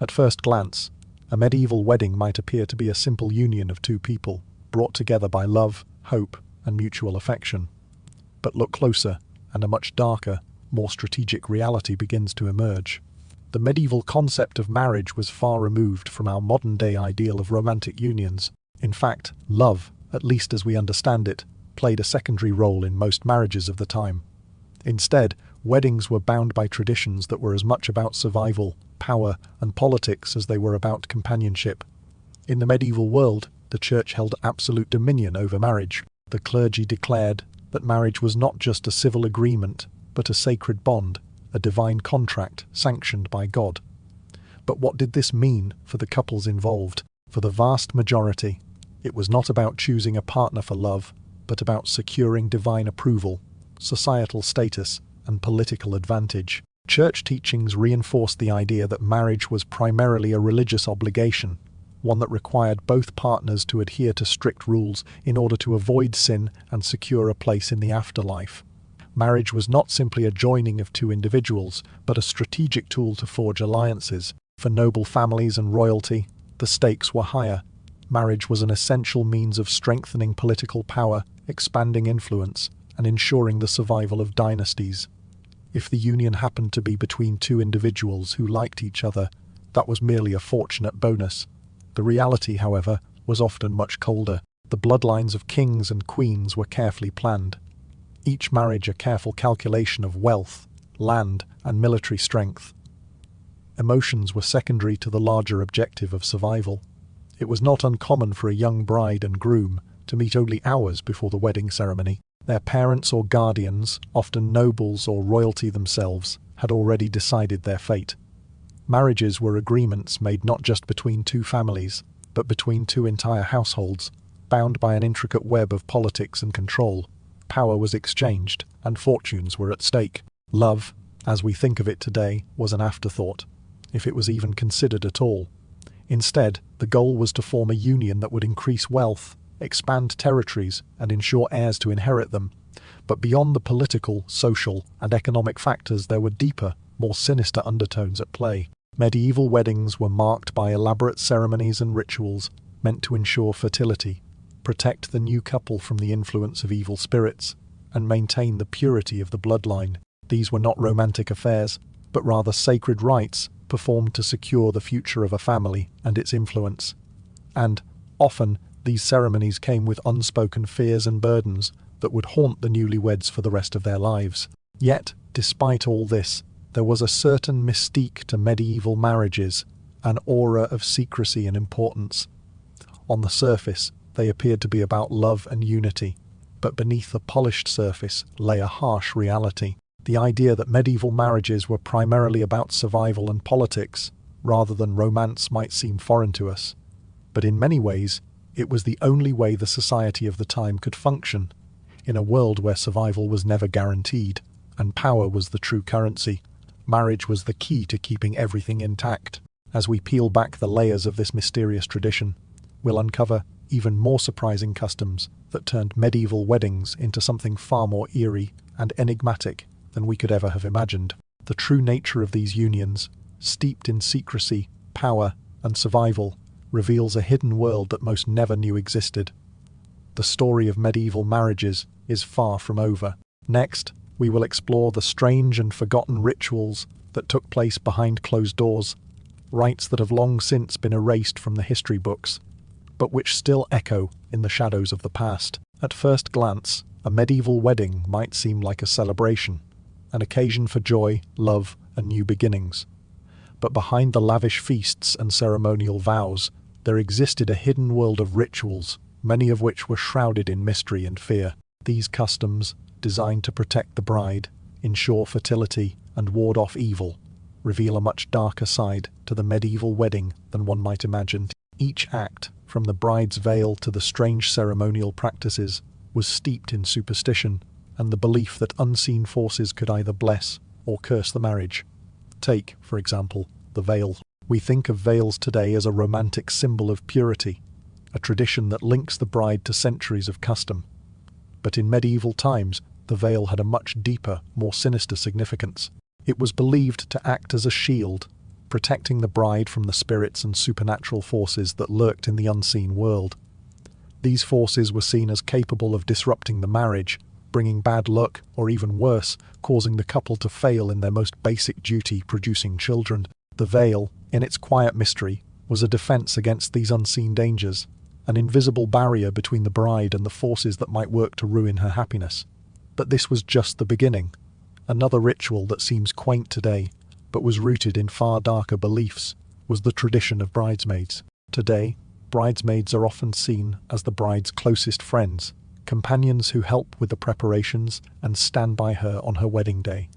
At first glance, a medieval wedding might appear to be a simple union of two people, brought together by love, hope, and mutual affection. But look closer, and a much darker, more strategic reality begins to emerge. The medieval concept of marriage was far removed from our modern-day ideal of romantic unions. In fact, love, at least as we understand it, played a secondary role in most marriages of the time. Instead, weddings were bound by traditions that were as much about survival, power, and politics as they were about companionship. In the medieval world, the church held absolute dominion over marriage. The clergy declared that marriage was not just a civil agreement, but a sacred bond, a divine contract sanctioned by God. But what did this mean for the couples involved? For the vast majority, it was not about choosing a partner for love, but about securing divine approval, societal status, and political advantage. Church teachings reinforced the idea that marriage was primarily a religious obligation, one that required both partners to adhere to strict rules in order to avoid sin and secure a place in the afterlife. Marriage was not simply a joining of two individuals, but a strategic tool to forge alliances. For noble families and royalty, the stakes were higher. Marriage was an essential means of strengthening political power, expanding influence, and ensuring the survival of dynasties. If the union happened to be between two individuals who liked each other, that was merely a fortunate bonus. The reality, however, was often much colder. The bloodlines of kings and queens were carefully planned. Each marriage a careful calculation of wealth, land, and military strength. Emotions were secondary to the larger objective of survival. It was not uncommon for a young bride and groom to meet only hours before the wedding ceremony. Their parents or guardians, often nobles or royalty themselves, had already decided their fate. Marriages were agreements made not just between two families, but between two entire households, bound by an intricate web of politics and control. Power was exchanged, and fortunes were at stake. Love, as we think of it today, was an afterthought, if it was even considered at all. Instead, the goal was to form a union that would increase wealth, expand territories, and ensure heirs to inherit them. But beyond the political, social, and economic factors, there were deeper, more sinister undertones at play. Medieval weddings were marked by elaborate ceremonies and rituals meant to ensure fertility, protect the new couple from the influence of evil spirits, and maintain the purity of the bloodline. These were not romantic affairs, but rather sacred rites performed to secure the future of a family and its influence. And, often, these ceremonies came with unspoken fears and burdens that would haunt the newlyweds for the rest of their lives. Yet, despite all this, there was a certain mystique to medieval marriages, an aura of secrecy and importance. On the surface, they appeared to be about love and unity, but beneath the polished surface lay a harsh reality. The idea that medieval marriages were primarily about survival and politics, rather than romance, might seem foreign to us. But in many ways, it was the only way the society of the time could function, in a world where survival was never guaranteed, and power was the true currency. Marriage was the key to keeping everything intact. As we peel back the layers of this mysterious tradition, we'll uncover even more surprising customs that turned medieval weddings into something far more eerie and enigmatic than we could ever have imagined. The true nature of these unions, steeped in secrecy, power, and survival, reveals a hidden world that most never knew existed. The story of medieval marriages is far from over. Next, we will explore the strange and forgotten rituals that took place behind closed doors, rites that have long since been erased from the history books, but which still echo in the shadows of the past. At first glance, a medieval wedding might seem like a celebration, an occasion for joy, love, and new beginnings. But behind the lavish feasts and ceremonial vows, there existed a hidden world of rituals, many of which were shrouded in mystery and fear. These customs, designed to protect the bride, ensure fertility, and ward off evil, reveal a much darker side to the medieval wedding than one might imagine. Each act, from the bride's veil to the strange ceremonial practices, was steeped in superstition and the belief that unseen forces could either bless or curse the marriage. Take, for example, the veil. We think of veils today as a romantic symbol of purity, a tradition that links the bride to centuries of custom. But in medieval times, the veil had a much deeper, more sinister significance. It was believed to act as a shield, protecting the bride from the spirits and supernatural forces that lurked in the unseen world. These forces were seen as capable of disrupting the marriage, bringing bad luck, or even worse, causing the couple to fail in their most basic duty, producing children. The veil, in its quiet mystery, was a defense against these unseen dangers, an invisible barrier between the bride and the forces that might work to ruin her happiness. But this was just the beginning. Another ritual that seems quaint today, but was rooted in far darker beliefs, was the tradition of bridesmaids. Today, bridesmaids are often seen as the bride's closest friends, companions who help with the preparations and stand by her on her wedding day.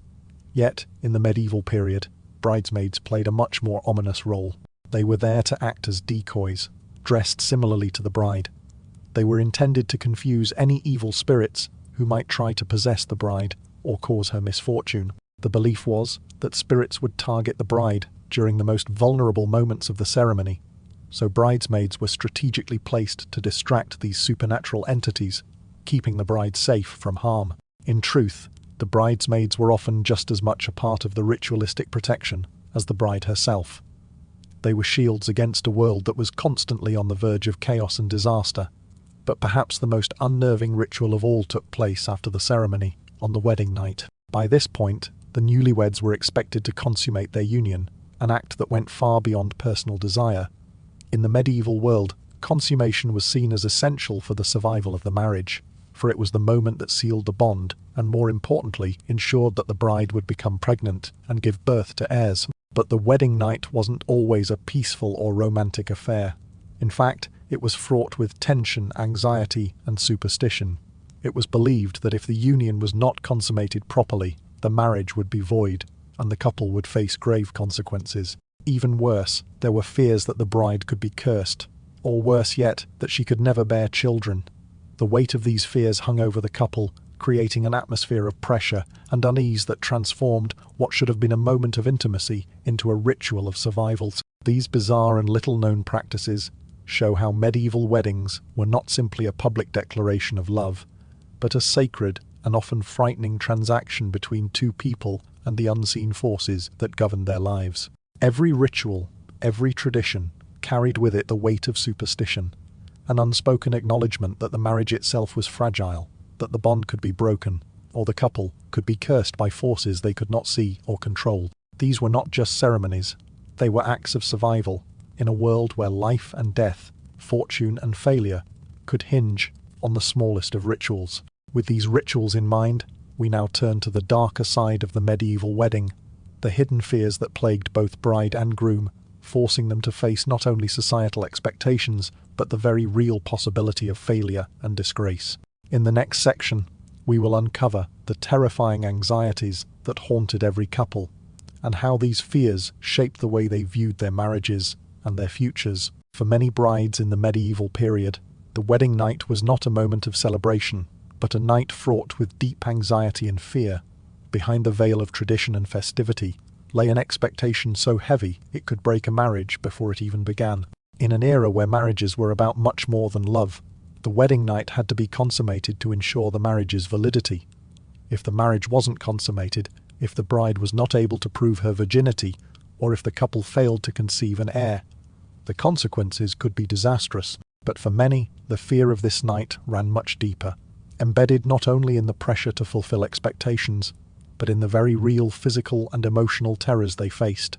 Yet, in the medieval period, bridesmaids played a much more ominous role. They were there to act as decoys, dressed similarly to the bride. They were intended to confuse any evil spirits who might try to possess the bride or cause her misfortune. The belief was that spirits would target the bride during the most vulnerable moments of the ceremony, so bridesmaids were strategically placed to distract these supernatural entities, keeping the bride safe from harm. In truth, the bridesmaids were often just as much a part of the ritualistic protection as the bride herself. They were shields against a world that was constantly on the verge of chaos and disaster. But perhaps the most unnerving ritual of all took place after the ceremony, on the wedding night. By this point, the newlyweds were expected to consummate their union, an act that went far beyond personal desire. In the medieval world, consummation was seen as essential for the survival of the marriage, for it was the moment that sealed the bond, and more importantly, ensured that the bride would become pregnant and give birth to heirs. But the wedding night wasn't always a peaceful or romantic affair. In fact, it was fraught with tension, anxiety, and superstition. It was believed that if the union was not consummated properly, the marriage would be void, and the couple would face grave consequences. Even worse, there were fears that the bride could be cursed, or worse yet, that she could never bear children. The weight of these fears hung over the couple, creating an atmosphere of pressure and unease that transformed what should have been a moment of intimacy into a ritual of survival. These bizarre and little-known practices show how medieval weddings were not simply a public declaration of love, but a sacred and often frightening transaction between two people and the unseen forces that governed their lives. Every ritual, every tradition, carried with it the weight of superstition, an unspoken acknowledgement that the marriage itself was fragile, that the bond could be broken, or the couple could be cursed by forces they could not see or control. These were not just ceremonies, they were acts of survival, in a world where life and death, fortune and failure, could hinge on the smallest of rituals. With these rituals in mind, we now turn to the darker side of the medieval wedding, the hidden fears that plagued both bride and groom, forcing them to face not only societal expectations, but the very real possibility of failure and disgrace. In the next section, we will uncover the terrifying anxieties that haunted every couple, and how these fears shaped the way they viewed their marriages and their futures. For many brides in the medieval period, the wedding night was not a moment of celebration, but a night fraught with deep anxiety and fear. Behind the veil of tradition and festivity lay an expectation so heavy it could break a marriage before it even began. In an era where marriages were about much more than love, the wedding night had to be consummated to ensure the marriage's validity. If the marriage wasn't consummated, if the bride was not able to prove her virginity, or if the couple failed to conceive an heir, the consequences could be disastrous. But for many, the fear of this night ran much deeper, embedded not only in the pressure to fulfill expectations, but in the very real physical and emotional terrors they faced.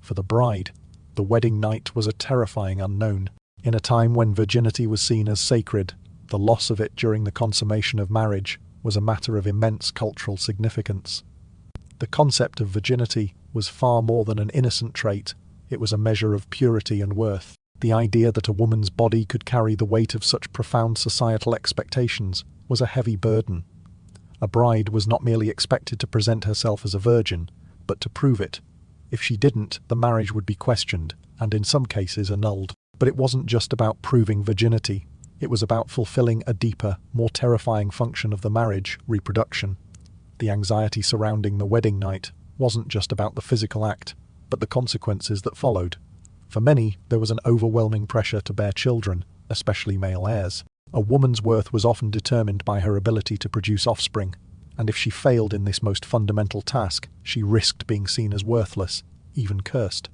For the bride, the wedding night was a terrifying unknown. In a time when virginity was seen as sacred, the loss of it during the consummation of marriage was a matter of immense cultural significance. The concept of virginity was far more than an innocent trait, it was a measure of purity and worth. The idea that a woman's body could carry the weight of such profound societal expectations was a heavy burden. A bride was not merely expected to present herself as a virgin, but to prove it. If she didn't, the marriage would be questioned, and in some cases annulled. But it wasn't just about proving virginity. It was about fulfilling a deeper, more terrifying function of the marriage, reproduction. The anxiety surrounding the wedding night wasn't just about the physical act, but the consequences that followed. For many, there was an overwhelming pressure to bear children, especially male heirs. A woman's worth was often determined by her ability to produce offspring, and if she failed in this most fundamental task, she risked being seen as worthless, even cursed.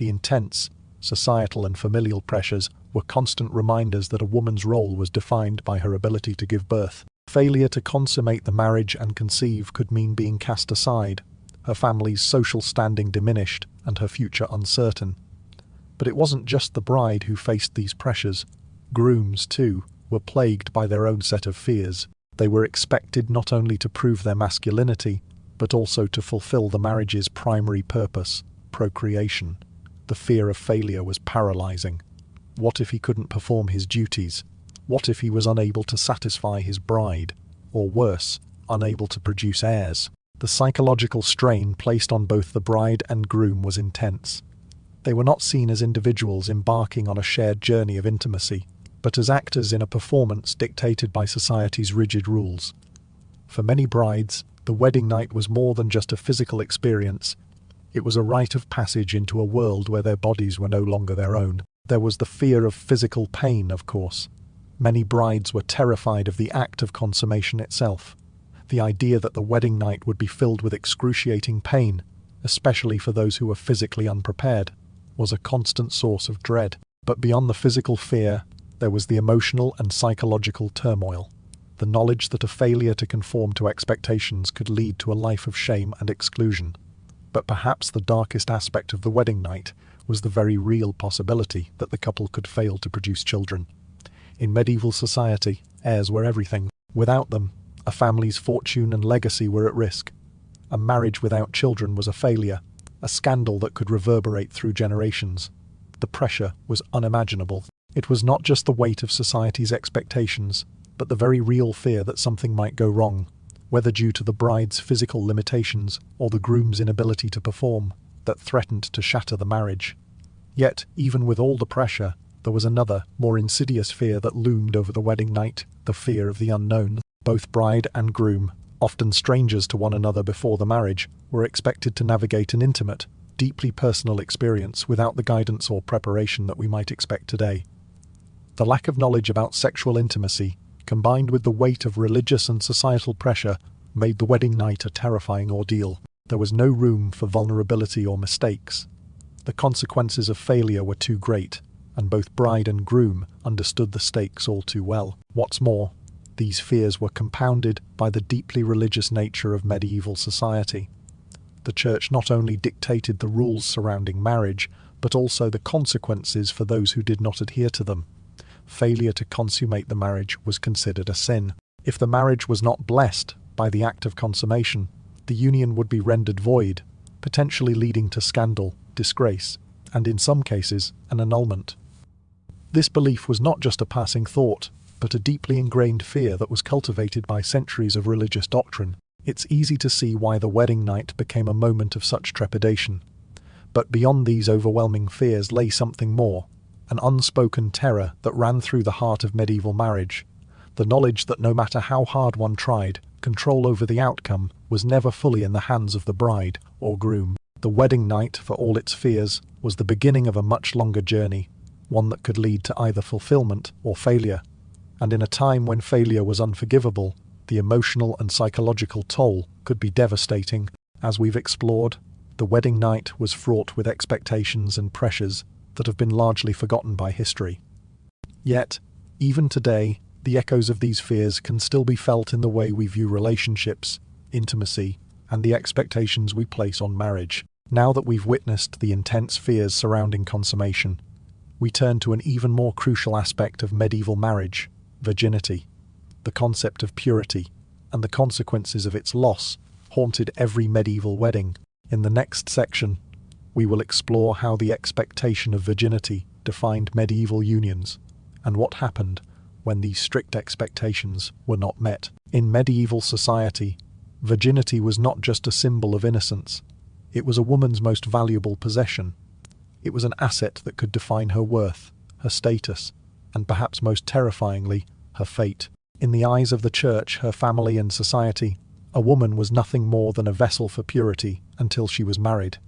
The intense, societal and familial pressures were constant reminders that a woman's role was defined by her ability to give birth. Failure to consummate the marriage and conceive could mean being cast aside, her family's social standing diminished, and her future uncertain. But it wasn't just the bride who faced these pressures. Grooms, too, were plagued by their own set of fears. They were expected not only to prove their masculinity, but also to fulfill the marriage's primary purpose, procreation. The fear of failure was paralyzing. What if he couldn't perform his duties? What if he was unable to satisfy his bride? Or worse, unable to produce heirs? The psychological strain placed on both the bride and groom was intense. They were not seen as individuals embarking on a shared journey of intimacy, but as actors in a performance dictated by society's rigid rules. For many brides, the wedding night was more than just a physical experience. It was a rite of passage into a world where their bodies were no longer their own. There was the fear of physical pain, of course. Many brides were terrified of the act of consummation itself. The idea that the wedding night would be filled with excruciating pain, especially for those who were physically unprepared, was a constant source of dread. But beyond the physical fear, there was the emotional and psychological turmoil. The knowledge that a failure to conform to expectations could lead to a life of shame and exclusion. But perhaps the darkest aspect of the wedding night was the very real possibility that the couple could fail to produce children. In medieval society, heirs were everything. Without them, a family's fortune and legacy were at risk. A marriage without children was a failure, a scandal that could reverberate through generations. The pressure was unimaginable. It was not just the weight of society's expectations, but the very real fear that something might go wrong, whether due to the bride's physical limitations or the groom's inability to perform, that threatened to shatter the marriage. Yet, even with all the pressure, there was another, more insidious fear that loomed over the wedding night, the fear of the unknown. Both bride and groom, often strangers to one another before the marriage, were expected to navigate an intimate, deeply personal experience without the guidance or preparation that we might expect today. The lack of knowledge about sexual intimacy, combined with the weight of religious and societal pressure, made the wedding night a terrifying ordeal. There was no room for vulnerability or mistakes. The consequences of failure were too great, and both bride and groom understood the stakes all too well. What's more, these fears were compounded by the deeply religious nature of medieval society. The church not only dictated the rules surrounding marriage, but also the consequences for those who did not adhere to them. Failure to consummate the marriage was considered a sin. If the marriage was not blessed by the act of consummation, the union would be rendered void, potentially leading to scandal, disgrace, and in some cases, an annulment. This belief was not just a passing thought, but a deeply ingrained fear that was cultivated by centuries of religious doctrine. It's easy to see why the wedding night became a moment of such trepidation. But beyond these overwhelming fears lay something more, an unspoken terror that ran through the heart of medieval marriage. The knowledge that no matter how hard one tried, control over the outcome was never fully in the hands of the bride or groom. The wedding night, for all its fears, was the beginning of a much longer journey, one that could lead to either fulfillment or failure. And in a time when failure was unforgivable, the emotional and psychological toll could be devastating. As we've explored, the wedding night was fraught with expectations and pressures that have been largely forgotten by history. Yet, even today, the echoes of these fears can still be felt in the way we view relationships, intimacy, and the expectations we place on marriage. Now that we've witnessed the intense fears surrounding consummation, we turn to an even more crucial aspect of medieval marriage: virginity. The concept of purity, and the consequences of its loss, haunted every medieval wedding. In the next section, we will explore how the expectation of virginity defined medieval unions, and what happened when these strict expectations were not met. In medieval society, virginity was not just a symbol of innocence. It was a woman's most valuable possession. It was an asset that could define her worth, her status, and perhaps most terrifyingly, her fate. In the eyes of the church, her family and society, a woman was nothing more than a vessel for purity until she was married.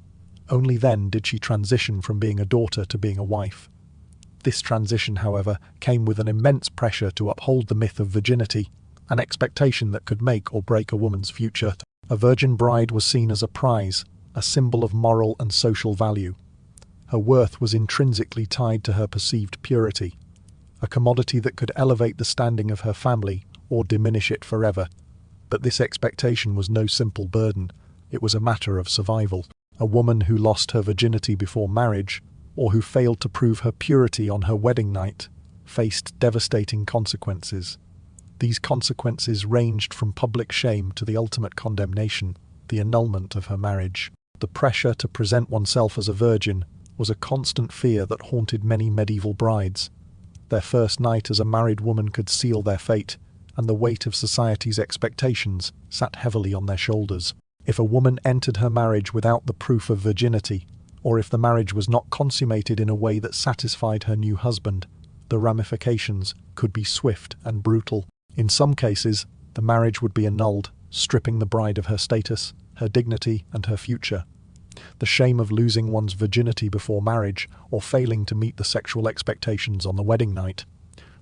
Only then did she transition from being a daughter to being a wife. This transition, however, came with an immense pressure to uphold the myth of virginity, an expectation that could make or break a woman's future. A virgin bride was seen as a prize, a symbol of moral and social value. Her worth was intrinsically tied to her perceived purity, a commodity that could elevate the standing of her family or diminish it forever. But this expectation was no simple burden. It was a matter of survival. A woman who lost her virginity before marriage, or who failed to prove her purity on her wedding night, faced devastating consequences. These consequences ranged from public shame to the ultimate condemnation, the annulment of her marriage. The pressure to present oneself as a virgin was a constant fear that haunted many medieval brides. Their first night as a married woman could seal their fate, and the weight of society's expectations sat heavily on their shoulders. If a woman entered her marriage without the proof of virginity, or if the marriage was not consummated in a way that satisfied her new husband, the ramifications could be swift and brutal. In some cases, the marriage would be annulled, stripping the bride of her status, her dignity, and her future. The shame of losing one's virginity before marriage, or failing to meet the sexual expectations on the wedding night,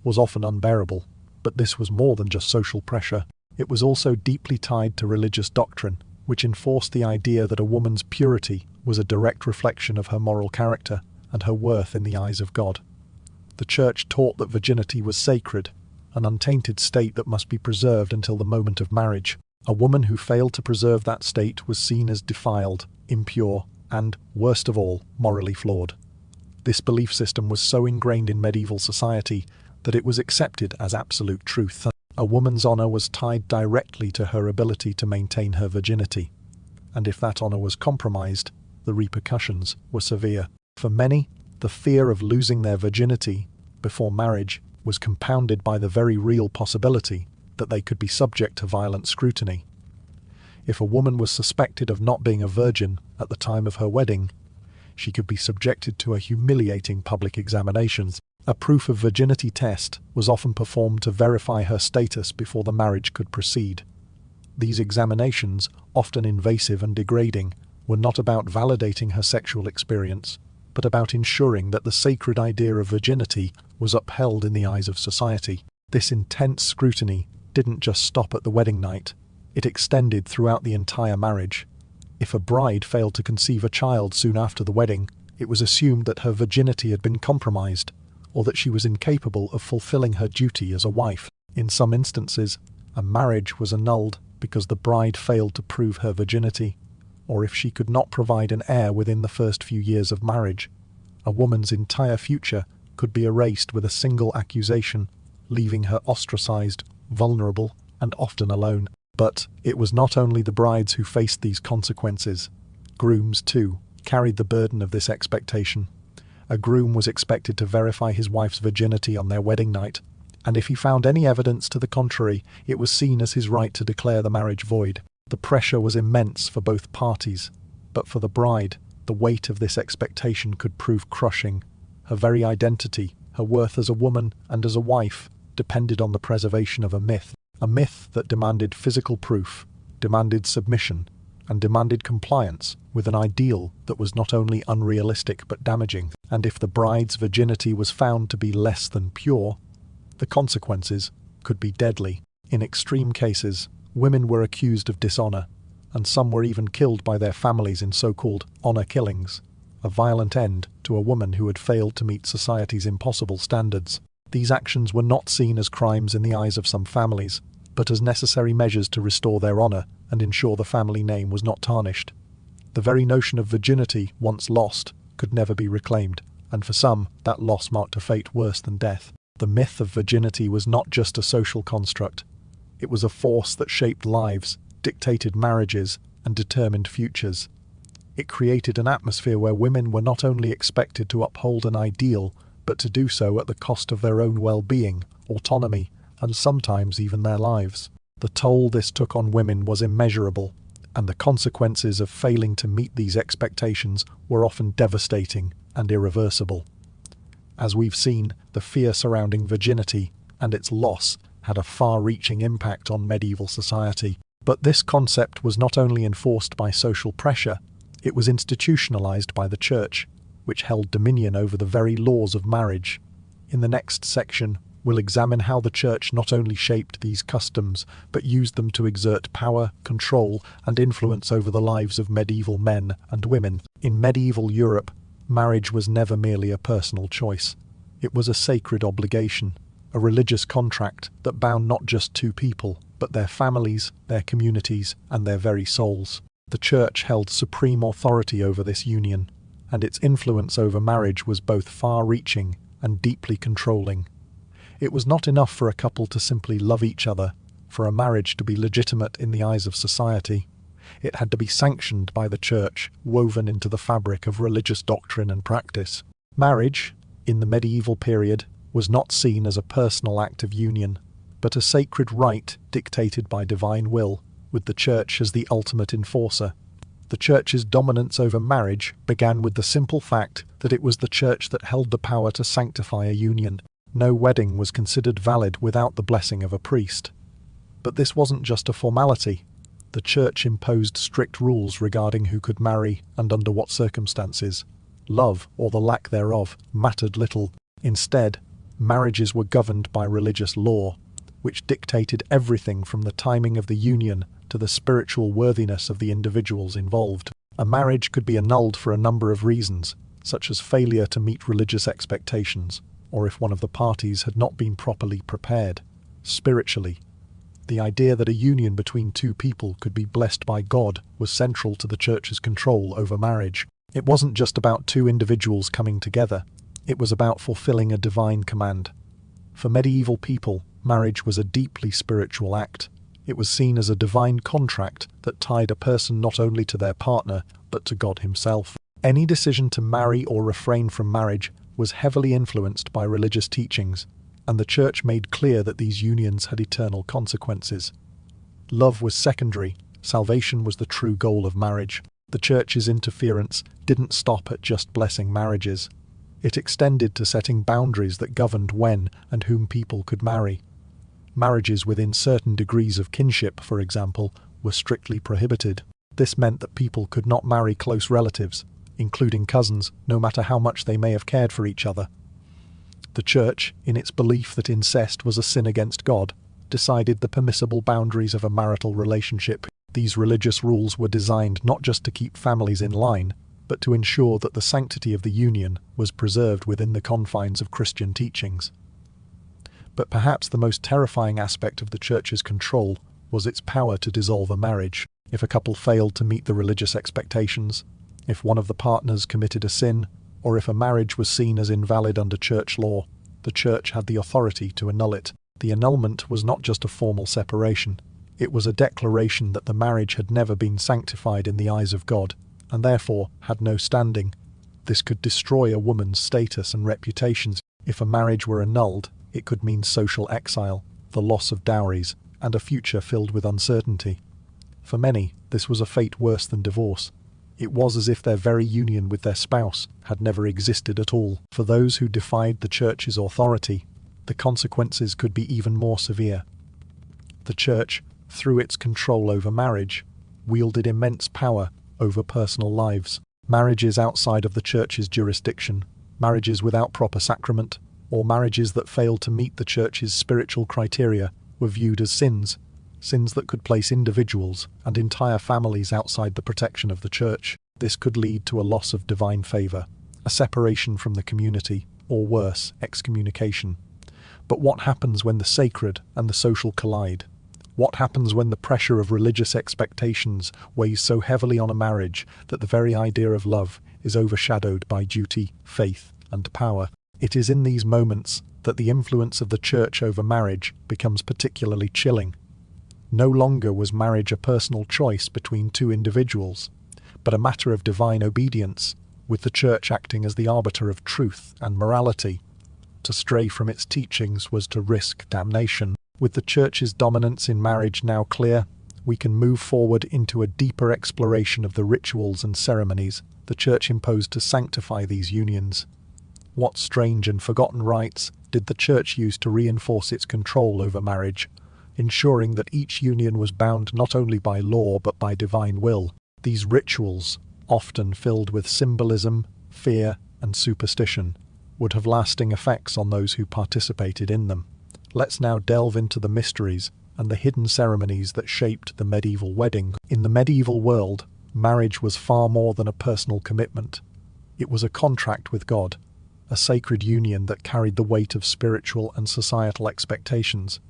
was often unbearable. But this was more than just social pressure. It was also deeply tied to religious doctrine, which enforced the idea that a woman's purity was a direct reflection of her moral character and her worth in the eyes of God. The Church taught that virginity was sacred, an untainted state that must be preserved until the moment of marriage. A woman who failed to preserve that state was seen as defiled, impure, and, worst of all, morally flawed. This belief system was so ingrained in medieval society that it was accepted as absolute truth. A woman's honor was tied directly to her ability to maintain her virginity, and if that honor was compromised, the repercussions were severe. For many, the fear of losing their virginity before marriage was compounded by the very real possibility that they could be subject to violent scrutiny. If a woman was suspected of not being a virgin at the time of her wedding, she could be subjected to a humiliating public examination. A proof of virginity test was often performed to verify her status before the marriage could proceed. These examinations, often invasive and degrading, were not about validating her sexual experience, but about ensuring that the sacred idea of virginity was upheld in the eyes of society. This intense scrutiny didn't just stop at the wedding night, it extended throughout the entire marriage. If a bride failed to conceive a child soon after the wedding, it was assumed that her virginity had been compromised, or that she was incapable of fulfilling her duty as a wife. In some instances, a marriage was annulled because the bride failed to prove her virginity, or if she could not provide an heir within the first few years of marriage. A woman's entire future could be erased with a single accusation, leaving her ostracized, vulnerable, and often alone. But it was not only the brides who faced these consequences. Grooms, too, carried the burden of this expectation. A groom was expected to verify his wife's virginity on their wedding night, and if he found any evidence to the contrary, it was seen as his right to declare the marriage void. The pressure was immense for both parties, but for the bride, the weight of this expectation could prove crushing. Her very identity, her worth as a woman and as a wife, depended on the preservation of a myth that demanded physical proof, demanded submission, and demanded compliance with an ideal that was not only unrealistic but damaging. And if the bride's virginity was found to be less than pure, the consequences could be deadly. In extreme cases, women were accused of dishonor, and some were even killed by their families in so-called honor killings, a violent end to a woman who had failed to meet society's impossible standards. These actions were not seen as crimes in the eyes of some families, but as necessary measures to restore their honor and ensure the family name was not tarnished. The very notion of virginity, once lost, could never be reclaimed, and for some, that loss marked a fate worse than death. The myth of virginity was not just a social construct. It was a force that shaped lives, dictated marriages, and determined futures. It created an atmosphere where women were not only expected to uphold an ideal, but to do so at the cost of their own well-being, autonomy, and sometimes even their lives. The toll this took on women was immeasurable, and the consequences of failing to meet these expectations were often devastating and irreversible. As we've seen, the fear surrounding virginity and its loss had a far-reaching impact on medieval society. But this concept was not only enforced by social pressure, it was institutionalized by the Church, which held dominion over the very laws of marriage. In the next section, we'll examine how the Church not only shaped these customs, but used them to exert power, control, and influence over the lives of medieval men and women. In medieval Europe, Marriage was never merely a personal choice. It was a sacred obligation, a religious contract that bound not just two people, but their families, their communities, and their very souls. The Church held supreme authority over this union, and its influence over marriage was both far-reaching and deeply controlling. It was not enough for a couple to simply love each other, for a marriage to be legitimate in the eyes of society. It had to be sanctioned by the Church, woven into the fabric of religious doctrine and practice. Marriage, in the medieval period, was not seen as a personal act of union, but a sacred rite dictated by divine will, with the Church as the ultimate enforcer. The Church's dominance over marriage began with the simple fact that it was the Church that held the power to sanctify a union. No wedding was considered valid without the blessing of a priest. But this wasn't just a formality. The Church imposed strict rules regarding who could marry and under what circumstances. Love, or the lack thereof, mattered little. Instead, marriages were governed by religious law, which dictated everything from the timing of the union to the spiritual worthiness of the individuals involved. A marriage could be annulled for a number of reasons, such as failure to meet religious expectations, or if one of the parties had not been properly prepared. Spiritually, the idea that a union between two people could be blessed by God was central to the Church's control over marriage. It wasn't just about two individuals coming together, it was about fulfilling a divine command. For medieval people, marriage was a deeply spiritual act. It was seen as a divine contract that tied a person not only to their partner, but to God himself. Any decision to marry or refrain from marriage was heavily influenced by religious teachings, and the Church made clear that these unions had eternal consequences. Love was secondary, salvation was the true goal of marriage. The Church's interference didn't stop at just blessing marriages. It extended to setting boundaries that governed when and whom people could marry. Marriages within certain degrees of kinship, for example, were strictly prohibited. This meant that people could not marry close relatives, including cousins, no matter how much they may have cared for each other. The Church, in its belief that incest was a sin against God, decided the permissible boundaries of a marital relationship. These religious rules were designed not just to keep families in line, but to ensure that the sanctity of the union was preserved within the confines of Christian teachings. But perhaps the most terrifying aspect of the Church's control was its power to dissolve a marriage. If a couple failed to meet the religious expectations, if one of the partners committed a sin, or if a marriage was seen as invalid under Church law, the Church had the authority to annul it. The annulment was not just a formal separation, it was a declaration that the marriage had never been sanctified in the eyes of God, and therefore had no standing. This could destroy a woman's status and reputation. If a marriage were annulled, it could mean social exile, the loss of dowries, and a future filled with uncertainty. For many, this was a fate worse than divorce. It was as if their very union with their spouse had never existed at all. For those who defied the Church's authority, the consequences could be even more severe. The Church, through its control over marriage, wielded immense power over personal lives. Marriages outside of the Church's jurisdiction, marriages without proper sacrament, or marriages that failed to meet the Church's spiritual criteria were viewed as sins that could place individuals and entire families outside the protection of the Church. This could lead to a loss of divine favour, a separation from the community, or worse, excommunication. But what happens when the sacred and the social collide? What happens when the pressure of religious expectations weighs so heavily on a marriage that the very idea of love is overshadowed by duty, faith, and power? It is in these moments that the influence of the Church over marriage becomes particularly chilling. No longer was marriage a personal choice between two individuals, but a matter of divine obedience, with the Church acting as the arbiter of truth and morality. To stray from its teachings was to risk damnation. With the Church's dominance in marriage now clear, we can move forward into a deeper exploration of the rituals and ceremonies the Church imposed to sanctify these unions. What strange and forgotten rites did the Church use to reinforce its control over marriage, ensuring that each union was bound not only by law but by divine will? These rituals, often filled with symbolism, fear, and superstition, would have lasting effects on those who participated in them. Let's now delve into the mysteries and the hidden ceremonies that shaped the medieval wedding. In the medieval world, marriage was far more than a personal commitment. It was a contract with God, a sacred union that carried the weight of spiritual and societal expectations.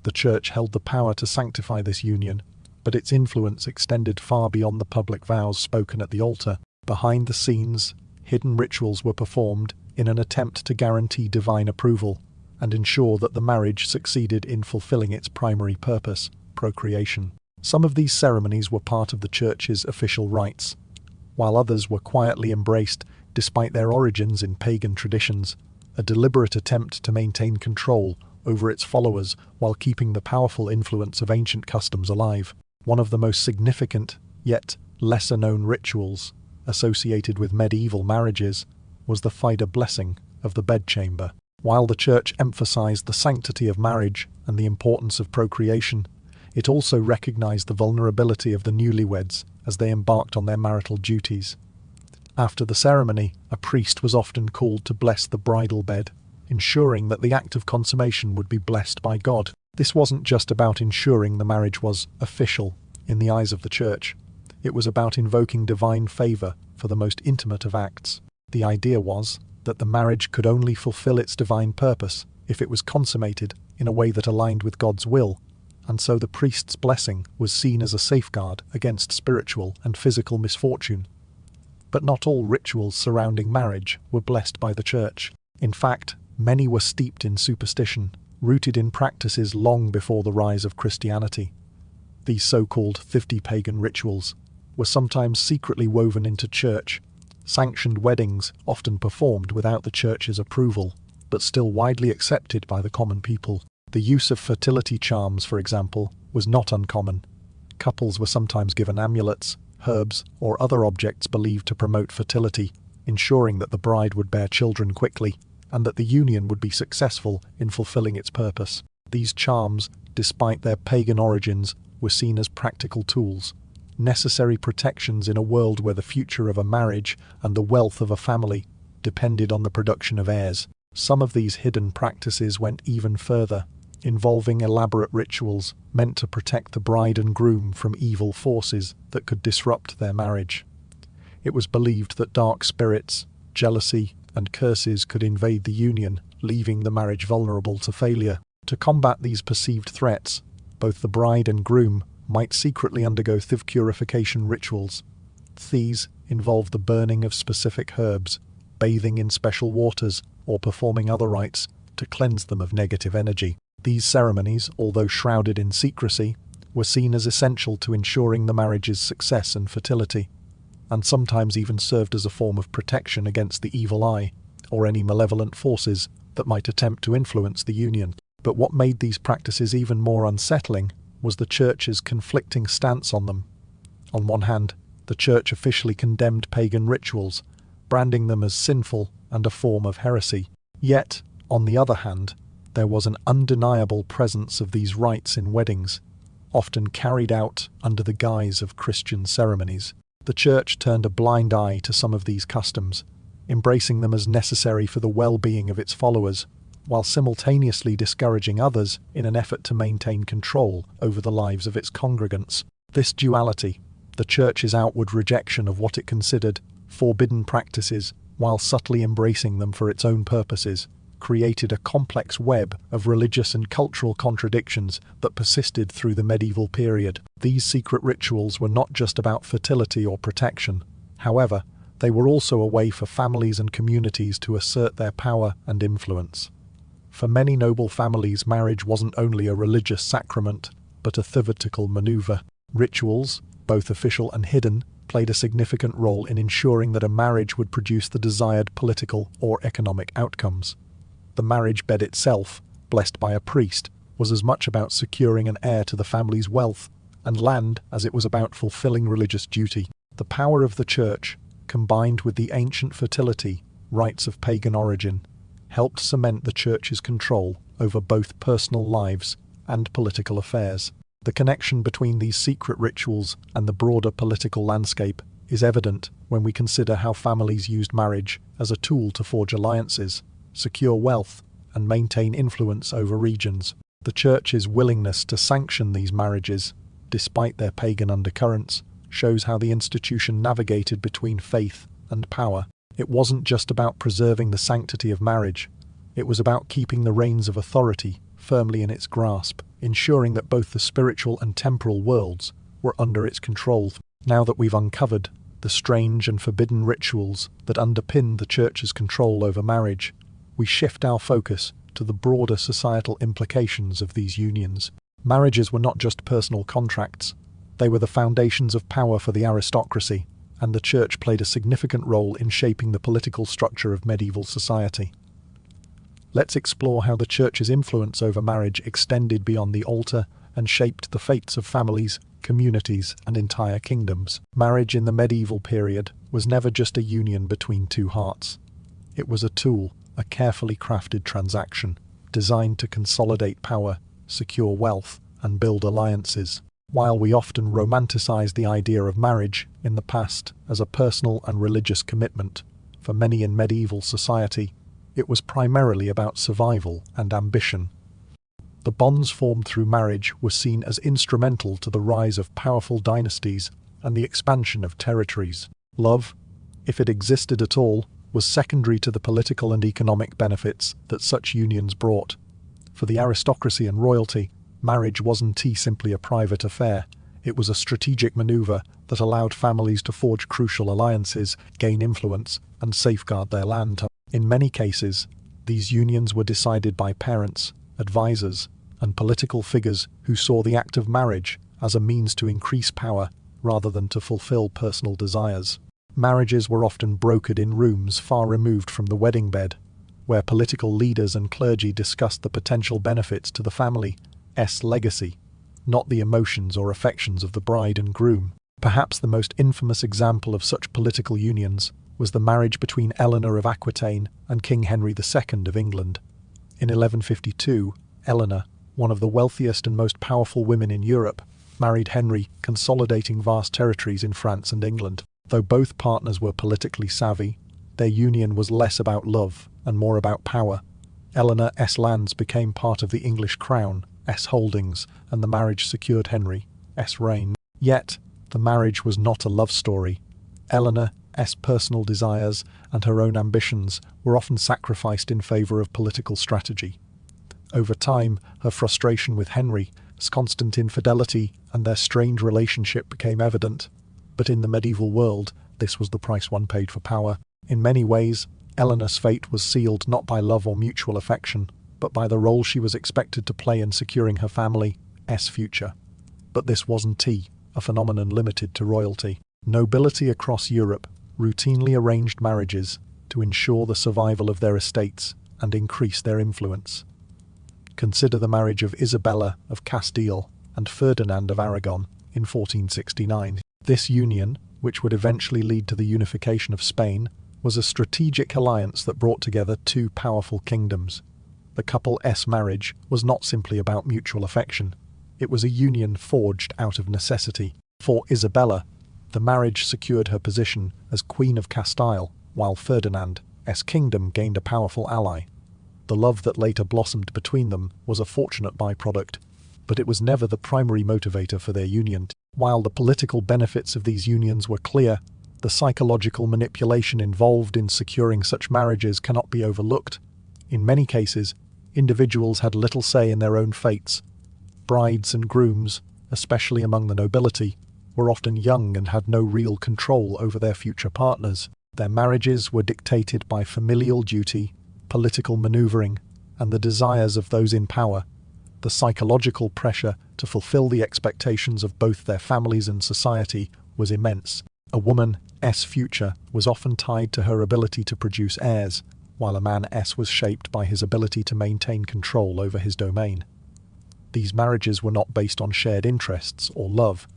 The Church held the power to sanctify this union, but its influence extended far beyond the public vows spoken at the altar. Behind the scenes, hidden rituals were performed in an attempt to guarantee divine approval and ensure that the marriage succeeded in fulfilling its primary purpose, procreation. Some of these ceremonies were part of the Church's official rites, while others were quietly embraced despite their origins in pagan traditions, a deliberate attempt to maintain control over its followers while keeping the powerful influence of ancient customs alive. One of the most significant, yet lesser-known rituals associated with medieval marriages was the Fide blessing of the bedchamber. While the Church emphasized the sanctity of marriage and the importance of procreation, it also recognized the vulnerability of the newlyweds as they embarked on their marital duties. After the ceremony, a priest was often called to bless the bridal bed, ensuring that the act of consummation would be blessed by God. This wasn't just about ensuring the marriage was official in the eyes of the Church. It was about invoking divine favor for the most intimate of acts. The idea was that the marriage could only fulfill its divine purpose if it was consummated in a way that aligned with God's will, and so the priest's blessing was seen as a safeguard against spiritual and physical misfortune. But not all rituals surrounding marriage were blessed by the Church. In fact, many were steeped in superstition, rooted in practices long before the rise of Christianity. These so-called thrifty pagan rituals were sometimes secretly woven into Church-sanctioned weddings, often performed without the Church's approval, but still widely accepted by the common people. The use of fertility charms, for example, was not uncommon. Couples were sometimes given amulets, herbs, or other objects believed to promote fertility, ensuring that the bride would bear children quickly and that the union would be successful in fulfilling its purpose. These charms, despite their pagan origins, were seen as practical tools, necessary protections in a world where the future of a marriage and the wealth of a family depended on the production of heirs. Some of these hidden practices went even further, involving elaborate rituals meant to protect the bride and groom from evil forces that could disrupt their marriage. It was believed that dark spirits, jealousy, and curses could invade the union, leaving the marriage vulnerable to failure. To combat these perceived threats, both the bride and groom might secretly undergo purification rituals. These involved the burning of specific herbs, bathing in special waters, or performing other rites to cleanse them of negative energy. These ceremonies, although shrouded in secrecy, were seen as essential to ensuring the marriage's success and fertility, and sometimes even served as a form of protection against the evil eye or any malevolent forces that might attempt to influence the union. But what made these practices even more unsettling was the Church's conflicting stance on them. On one hand, the Church officially condemned pagan rituals, branding them as sinful and a form of heresy. Yet, on the other hand, there was an undeniable presence of these rites in weddings, often carried out under the guise of Christian ceremonies. The Church turned a blind eye to some of these customs, embracing them as necessary for the well-being of its followers, while simultaneously discouraging others in an effort to maintain control over the lives of its congregants. This duality, the Church's outward rejection of what it considered forbidden practices while subtly embracing them for its own purposes, created a complex web of religious and cultural contradictions that persisted through the medieval period. These secret rituals were not just about fertility or protection. However, they were also a way for families and communities to assert their power and influence. For many noble families, marriage wasn't only a religious sacrament, but a theatrical maneuver. Rituals, both official and hidden, played a significant role in ensuring that a marriage would produce the desired political or economic outcomes. The marriage bed itself, blessed by a priest, was as much about securing an heir to the family's wealth and land as it was about fulfilling religious duty. The power of the Church, combined with the ancient fertility rites of pagan origin, helped cement the Church's control over both personal lives and political affairs. The connection between these secret rituals and the broader political landscape is evident when we consider how families used marriage as a tool to forge alliances, secure wealth, and maintain influence over regions. The Church's willingness to sanction these marriages, despite their pagan undercurrents, shows how the institution navigated between faith and power. It wasn't just about preserving the sanctity of marriage, it was about keeping the reins of authority firmly in its grasp, ensuring that both the spiritual and temporal worlds were under its control. Now that we've uncovered the strange and forbidden rituals that underpin the Church's control over marriage, we shift our focus to the broader societal implications of these unions. Marriages were not just personal contracts, they were the foundations of power for the aristocracy, and the Church played a significant role in shaping the political structure of medieval society. Let's explore how the Church's influence over marriage extended beyond the altar and shaped the fates of families, communities, and entire kingdoms. Marriage in the medieval period was never just a union between two hearts. It was a tool, a carefully crafted transaction, designed to consolidate power, secure wealth, and build alliances. While we often romanticize the idea of marriage in the past as a personal and religious commitment, for many in medieval society, it was primarily about survival and ambition. The bonds formed through marriage were seen as instrumental to the rise of powerful dynasties and the expansion of territories. Love, if it existed at all, was secondary to the political and economic benefits that such unions brought. For the aristocracy and royalty, marriage wasn't simply a private affair. It was a strategic maneuver that allowed families to forge crucial alliances, gain influence, and safeguard their land. In many cases, these unions were decided by parents, advisors, and political figures who saw the act of marriage as a means to increase power rather than to fulfill personal desires. Marriages were often brokered in rooms far removed from the wedding bed, where political leaders and clergy discussed the potential benefits to the family's legacy, not the emotions or affections of the bride and groom. Perhaps the most infamous example of such political unions was the marriage between Eleanor of Aquitaine and King Henry II of England. In 1152, Eleanor, one of the wealthiest and most powerful women in Europe, married Henry, consolidating vast territories in France and England. Though both partners were politically savvy, their union was less about love and more about power. Eleanor's lands became part of the English crown's holdings, and the marriage secured Henry's reign. Yet, the marriage was not a love story. Eleanor's personal desires and her own ambitions were often sacrificed in favor of political strategy. Over time, her frustration with Henry's constant infidelity and their strained relationship became evident. But in the medieval world, this was the price one paid for power. In many ways, Eleanor's fate was sealed not by love or mutual affection, but by the role she was expected to play in securing her family's future. But this wasn't a phenomenon limited to royalty. Nobility across Europe routinely arranged marriages to ensure the survival of their estates and increase their influence. Consider the marriage of Isabella of Castile and Ferdinand of Aragon in 1469. This union, which would eventually lead to the unification of Spain, was a strategic alliance that brought together two powerful kingdoms. The couple's marriage was not simply about mutual affection. It was a union forged out of necessity. For Isabella, the marriage secured her position as Queen of Castile, while Ferdinand's kingdom gained a powerful ally. The love that later blossomed between them was a fortunate byproduct, but it was never the primary motivator for their union. While the political benefits of these unions were clear, the psychological manipulation involved in securing such marriages cannot be overlooked. In many cases, individuals had little say in their own fates. Brides and grooms, especially among the nobility, were often young and had no real control over their future partners. Their marriages were dictated by familial duty, political maneuvering, and the desires of those in power. The psychological pressure to fulfill the expectations of both their families and society was immense. A woman's future was often tied to her ability to produce heirs, while a man's was shaped by his ability to maintain control over his domain. These marriages were not based on shared interests or love.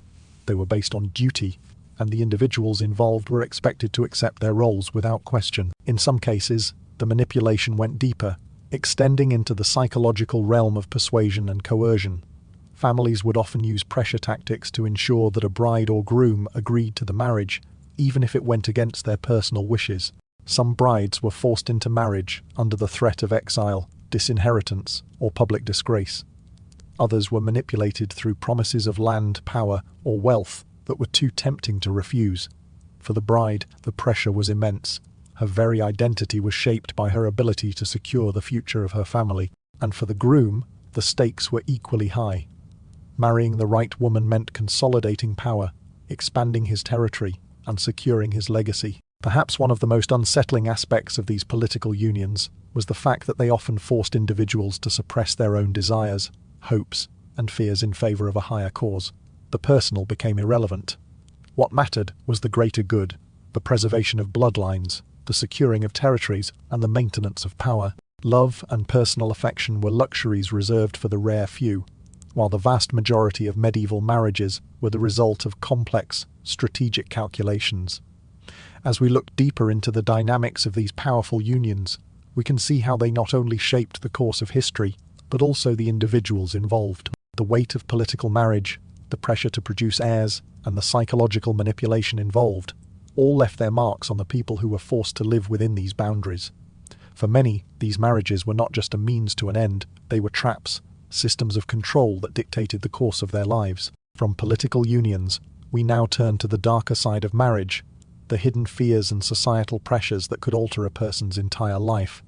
They were based on duty, and the individuals involved were expected to accept their roles without question. In some cases, the manipulation went deeper, extending into the psychological realm of persuasion and coercion. Families would often use pressure tactics to ensure that a bride or groom agreed to the marriage, even if it went against their personal wishes. Some brides were forced into marriage under the threat of exile, disinheritance, or public disgrace. Others were manipulated through promises of land, power, or wealth that were too tempting to refuse. For the bride, the pressure was immense. Her very identity was shaped by her ability to secure the future of her family, and for the groom, the stakes were equally high. Marrying the right woman meant consolidating power, expanding his territory, and securing his legacy. Perhaps one of the most unsettling aspects of these political unions was the fact that they often forced individuals to suppress their own desires, hopes, and fears in favor of a higher cause. The personal became irrelevant. What mattered was the greater good, the preservation of bloodlines, the securing of territories, and the maintenance of power. Love and personal affection were luxuries reserved for the rare few, while the vast majority of medieval marriages were the result of complex, strategic calculations. As we look deeper into the dynamics of these powerful unions, we can see how they not only shaped the course of history, but also the individuals involved. The weight of political marriage, the pressure to produce heirs, and the psychological manipulation involved all left their marks on the people who were forced to live within these boundaries. For many, these marriages were not just a means to an end, they were traps, systems of control that dictated the course of their lives. From political unions, we now turn to the darker side of marriage, the hidden fears and societal pressures that could alter a person's entire life.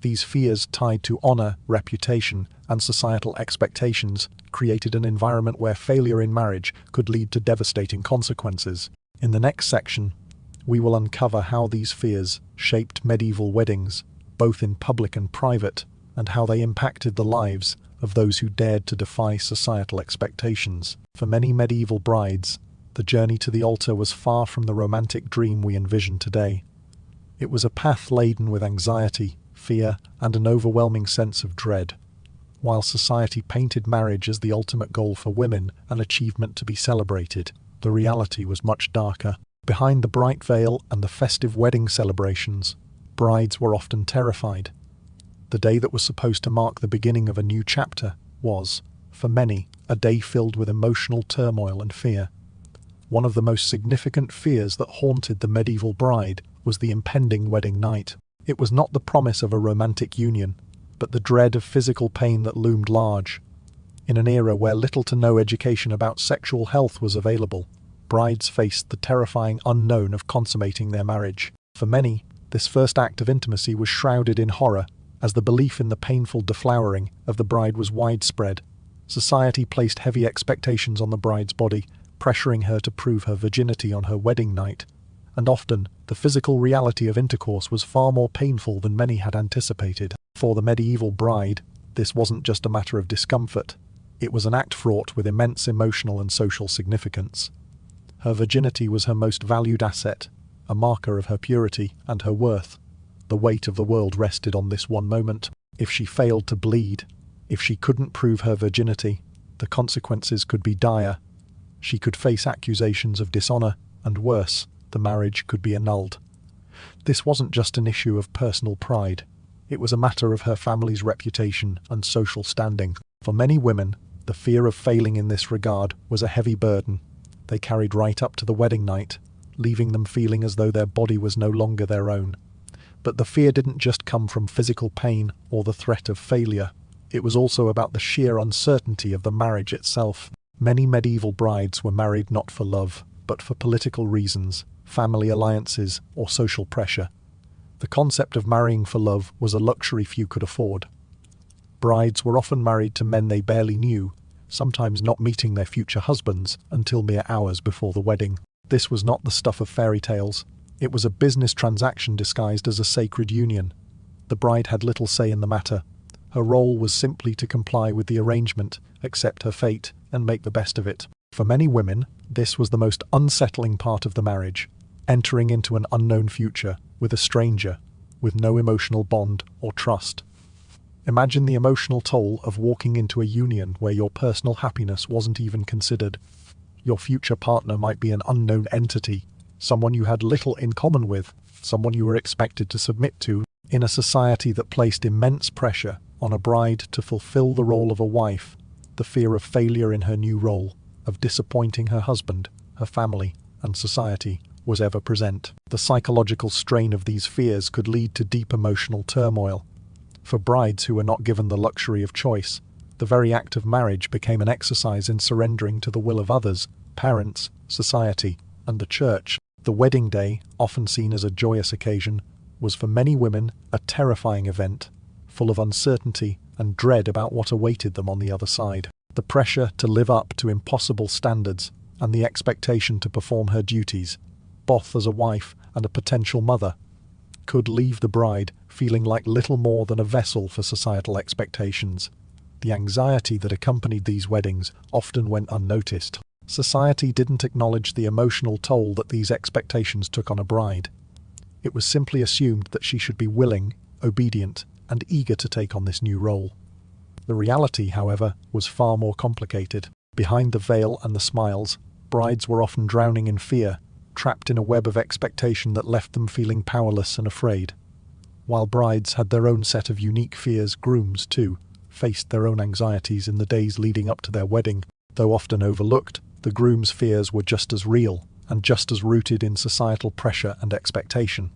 These fears, tied to honor, reputation, and societal expectations, created an environment where failure in marriage could lead to devastating consequences. In the next section, we will uncover how these fears shaped medieval weddings, both in public and private, and how they impacted the lives of those who dared to defy societal expectations. For many medieval brides, the journey to the altar was far from the romantic dream we envision today. It was a path laden with anxiety, fear, and an overwhelming sense of dread. While society painted marriage as the ultimate goal for women, an achievement to be celebrated, the reality was much darker. Behind the bright veil and the festive wedding celebrations, brides were often terrified. The day that was supposed to mark the beginning of a new chapter was, for many, a day filled with emotional turmoil and fear. One of the most significant fears that haunted the medieval bride was the impending wedding night. It was not the promise of a romantic union, but the dread of physical pain that loomed large. In an era where little to no education about sexual health was available, brides faced the terrifying unknown of consummating their marriage. For many, this first act of intimacy was shrouded in horror, as the belief in the painful deflowering of the bride was widespread. Society placed heavy expectations on the bride's body, pressuring her to prove her virginity on her wedding night, and often the physical reality of intercourse was far more painful than many had anticipated. For the medieval bride, this wasn't just a matter of discomfort, it was an act fraught with immense emotional and social significance. Her virginity was her most valued asset, a marker of her purity and her worth. The weight of the world rested on this one moment. If she failed to bleed, if she couldn't prove her virginity, the consequences could be dire. She could face accusations of dishonor, and worse, the marriage could be annulled. This wasn't just an issue of personal pride. It was a matter of her family's reputation and social standing. For many women, the fear of failing in this regard was a heavy burden. They carried right up to the wedding night, leaving them feeling as though their body was no longer their own. But the fear didn't just come from physical pain or the threat of failure. It was also about the sheer uncertainty of the marriage itself. Many medieval brides were married not for love, but for political reasons, family alliances, or social pressure. The concept of marrying for love was a luxury few could afford. Brides were often married to men they barely knew, sometimes not meeting their future husbands until mere hours before the wedding. This was not the stuff of fairy tales. It was a business transaction disguised as a sacred union. The bride had little say in the matter. Her role was simply to comply with the arrangement, accept her fate, and make the best of it. For many women, this was the most unsettling part of the marriage, entering into an unknown future with a stranger, with no emotional bond or trust. Imagine the emotional toll of walking into a union where your personal happiness wasn't even considered. Your future partner might be an unknown entity, someone you had little in common with, someone you were expected to submit to. In a society that placed immense pressure on a bride to fulfill the role of a wife, the fear of failure in her new role, of disappointing her husband, her family, and society, was ever present. The psychological strain of these fears could lead to deep emotional turmoil. For brides who were not given the luxury of choice, the very act of marriage became an exercise in surrendering to the will of others, parents, society, and the church. The wedding day, often seen as a joyous occasion, was for many women a terrifying event, full of uncertainty and dread about what awaited them on the other side. The pressure to live up to impossible standards and the expectation to perform her duties, both as a wife and a potential mother, could leave the bride feeling like little more than a vessel for societal expectations. The anxiety that accompanied these weddings often went unnoticed. Society didn't acknowledge the emotional toll that these expectations took on a bride. It was simply assumed that she should be willing, obedient, and eager to take on this new role. The reality, however, was far more complicated. Behind the veil and the smiles, brides were often drowning in fear, trapped in a web of expectation that left them feeling powerless and afraid. While brides had their own set of unique fears, grooms, too, faced their own anxieties in the days leading up to their wedding. Though often overlooked, the groom's fears were just as real and just as rooted in societal pressure and expectation.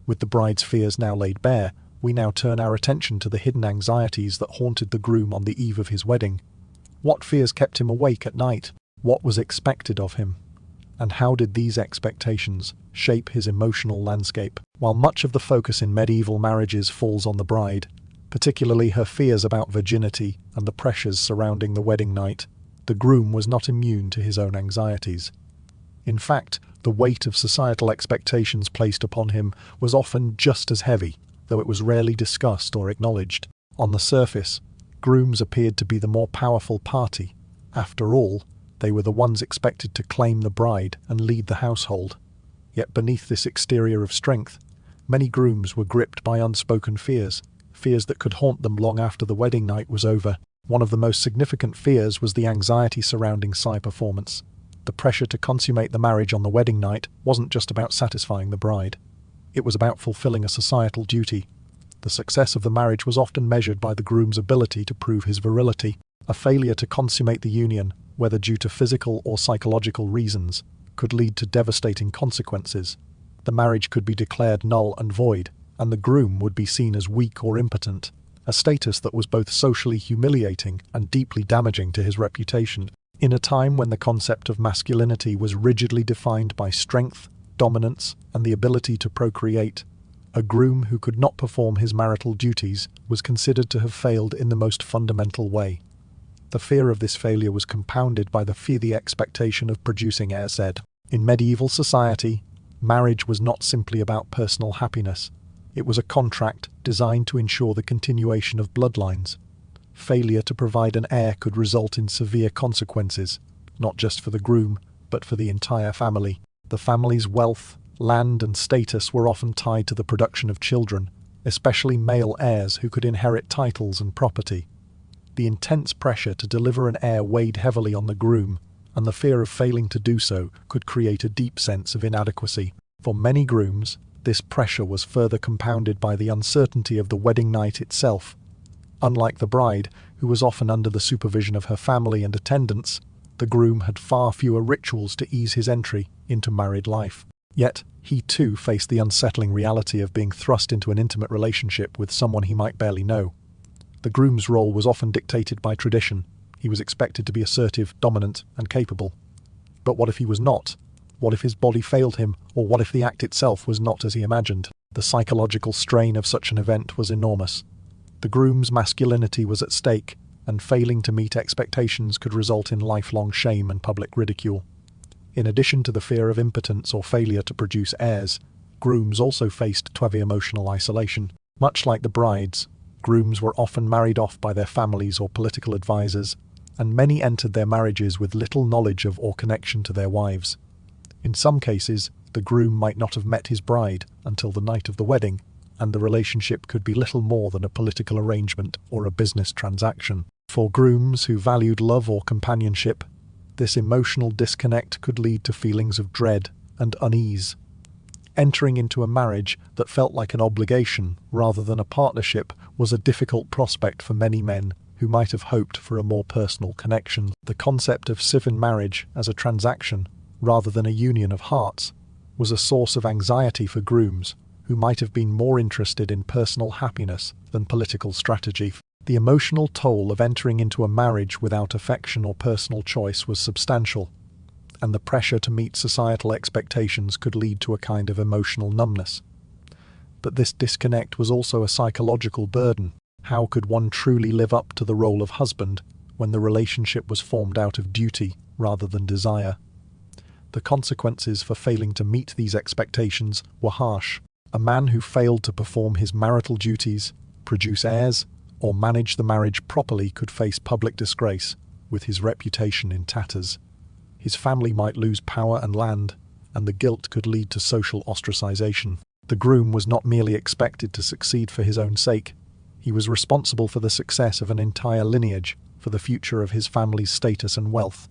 With the bride's fears now laid bare, we now turn our attention to the hidden anxieties that haunted the groom on the eve of his wedding. What fears kept him awake at night? What was expected of him? And how did these expectations shape his emotional landscape? While much of the focus in medieval marriages falls on the bride, particularly her fears about virginity and the pressures surrounding the wedding night, the groom was not immune to his own anxieties. In fact, the weight of societal expectations placed upon him was often just as heavy, though it was rarely discussed or acknowledged. On the surface, grooms appeared to be the more powerful party. After all, they were the ones expected to claim the bride and lead the household. Yet beneath this exterior of strength, many grooms were gripped by unspoken fears, fears that could haunt them long after the wedding night was over. One of the most significant fears was the anxiety surrounding performance. The pressure to consummate the marriage on the wedding night wasn't just about satisfying the bride. It was about fulfilling a societal duty. The success of the marriage was often measured by the groom's ability to prove his virility. A failure to consummate the union, whether due to physical or psychological reasons, could lead to devastating consequences. The marriage could be declared null and void, and the groom would be seen as weak or impotent, a status that was both socially humiliating and deeply damaging to his reputation. In a time when the concept of masculinity was rigidly defined by strength, dominance, and the ability to procreate, a groom who could not perform his marital duties was considered to have failed in the most fundamental way. The fear of this failure was compounded by the expectation of producing heirs. In medieval society, marriage was not simply about personal happiness. It was a contract designed to ensure the continuation of bloodlines. Failure to provide an heir could result in severe consequences, not just for the groom, but for the entire family. The family's wealth, land, and status were often tied to the production of children, especially male heirs who could inherit titles and property. The intense pressure to deliver an heir weighed heavily on the groom, and the fear of failing to do so could create a deep sense of inadequacy. For many grooms, this pressure was further compounded by the uncertainty of the wedding night itself. Unlike the bride, who was often under the supervision of her family and attendants, the groom had far fewer rituals to ease his entry into married life. Yet, he too faced the unsettling reality of being thrust into an intimate relationship with someone he might barely know. The groom's role was often dictated by tradition. He was expected to be assertive, dominant, and capable. But what if he was not? What if his body failed him, or what if the act itself was not as he imagined? The psychological strain of such an event was enormous. The groom's masculinity was at stake, and failing to meet expectations could result in lifelong shame and public ridicule. In addition to the fear of impotence or failure to produce heirs, grooms also faced heavy emotional isolation. Much like the brides, grooms were often married off by their families or political advisors, and many entered their marriages with little knowledge of or connection to their wives. In some cases, the groom might not have met his bride until the night of the wedding, and the relationship could be little more than a political arrangement or a business transaction. For grooms who valued love or companionship, this emotional disconnect could lead to feelings of dread and unease. Entering into a marriage that felt like an obligation rather than a partnership was a difficult prospect for many men who might have hoped for a more personal connection. The concept of civil marriage as a transaction, rather than a union of hearts, was a source of anxiety for grooms who might have been more interested in personal happiness than political strategy. The emotional toll of entering into a marriage without affection or personal choice was substantial, and the pressure to meet societal expectations could lead to a kind of emotional numbness. But this disconnect was also a psychological burden. How could one truly live up to the role of husband when the relationship was formed out of duty rather than desire? The consequences for failing to meet these expectations were harsh. A man who failed to perform his marital duties, produce heirs, or manage the marriage properly could face public disgrace, with his reputation in tatters. His family might lose power and land, and the guilt could lead to social ostracization. The groom was not merely expected to succeed for his own sake. He was responsible for the success of an entire lineage, for the future of his family's status and wealth.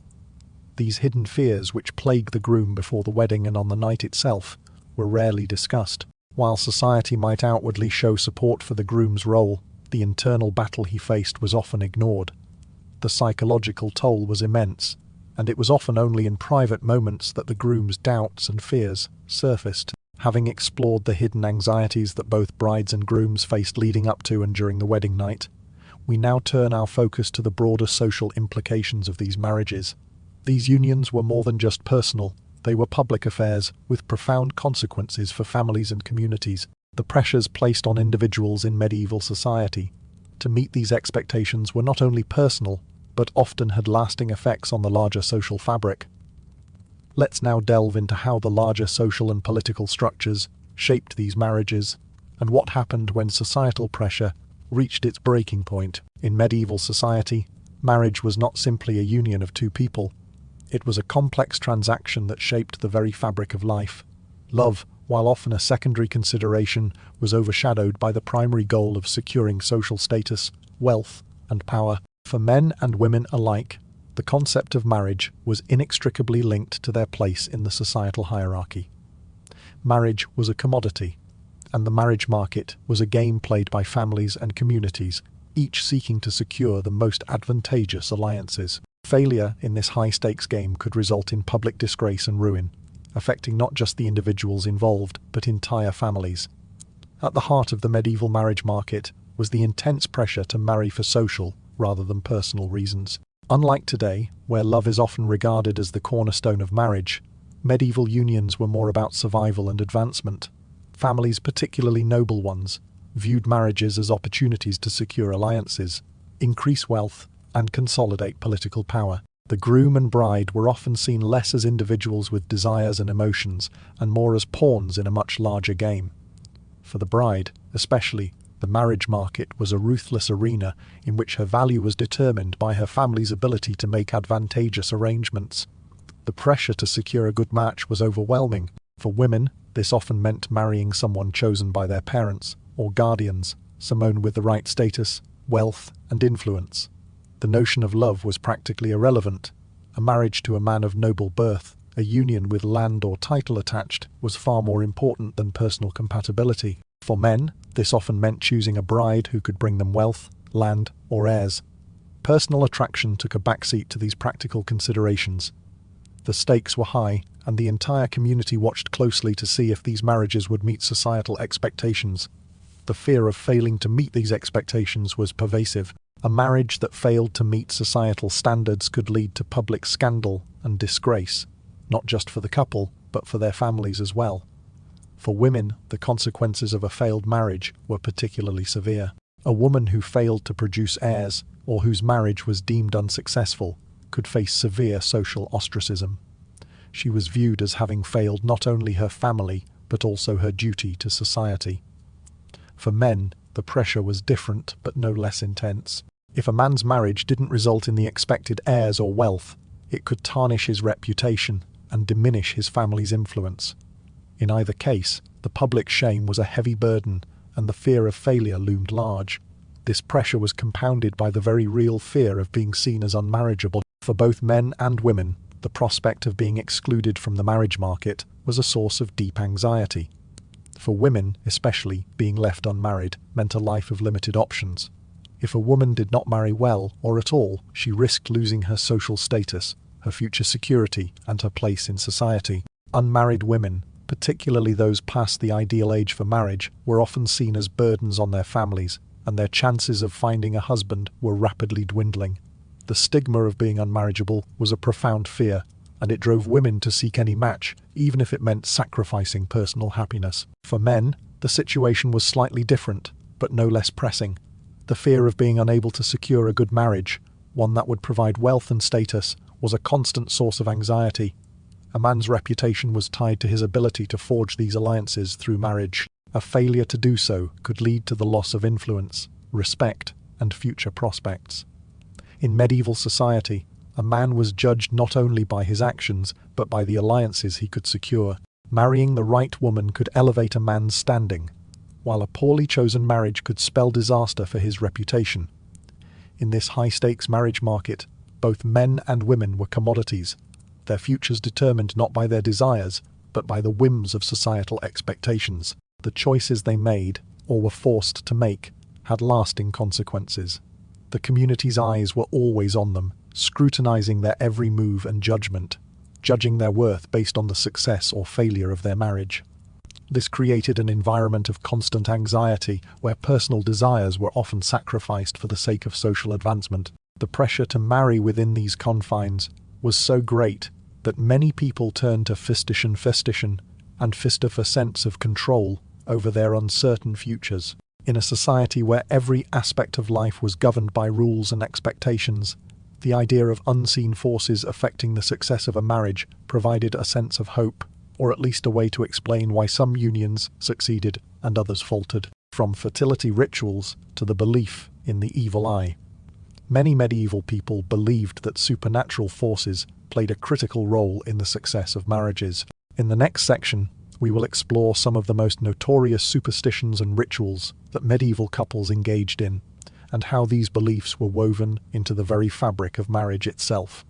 These hidden fears which plague the groom before the wedding and on the night itself were rarely discussed. While society might outwardly show support for the groom's role, the internal battle he faced was often ignored. The psychological toll was immense, and it was often only in private moments that the groom's doubts and fears surfaced. Having explored the hidden anxieties that both brides and grooms faced leading up to and during the wedding night, we now turn our focus to the broader social implications of these marriages. These unions were more than just personal. They were public affairs, with profound consequences for families and communities. The pressures placed on individuals in medieval society to meet these expectations were not only personal, but often had lasting effects on the larger social fabric. Let's now delve into how the larger social and political structures shaped these marriages, and what happened when societal pressure reached its breaking point. In medieval society, marriage was not simply a union of two people. It was a complex transaction that shaped the very fabric of life. Love, while often a secondary consideration, was overshadowed by the primary goal of securing social status, wealth, and power. For men and women alike, the concept of marriage was inextricably linked to their place in the societal hierarchy. Marriage was a commodity, and the marriage market was a game played by families and communities, each seeking to secure the most advantageous alliances. Failure in this high-stakes game could result in public disgrace and ruin, affecting not just the individuals involved, but entire families. At the heart of the medieval marriage market was the intense pressure to marry for social rather than personal reasons. Unlike today, where love is often regarded as the cornerstone of marriage, medieval unions were more about survival and advancement. Families, particularly noble ones, viewed marriages as opportunities to secure alliances, increase wealth, and consolidate political power. The groom and bride were often seen less as individuals with desires and emotions, and more as pawns in a much larger game. For the bride, especially, the marriage market was a ruthless arena in which her value was determined by her family's ability to make advantageous arrangements. The pressure to secure a good match was overwhelming. For women, this often meant marrying someone chosen by their parents or guardians, someone with the right status, wealth, and influence. The notion of love was practically irrelevant. A marriage to a man of noble birth, a union with land or title attached, was far more important than personal compatibility. For men, this often meant choosing a bride who could bring them wealth, land, or heirs. Personal attraction took a backseat to these practical considerations. The stakes were high, and the entire community watched closely to see if these marriages would meet societal expectations. The fear of failing to meet these expectations was pervasive. A marriage that failed to meet societal standards could lead to public scandal and disgrace, not just for the couple, but for their families as well. For women, the consequences of a failed marriage were particularly severe. A woman who failed to produce heirs, or whose marriage was deemed unsuccessful, could face severe social ostracism. She was viewed as having failed not only her family, but also her duty to society. For men, the pressure was different but no less intense. If a man's marriage didn't result in the expected heirs or wealth, it could tarnish his reputation and diminish his family's influence. In either case, the public shame was a heavy burden, and the fear of failure loomed large. This pressure was compounded by the very real fear of being seen as unmarriageable. For both men and women, the prospect of being excluded from the marriage market was a source of deep anxiety. For women, especially, being left unmarried meant a life of limited options. If a woman did not marry well or at all, she risked losing her social status, her future security, and her place in society. Unmarried women, particularly those past the ideal age for marriage, were often seen as burdens on their families, and their chances of finding a husband were rapidly dwindling. The stigma of being unmarriageable was a profound fear, and it drove women to seek any match, even if it meant sacrificing personal happiness. For men, The situation was slightly different, but no less pressing. The fear of being unable to secure a good marriage, one that would provide wealth and status, was a constant source of anxiety. A man's reputation was tied to his ability to forge these alliances through marriage. A failure to do so could lead to the loss of influence, respect, and future prospects. In medieval society, a man was judged not only by his actions, but by the alliances he could secure. Marrying the right woman could elevate a man's standing, while a poorly chosen marriage could spell disaster for his reputation. In this high-stakes marriage market, both men and women were commodities, their futures determined not by their desires, but by the whims of societal expectations. The choices they made, or were forced to make, had lasting consequences. The community's eyes were always on them, scrutinizing their every move and judgment, judging their worth based on the success or failure of their marriage. This created an environment of constant anxiety where personal desires were often sacrificed for the sake of social advancement. The pressure to marry within these confines was so great that many people turned to festition and fista for sense of control over their uncertain futures. In a society where every aspect of life was governed by rules and expectations, the idea of unseen forces affecting the success of a marriage provided a sense of hope, or at least a way to explain why some unions succeeded and others faltered. From fertility rituals to the belief in the evil eye, many medieval people believed that supernatural forces played a critical role in the success of marriages. In the next section, we will explore some of the most notorious superstitions and rituals that medieval couples engaged in, and how these beliefs were woven into the very fabric of marriage itself.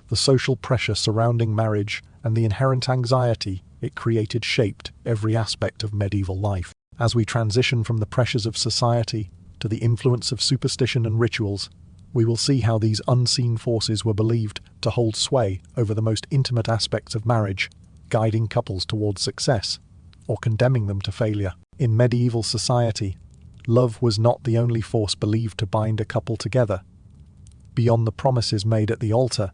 The social pressure surrounding marriage and the inherent anxiety it created shaped every aspect of medieval life. As we transition from the pressures of society to the influence of superstition and rituals, we will see how these unseen forces were believed to hold sway over the most intimate aspects of marriage, guiding couples towards success or condemning them to failure. In medieval society, love was not the only force believed to bind a couple together. Beyond the promises made at the altar,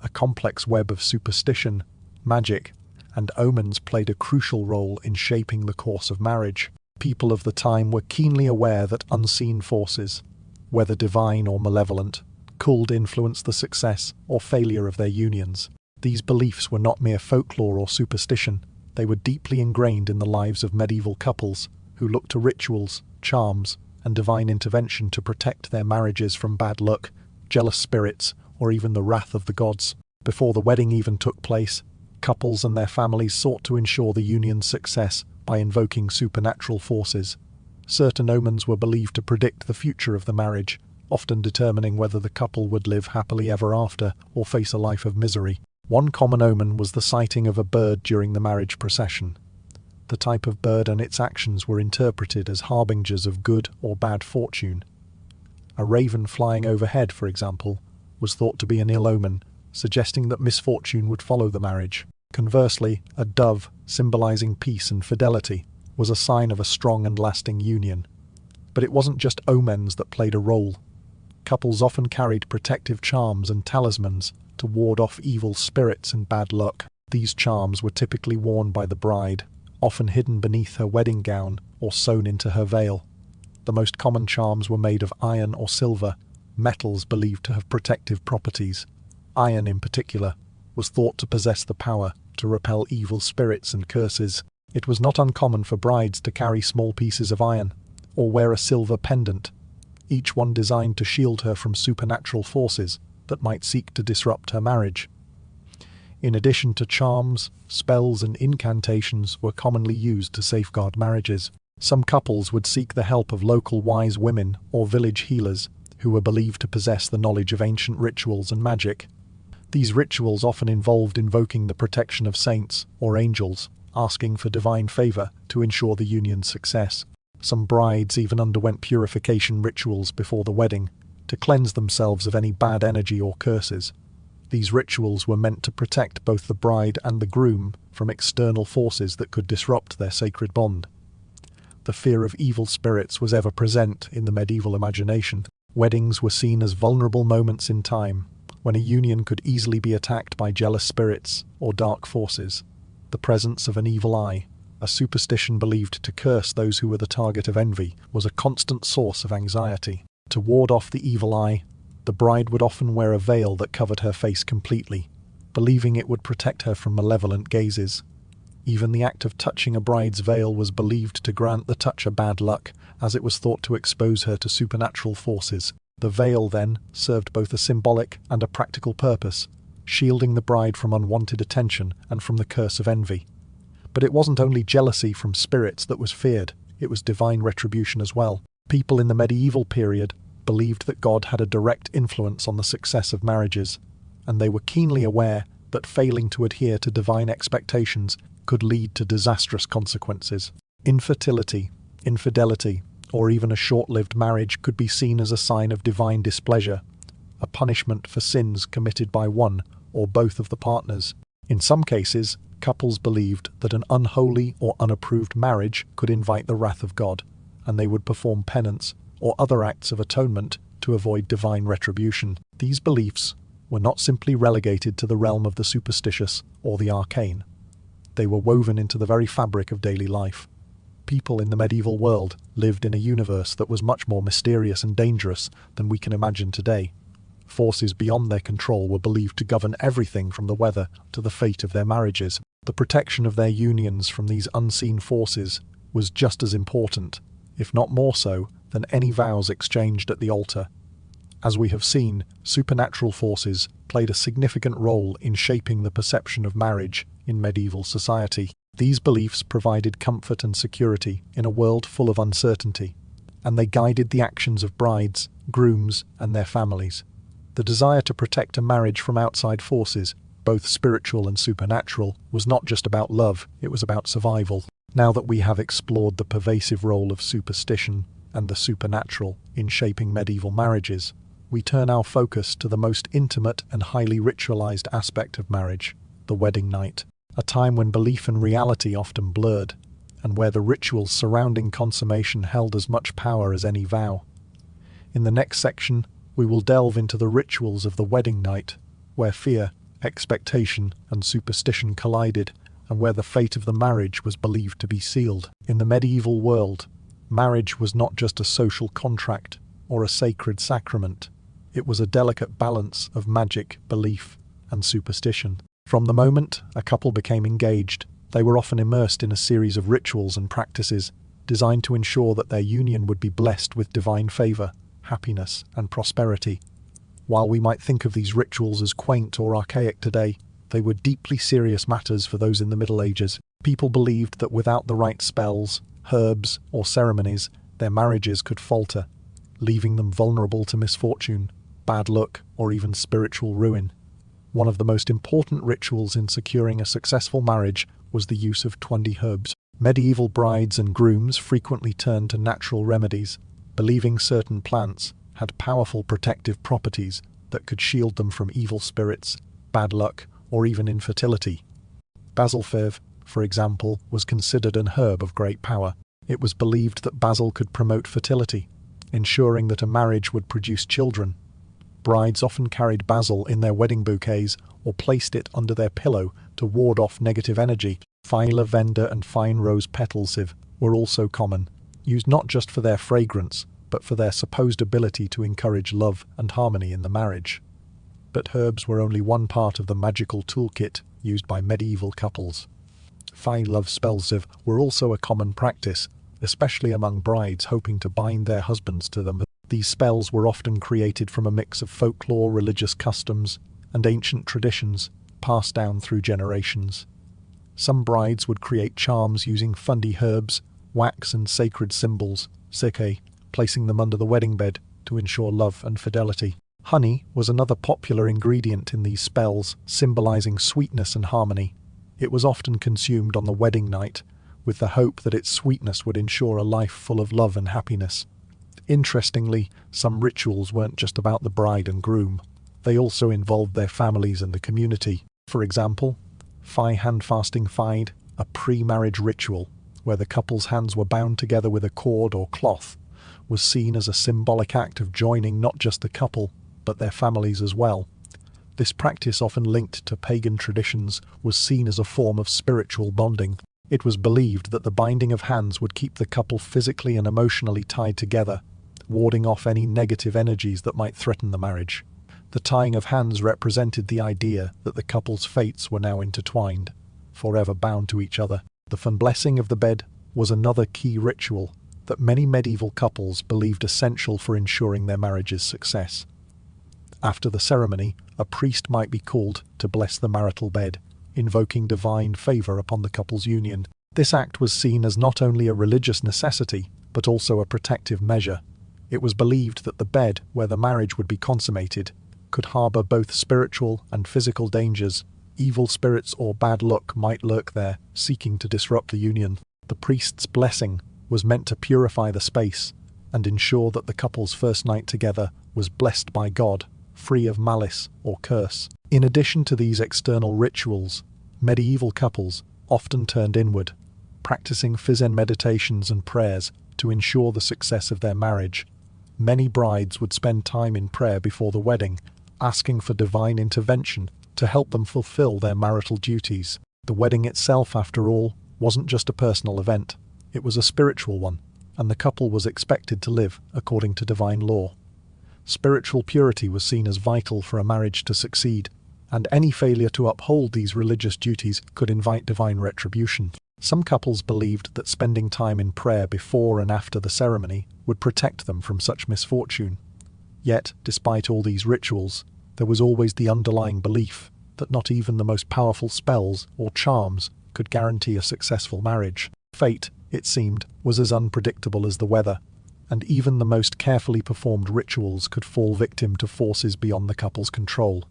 a complex web of superstition, magic, and omens played a crucial role in shaping the course of marriage. People of the time were keenly aware that unseen forces, whether divine or malevolent, could influence the success or failure of their unions. These beliefs were not mere folklore or superstition, they were deeply ingrained in the lives of medieval couples who looked to rituals, charms, and divine intervention to protect their marriages from bad luck, jealous spirits, or even the wrath of the gods. Before the wedding even took place, couples and their families sought to ensure the union's success by invoking supernatural forces. Certain omens were believed to predict the future of the marriage, often determining whether the couple would live happily ever after or face a life of misery. One common omen was the sighting of a bird during the marriage procession. The type of bird and its actions were interpreted as harbingers of good or bad fortune. A raven flying overhead, for example, was thought to be an ill omen, suggesting that misfortune would follow the marriage. Conversely, a dove, symbolizing peace and fidelity, was a sign of a strong and lasting union. But it wasn't just omens that played a role. Couples often carried protective charms and talismans to ward off evil spirits and bad luck. These charms were typically worn by the bride, often hidden beneath her wedding gown or sewn into her veil. The most common charms were made of iron or silver, metals believed to have protective properties. Iron, in particular, was thought to possess the power to repel evil spirits and curses. It was not uncommon for brides to carry small pieces of iron, or wear a silver pendant, each one designed to shield her from supernatural forces that might seek to disrupt her marriage. In addition to charms, spells and incantations were commonly used to safeguard marriages. Some couples would seek the help of local wise women or village healers who were believed to possess the knowledge of ancient rituals and magic. These rituals often involved invoking the protection of saints or angels, asking for divine favor to ensure the union's success. Some brides even underwent purification rituals before the wedding to cleanse themselves of any bad energy or curses. These rituals were meant to protect both the bride and the groom from external forces that could disrupt their sacred bond. The fear of evil spirits was ever present in the medieval imagination. Weddings were seen as vulnerable moments in time, when a union could easily be attacked by jealous spirits or dark forces. The presence of an evil eye, a superstition believed to curse those who were the target of envy, was a constant source of anxiety. To ward off the evil eye, the bride would often wear a veil that covered her face completely, believing it would protect her from malevolent gazes. Even the act of touching a bride's veil was believed to grant the toucher bad luck, as it was thought to expose her to supernatural forces. The veil, then, served both a symbolic and a practical purpose, shielding the bride from unwanted attention and from the curse of envy. But it wasn't only jealousy from spirits that was feared, it was divine retribution as well. People in the medieval period believed that God had a direct influence on the success of marriages, and they were keenly aware that failing to adhere to divine expectations could lead to disastrous consequences. Infertility, infidelity, or even a short-lived marriage could be seen as a sign of divine displeasure, a punishment for sins committed by one or both of the partners. In some cases, couples believed that an unholy or unapproved marriage could invite the wrath of God, and they would perform penance or other acts of atonement to avoid divine retribution. These beliefs were not simply relegated to the realm of the superstitious or the arcane. They were woven into the very fabric of daily life. People in the medieval world lived in a universe that was much more mysterious and dangerous than we can imagine today. Forces beyond their control were believed to govern everything from the weather to the fate of their marriages. The protection of their unions from these unseen forces was just as important, if not more so, than any vows exchanged at the altar. As we have seen, supernatural forces played a significant role in shaping the perception of marriage in medieval society. These beliefs provided comfort and security in a world full of uncertainty, and they guided the actions of brides, grooms, and their families. The desire to protect a marriage from outside forces, both spiritual and supernatural, was not just about love, it was about survival. Now that we have explored the pervasive role of superstition and the supernatural in shaping medieval marriages, we turn our focus to the most intimate and highly ritualized aspect of marriage, the wedding night, a time when belief and reality often blurred, and where the rituals surrounding consummation held as much power as any vow. In the next section, we will delve into the rituals of the wedding night, where fear, expectation, and superstition collided, and where the fate of the marriage was believed to be sealed. In the medieval world, marriage was not just a social contract or a sacred sacrament. It was a delicate balance of magic, belief, and superstition. From the moment a couple became engaged, they were often immersed in a series of rituals and practices designed to ensure that their union would be blessed with divine favor, happiness, and prosperity. While we might think of these rituals as quaint or archaic today, they were deeply serious matters for those in the Middle Ages. People believed that without the right spells, herbs, or ceremonies, their marriages could falter, leaving them vulnerable to misfortune, bad luck, or even spiritual ruin. One of the most important rituals in securing a successful marriage was the use of 20 herbs. Medieval brides and grooms frequently turned to natural remedies, believing certain plants had powerful protective properties that could shield them from evil spirits, bad luck, or even infertility. Basil fir, for example, was considered an herb of great power. It was believed that basil could promote fertility, ensuring that a marriage would produce children. Brides often carried basil in their wedding bouquets or placed it under their pillow to ward off negative energy. Fine lavender and fine rose petal sieve were also common, used not just for their fragrance, but for their supposed ability to encourage love and harmony in the marriage. But herbs were only one part of the magical toolkit used by medieval couples. Fine love spells were also a common practice, especially among brides hoping to bind their husbands to them. These spells were often created from a mix of folklore, religious customs, and ancient traditions passed down through generations. Some brides would create charms using fundy herbs, wax, and sacred symbols, placing them under the wedding bed to ensure love and fidelity. Honey was another popular ingredient in these spells, symbolizing sweetness and harmony. It was often consumed on the wedding night, with the hope that its sweetness would ensure a life full of love and happiness. Interestingly, some rituals weren't just about the bride and groom. They also involved their families and the community. For example, hand-fasting fide, a pre-marriage ritual, where the couple's hands were bound together with a cord or cloth, was seen as a symbolic act of joining not just the couple, but their families as well. This practice, often linked to pagan traditions, was seen as a form of spiritual bonding. It was believed that the binding of hands would keep the couple physically and emotionally tied together, warding off any negative energies that might threaten the marriage. The tying of hands represented the idea that the couple's fates were now intertwined, forever bound to each other. The blessing of the bed was another key ritual that many medieval couples believed essential for ensuring their marriage's success. After the ceremony, a priest might be called to bless the marital bed, invoking divine favor upon the couple's union. This act was seen as not only a religious necessity, but also a protective measure. It was believed that the bed where the marriage would be consummated could harbor both spiritual and physical dangers. Evil spirits or bad luck might lurk there, seeking to disrupt the union. The priest's blessing was meant to purify the space and ensure that the couple's first night together was blessed by God, free of malice or curse. In addition to these external rituals, medieval couples often turned inward, practicing Fizen meditations and prayers to ensure the success of their marriage. Many brides would spend time in prayer before the wedding, asking for divine intervention to help them fulfill their marital duties. The wedding itself, after all, wasn't just a personal event. It was a spiritual one, and the couple was expected to live according to divine law. Spiritual purity was seen as vital for a marriage to succeed, and any failure to uphold these religious duties could invite divine retribution. Some couples believed that spending time in prayer before and after the ceremony would protect them from such misfortune. Yet, despite all these rituals, there was always the underlying belief that not even the most powerful spells or charms could guarantee a successful marriage. Fate, it seemed, was as unpredictable as the weather, and even the most carefully performed rituals could fall victim to forces beyond the couple's control.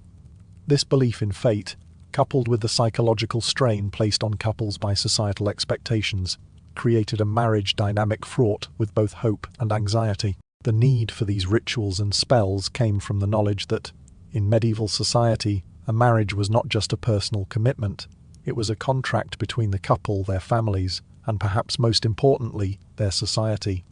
This belief in fate, coupled with the psychological strain placed on couples by societal expectations, created a marriage dynamic fraught with both hope and anxiety. The need for these rituals and spells came from the knowledge that, in medieval society, a marriage was not just a personal commitment, it was a contract between the couple, their families, and perhaps most importantly, their society.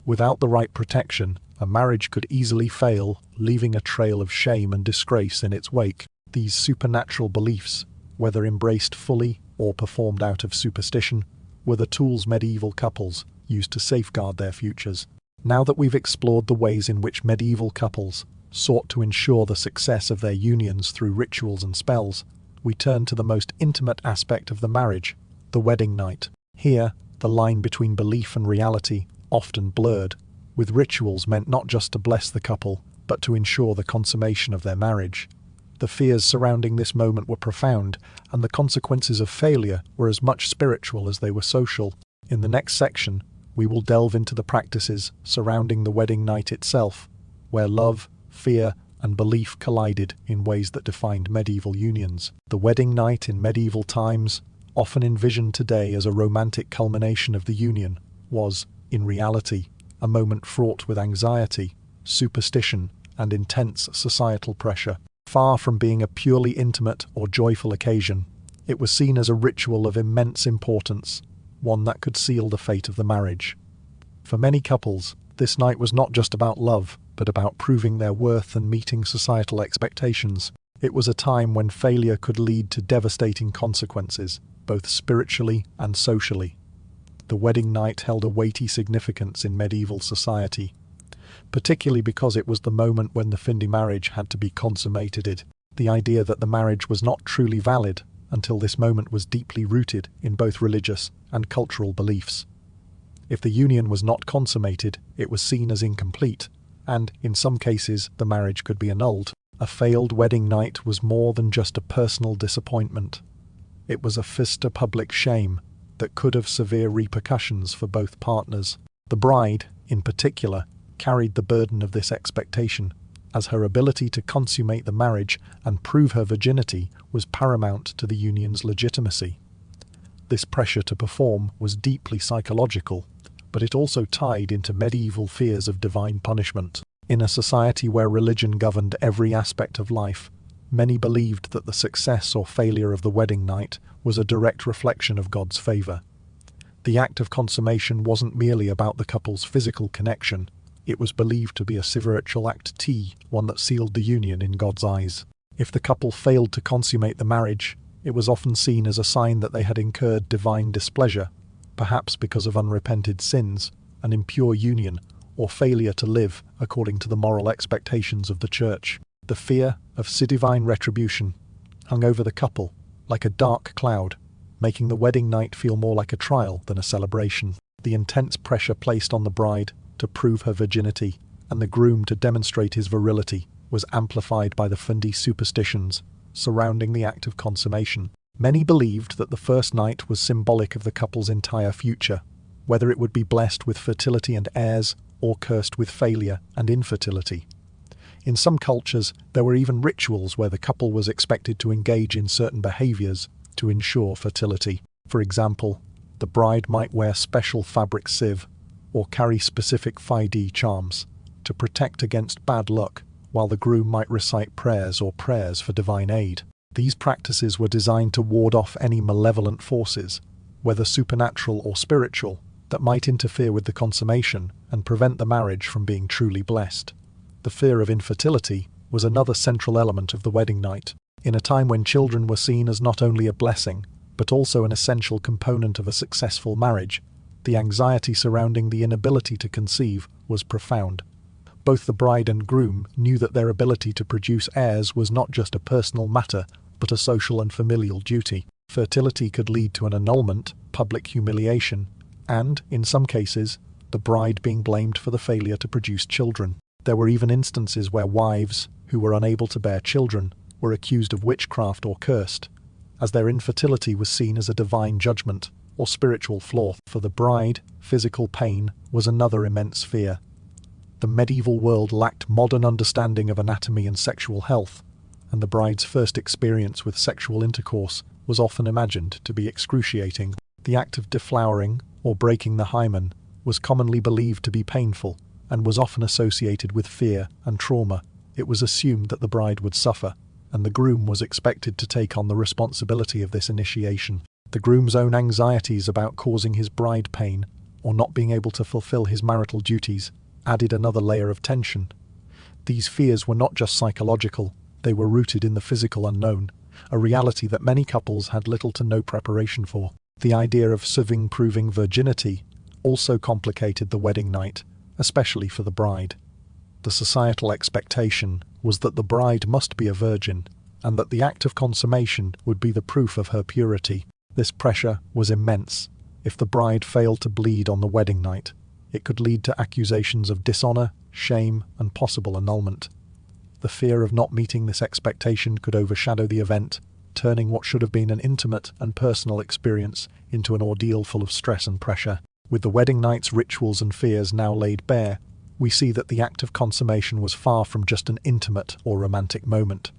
Without the right protection, a marriage could easily fail, leaving a trail of shame and disgrace in its wake. These supernatural beliefs, whether embraced fully or performed out of superstition, were the tools medieval couples used to safeguard their futures. Now that we've explored the ways in which medieval couples sought to ensure the success of their unions through rituals and spells, we turn to the most intimate aspect of the marriage, the wedding night. Here, the line between belief and reality often blurred, with rituals meant not just to bless the couple, but to ensure the consummation of their marriage. The fears surrounding this moment were profound, and the consequences of failure were as much spiritual as they were social. In the next section, we will delve into the practices surrounding the wedding night itself, where love, fear, and belief collided in ways that defined medieval unions. The wedding night in medieval times, often envisioned today as a romantic culmination of the union, was, in reality, a moment fraught with anxiety, superstition, and intense societal pressure. Far from being a purely intimate or joyful occasion, it was seen as a ritual of immense importance, one that could seal the fate of the marriage. For many couples, this night was not just about love, but about proving their worth and meeting societal expectations. It was a time when failure could lead to devastating consequences, both spiritually and socially. The wedding night held a weighty significance in medieval society, particularly because it was the moment when the Findi marriage had to be consummated. The idea that the marriage was not truly valid until this moment was deeply rooted in both religious and cultural beliefs. If the union was not consummated, it was seen as incomplete, and, in some cases, the marriage could be annulled. A failed wedding night was more than just a personal disappointment. It was a fist to public shame that could have severe repercussions for both partners. The bride, in particular, carried the burden of this expectation, as her ability to consummate the marriage and prove her virginity was paramount to the union's legitimacy. This pressure to perform was deeply psychological, but it also tied into medieval fears of divine punishment. In a society where religion governed every aspect of life, many believed that the success or failure of the wedding night was a direct reflection of God's favor. The act of consummation wasn't merely about the couple's physical connection. It was believed to be a spiritual act T, one that sealed the union in God's eyes. If the couple failed to consummate the marriage, It was often seen as a sign that they had incurred divine displeasure, perhaps because of unrepented sins, an impure union, or failure to live according to the moral expectations of the Church. The fear of divine retribution hung over the couple like a dark cloud, making the wedding night feel more like a trial than a celebration. The intense pressure placed on the bride to prove her virginity and the groom to demonstrate his virility was amplified by the Fundi superstitions surrounding the act of consummation. Many believed that the first night was symbolic of the couple's entire future, whether it would be blessed with fertility and heirs or cursed with failure and infertility. In some cultures, there were even rituals where the couple was expected to engage in certain behaviors to ensure fertility. For example, the bride might wear special fabric sieve or carry specific 5D charms to protect against bad luck, while the groom might recite prayers for divine aid. These practices were designed to ward off any malevolent forces, whether supernatural or spiritual, that might interfere with the consummation and prevent the marriage from being truly blessed. The fear of infertility was another central element of the wedding night. In a time when children were seen as not only a blessing, but also an essential component of a successful marriage, the anxiety surrounding the inability to conceive was profound. Both the bride and groom knew that their ability to produce heirs was not just a personal matter, but a social and familial duty. Fertility could lead to an annulment, public humiliation, and, in some cases, the bride being blamed for the failure to produce children. There were even instances where wives, who were unable to bear children, were accused of witchcraft or cursed, as their infertility was seen as a divine judgment or spiritual flaw. For the bride, physical pain was another immense fear. The medieval world lacked modern understanding of anatomy and sexual health, and the bride's first experience with sexual intercourse was often imagined to be excruciating. The act of deflowering, or breaking the hymen, was commonly believed to be painful, and was often associated with fear and trauma. It was assumed that the bride would suffer, and the groom was expected to take on the responsibility of this initiation. The groom's own anxieties about causing his bride pain, or not being able to fulfill his marital duties, added another layer of tension. These fears were not just psychological, they were rooted in the physical unknown, a reality that many couples had little to no preparation for. The idea of proving virginity also complicated the wedding night, especially for the bride. The societal expectation was that the bride must be a virgin, and that the act of consummation would be the proof of her purity. This pressure was immense. If the bride failed to bleed on the wedding night, it could lead to accusations of dishonor, shame, and possible annulment. The fear of not meeting this expectation could overshadow the event, turning what should have been an intimate and personal experience into an ordeal full of stress and pressure. With the wedding night's rituals and fears now laid bare, we see that the act of consummation was far from just an intimate or romantic moment.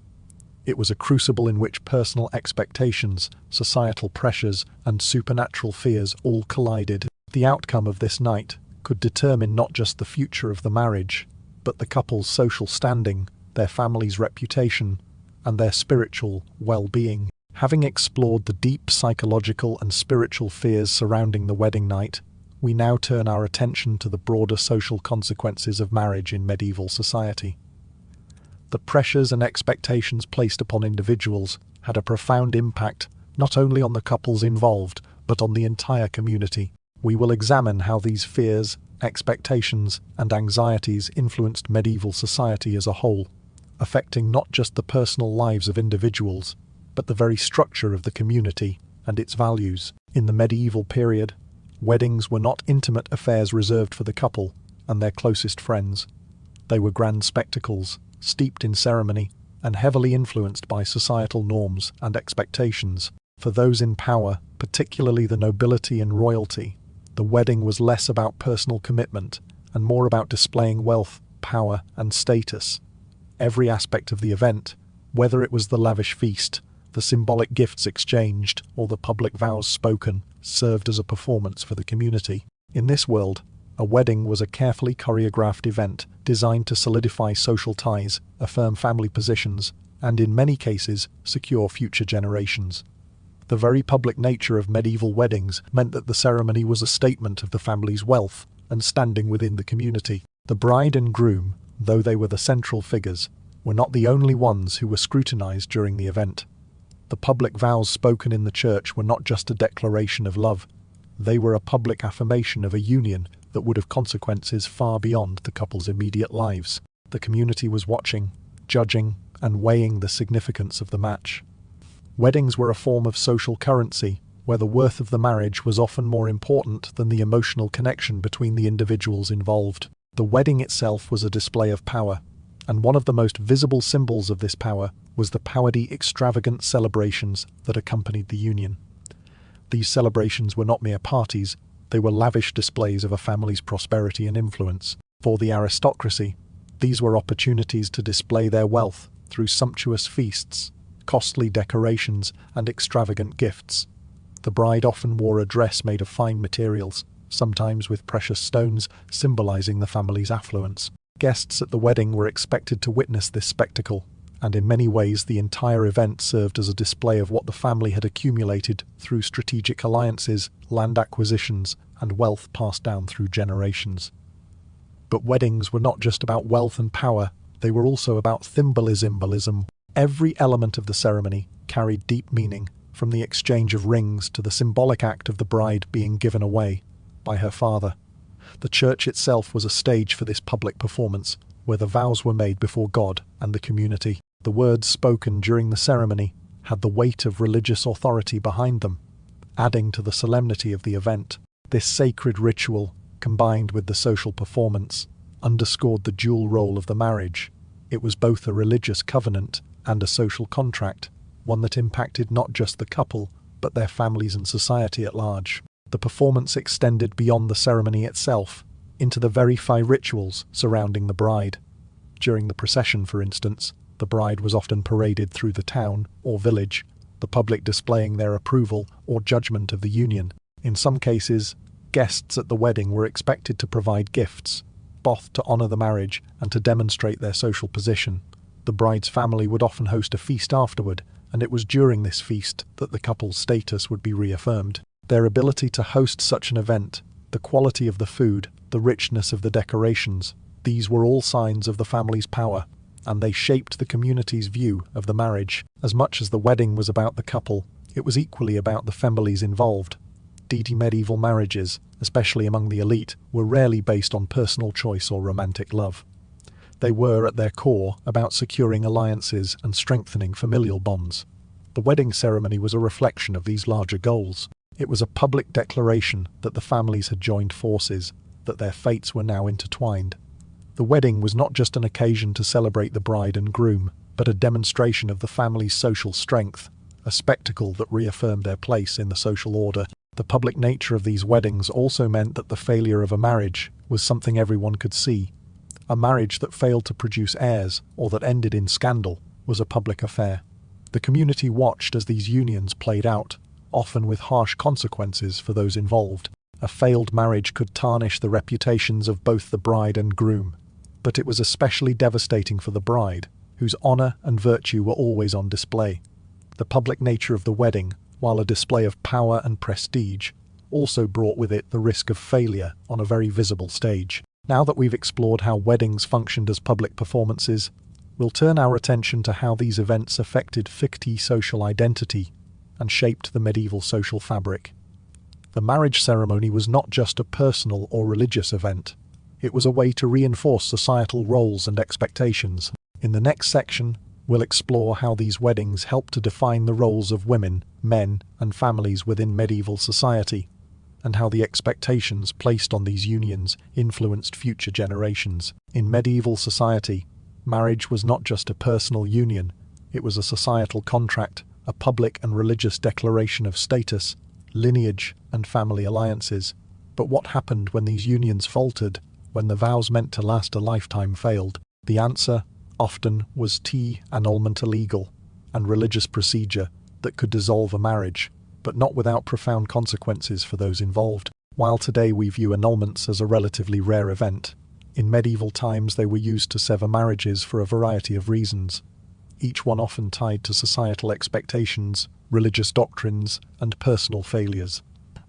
It was a crucible in which personal expectations, societal pressures, and supernatural fears all collided. The outcome of this night could determine not just the future of the marriage, but the couple's social standing, their family's reputation, and their spiritual well-being. Having explored the deep psychological and spiritual fears surrounding the wedding night, we now turn our attention to the broader social consequences of marriage in medieval society. The pressures and expectations placed upon individuals had a profound impact not only on the couples involved, but on the entire community. We will examine how these fears, expectations, and anxieties influenced medieval society as a whole, affecting not just the personal lives of individuals, but the very structure of the community and its values. In the medieval period, weddings were not intimate affairs reserved for the couple and their closest friends. They were grand spectacles, steeped in ceremony, and heavily influenced by societal norms and expectations. For those in power, particularly the nobility and royalty, the wedding was less about personal commitment and more about displaying wealth, power, and status. Every aspect of the event, whether it was the lavish feast, the symbolic gifts exchanged, or the public vows spoken, served as a performance for the community. In this world, a wedding was a carefully choreographed event designed to solidify social ties, affirm family positions, and in many cases, secure future generations. The very public nature of medieval weddings meant that the ceremony was a statement of the family's wealth and standing within the community. The bride and groom, though they were the central figures, were not the only ones who were scrutinized during the event. The public vows spoken in the church were not just a declaration of love, they were a public affirmation of a union that would have consequences far beyond the couple's immediate lives. The community was watching, judging, and weighing the significance of the match. Weddings were a form of social currency, where the worth of the marriage was often more important than the emotional connection between the individuals involved. The wedding itself was a display of power, and one of the most visible symbols of this power was the powery, extravagant celebrations that accompanied the union. These celebrations were not mere parties, they were lavish displays of a family's prosperity and influence. For the aristocracy, these were opportunities to display their wealth through sumptuous feasts, costly decorations, and extravagant gifts. The bride often wore a dress made of fine materials, sometimes with precious stones, symbolizing the family's affluence. Guests at the wedding were expected to witness this spectacle, and in many ways the entire event served as a display of what the family had accumulated through strategic alliances, land acquisitions, and wealth passed down through generations. But weddings were not just about wealth and power, they were also about symbolism. Every element of the ceremony carried deep meaning, from the exchange of rings to the symbolic act of the bride being given away by her father. The church itself was a stage for this public performance, where the vows were made before God and the community. The words spoken during the ceremony had the weight of religious authority behind them, adding to the solemnity of the event. This sacred ritual, combined with the social performance, underscored the dual role of the marriage. It was both a religious covenant and a social contract, one that impacted not just the couple, but their families and society at large. The performance extended beyond the ceremony itself, into the very fine rituals surrounding the bride. During the procession, for instance, the bride was often paraded through the town or village, the public displaying their approval or judgment of the union. In some cases, guests at the wedding were expected to provide gifts, both to honor the marriage and to demonstrate their social position. The bride's family would often host a feast afterward, and it was during this feast that the couple's status would be reaffirmed. Their ability to host such an event, the quality of the food, the richness of the decorations, these were all signs of the family's power, and they shaped the community's view of the marriage. As much as the wedding was about the couple, it was equally about the families involved. Medieval marriages, especially among the elite, were rarely based on personal choice or romantic love. They were, at their core, about securing alliances and strengthening familial bonds. The wedding ceremony was a reflection of these larger goals. It was a public declaration that the families had joined forces, that their fates were now intertwined. The wedding was not just an occasion to celebrate the bride and groom, but a demonstration of the family's social strength, a spectacle that reaffirmed their place in the social order. The public nature of these weddings also meant that the failure of a marriage was something everyone could see. A marriage that failed to produce heirs or that ended in scandal was a public affair. The community watched as these unions played out, often with harsh consequences for those involved. A failed marriage could tarnish the reputations of both the bride and groom, but it was especially devastating for the bride, whose honor and virtue were always on display. The public nature of the wedding, while a display of power and prestige, also brought with it the risk of failure on a very visible stage. Now that we've explored how weddings functioned as public performances, we'll turn our attention to how these events affected ficti social identity and shaped the medieval social fabric. The marriage ceremony was not just a personal or religious event. It was a way to reinforce societal roles and expectations. In the next section, we'll explore how these weddings helped to define the roles of women, men, and families within medieval society, and how the expectations placed on these unions influenced future generations. In medieval society, marriage was not just a personal union, it was a societal contract, a public and religious declaration of status, lineage, and family alliances. But what happened when these unions faltered, when the vows meant to last a lifetime failed? The answer, often, was annulment illegal, and religious procedure that could dissolve a marriage, but not without profound consequences for those involved. While today we view annulments as a relatively rare event, in medieval times they were used to sever marriages for a variety of reasons, each one often tied to societal expectations, religious doctrines, and personal failures.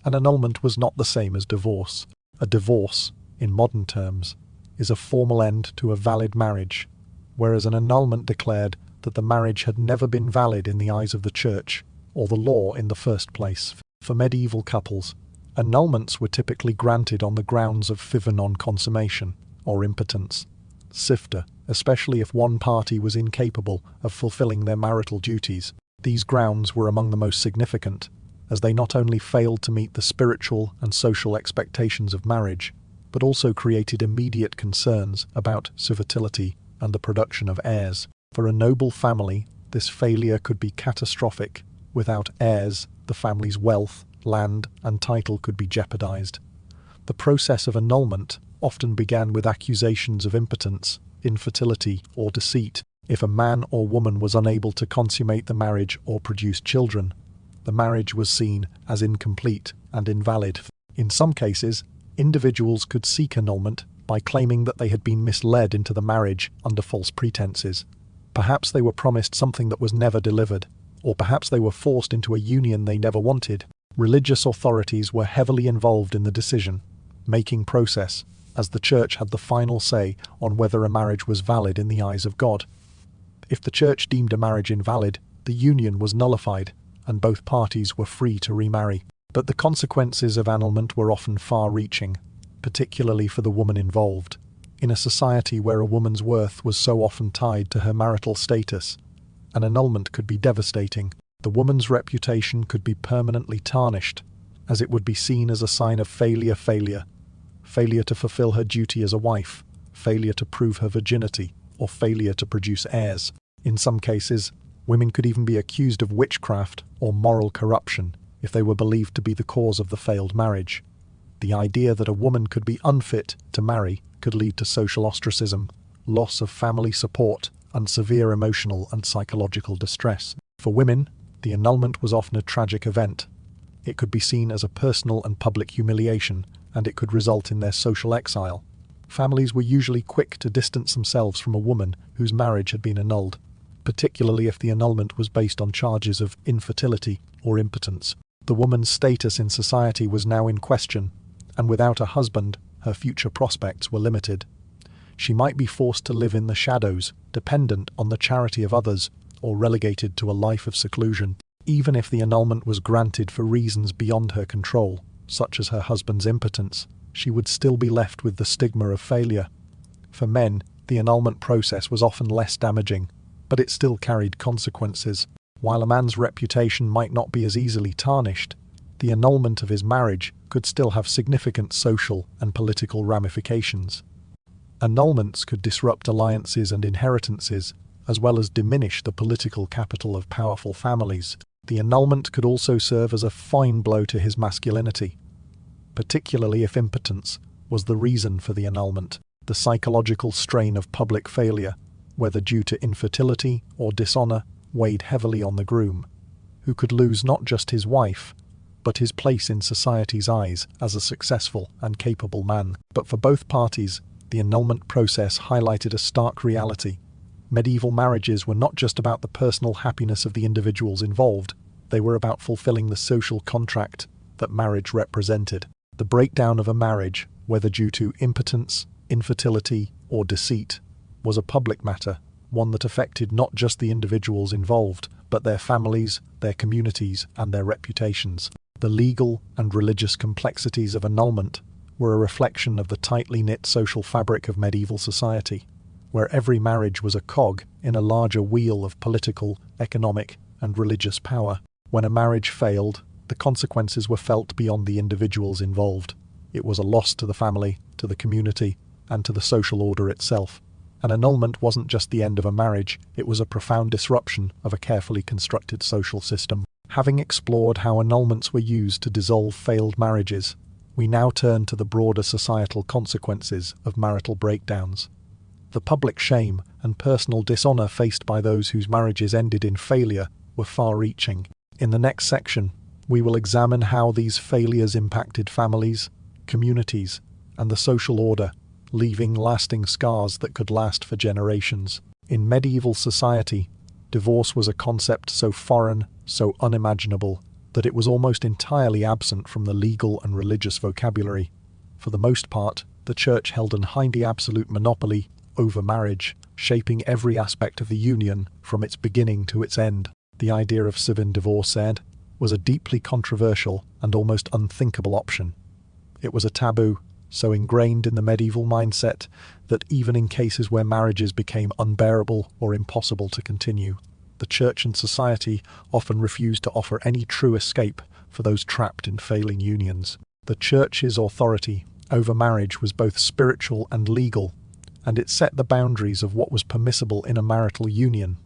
An annulment was not the same as divorce. A divorce, in modern terms, is a formal end to a valid marriage, whereas an annulment declared that the marriage had never been valid in the eyes of the church or the law in the first place. For medieval couples, annulments were typically granted on the grounds of fiva non consummation, or impotence. Sifta, especially if one party was incapable of fulfilling their marital duties. These grounds were among the most significant, as they not only failed to meet the spiritual and social expectations of marriage, but also created immediate concerns about civility and the production of heirs. For a noble family, this failure could be catastrophic. Without heirs, the family's wealth, land, and title could be jeopardized. The process of annulment often began with accusations of impotence, infertility, or deceit. If a man or woman was unable to consummate the marriage or produce children, the marriage was seen as incomplete and invalid. In some cases, individuals could seek annulment by claiming that they had been misled into the marriage under false pretenses. Perhaps they were promised something that was never delivered, or perhaps they were forced into a union they never wanted. Religious authorities were heavily involved in the decision-making process, as the church had the final say on whether a marriage was valid in the eyes of God. If the church deemed a marriage invalid, the union was nullified, and both parties were free to remarry. But the consequences of annulment were often far-reaching, particularly for the woman involved. In a society where a woman's worth was so often tied to her marital status, an annulment could be devastating. The woman's reputation could be permanently tarnished, as it would be seen as a sign of failure to fulfill her duty as a wife, failure to prove her virginity, or failure to produce heirs. In some cases, women could even be accused of witchcraft or moral corruption if they were believed to be the cause of the failed marriage. The idea that a woman could be unfit to marry could lead to social ostracism, loss of family support, and severe emotional and psychological distress. For women, the annulment was often a tragic event. It could be seen as a personal and public humiliation, and it could result in their social exile. Families were usually quick to distance themselves from a woman whose marriage had been annulled, particularly if the annulment was based on charges of infertility or impotence. The woman's status in society was now in question, and without a husband, her future prospects were limited. She might be forced to live in the shadows, dependent on the charity of others, or relegated to a life of seclusion. Even if the annulment was granted for reasons beyond her control, such as her husband's impotence, she would still be left with the stigma of failure. For men, the annulment process was often less damaging, but it still carried consequences. While a man's reputation might not be as easily tarnished, the annulment of his marriage could still have significant social and political ramifications. Annulments could disrupt alliances and inheritances, as well as diminish the political capital of powerful families. The annulment could also serve as a fine blow to his masculinity, particularly if impotence was the reason for the annulment. The psychological strain of public failure, whether due to infertility or dishonor, weighed heavily on the groom, who could lose not just his wife, but his place in society's eyes as a successful and capable man. But for both parties, the annulment process highlighted a stark reality. Medieval marriages were not just about the personal happiness of the individuals involved, they were about fulfilling the social contract that marriage represented. The breakdown of a marriage, whether due to impotence, infertility, or deceit, was a public matter, one that affected not just the individuals involved, but their families, their communities, and their reputations. The legal and religious complexities of annulment were a reflection of the tightly knit social fabric of medieval society, where every marriage was a cog in a larger wheel of political, economic, and religious power. When a marriage failed, the consequences were felt beyond the individuals involved. It was a loss to the family, to the community, and to the social order itself. An annulment wasn't just the end of a marriage, it was a profound disruption of a carefully constructed social system. Having explored how annulments were used to dissolve failed marriages, we now turn to the broader societal consequences of marital breakdowns. The public shame and personal dishonor faced by those whose marriages ended in failure were far-reaching. In the next section, we will examine how these failures impacted families, communities, and the social order, leaving lasting scars that could last for generations. In medieval society, divorce was a concept so foreign, so unimaginable, that it was almost entirely absent from the legal and religious vocabulary. For the most part, the church held an highly absolute monopoly over marriage, shaping every aspect of the union from its beginning to its end. The idea of civil divorce was a deeply controversial and almost unthinkable option. It was a taboo, so ingrained in the medieval mindset that even in cases where marriages became unbearable or impossible to continue, the church and society often refused to offer any true escape for those trapped in failing unions. The church's authority over marriage was both spiritual and legal, and it set the boundaries of what was permissible in a marital union.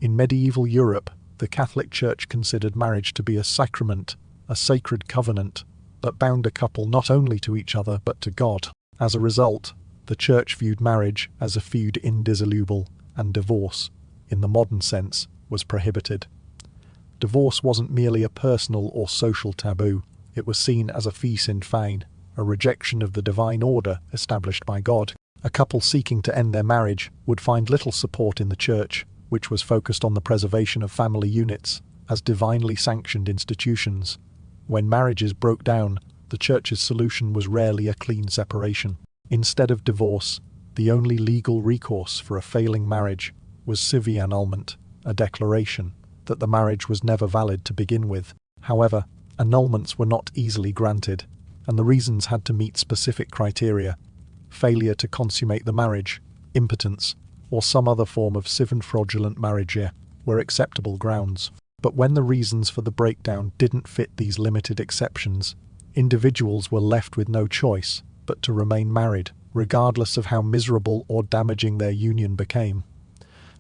In medieval Europe, the Catholic Church considered marriage to be a sacrament, a sacred covenant, that bound a couple not only to each other but to God. As a result, the Church viewed marriage as a feud indissoluble, and divorce, in the modern sense, was prohibited. Divorce wasn't merely a personal or social taboo, it was seen as a fee sin fine, a rejection of the divine order established by God. A couple seeking to end their marriage would find little support in the Church, which was focused on the preservation of family units as divinely sanctioned institutions. When marriages broke down, the Church's solution was rarely a clean separation. Instead of divorce, the only legal recourse for a failing marriage was civi annulment, a declaration that the marriage was never valid to begin with. However, annulments were not easily granted, and the reasons had to meet specific criteria: failure to consummate the marriage, impotence, or some other form of civil fraudulent marriage were acceptable grounds. But when the reasons for the breakdown didn't fit these limited exceptions, individuals were left with no choice but to remain married, regardless of how miserable or damaging their union became.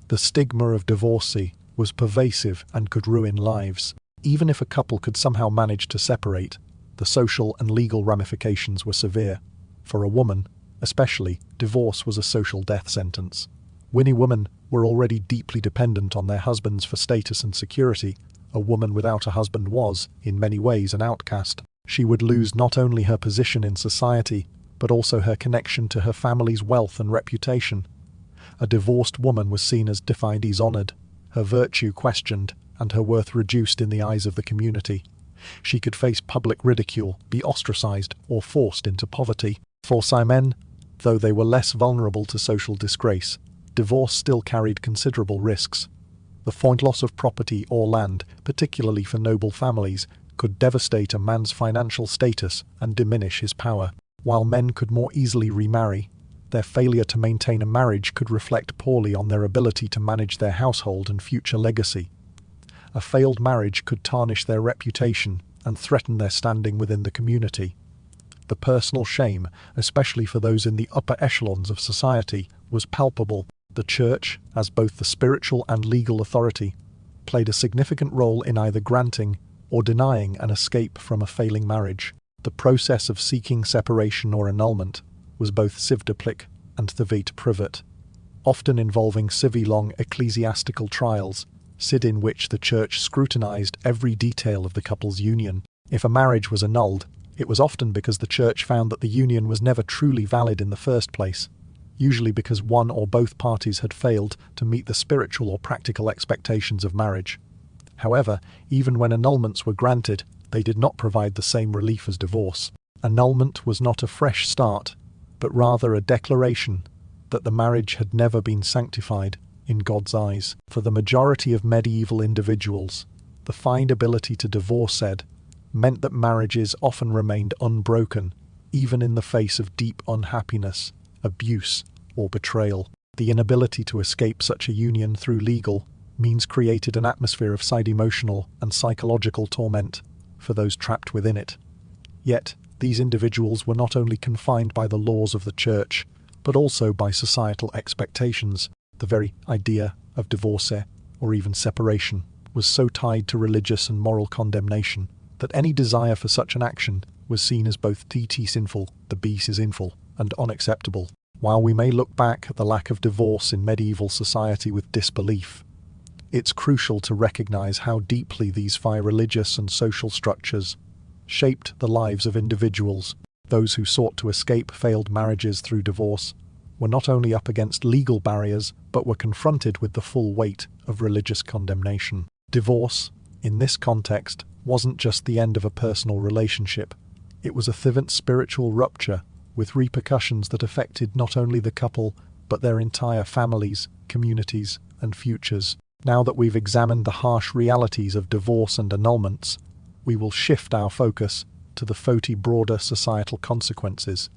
The stigma of divorcee was pervasive and could ruin lives. Even if a couple could somehow manage to separate, the social and legal ramifications were severe. For a woman, especially, divorce was a social death sentence. Women were already deeply dependent on their husbands for status and security. A woman without a husband was, in many ways, an outcast. She would lose not only her position in society, but also her connection to her family's wealth and reputation. A divorced woman was seen as dishonored, her virtue questioned, and her worth reduced in the eyes of the community. She could face public ridicule, be ostracized, or forced into poverty. For some men, though they were less vulnerable to social disgrace, divorce still carried considerable risks. The loss of property or land, particularly for noble families, could devastate a man's financial status and diminish his power. While men could more easily remarry, their failure to maintain a marriage could reflect poorly on their ability to manage their household and future legacy. A failed marriage could tarnish their reputation and threaten their standing within the community. The personal shame, especially for those in the upper echelons of society, was palpable. The Church, as both the spiritual and legal authority, played a significant role in either granting or denying an escape from a failing marriage. The process of seeking separation or annulment was both civdeplik and thevete privat, often involving long ecclesiastical trials, in which the Church scrutinized every detail of the couple's union. If a marriage was annulled, it was often because the Church found that the union was never truly valid in the first place, usually because one or both parties had failed to meet the spiritual or practical expectations of marriage. However, even when annulments were granted, they did not provide the same relief as divorce. Annulment was not a fresh start, but rather a declaration that the marriage had never been sanctified in God's eyes. For the majority of medieval individuals, the fine ability to divorce meant that marriages often remained unbroken, even in the face of deep unhappiness, abuse, or betrayal. The inability to escape such a union through legal means created an atmosphere of emotional and psychological torment for those trapped within it. Yet, these individuals were not only confined by the laws of the Church, but also by societal expectations. The very idea of divorce, or even separation, was so tied to religious and moral condemnation that any desire for such an action was seen as both sinful, the beast is sinful, and unacceptable. While we may look back at the lack of divorce in medieval society with disbelief, it's crucial to recognize how deeply these religious and social structures shaped the lives of individuals. Those who sought to escape failed marriages through divorce were not only up against legal barriers, but were confronted with the full weight of religious condemnation. Divorce, in this context, wasn't just the end of a personal relationship. It was a fervent spiritual rupture with repercussions that affected not only the couple, but their entire families, communities, and futures. Now that we've examined the harsh realities of divorce and annulments, we will shift our focus to the broader societal consequences,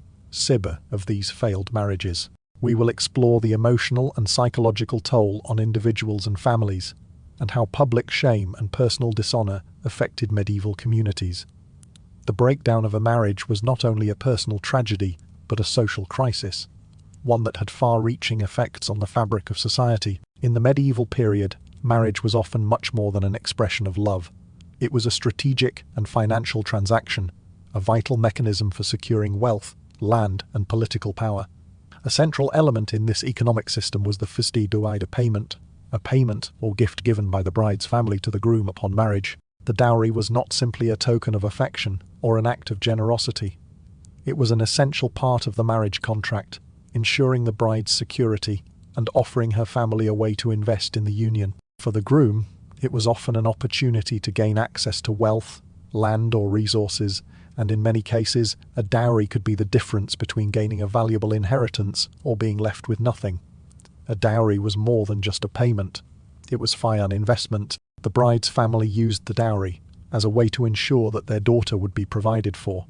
of these failed marriages. We will explore the emotional and psychological toll on individuals and families, and how public shame and personal dishonor affected medieval communities. The breakdown of a marriage was not only a personal tragedy, but a social crisis, one that had far-reaching effects on the fabric of society. In the medieval period, marriage was often much more than an expression of love. It was a strategic and financial transaction, a vital mechanism for securing wealth, land, and political power. A central element in this economic system was the fistidouide payment, a payment or gift given by the bride's family to the groom upon marriage. The dowry was not simply a token of affection or an act of generosity. It was an essential part of the marriage contract, ensuring the bride's security and offering her family a way to invest in the union. For the groom, it was often an opportunity to gain access to wealth, land, or resources, and in many cases, a dowry could be the difference between gaining a valuable inheritance or being left with nothing. A dowry was more than just a payment. It was an investment. The bride's family used the dowry as a way to ensure that their daughter would be provided for,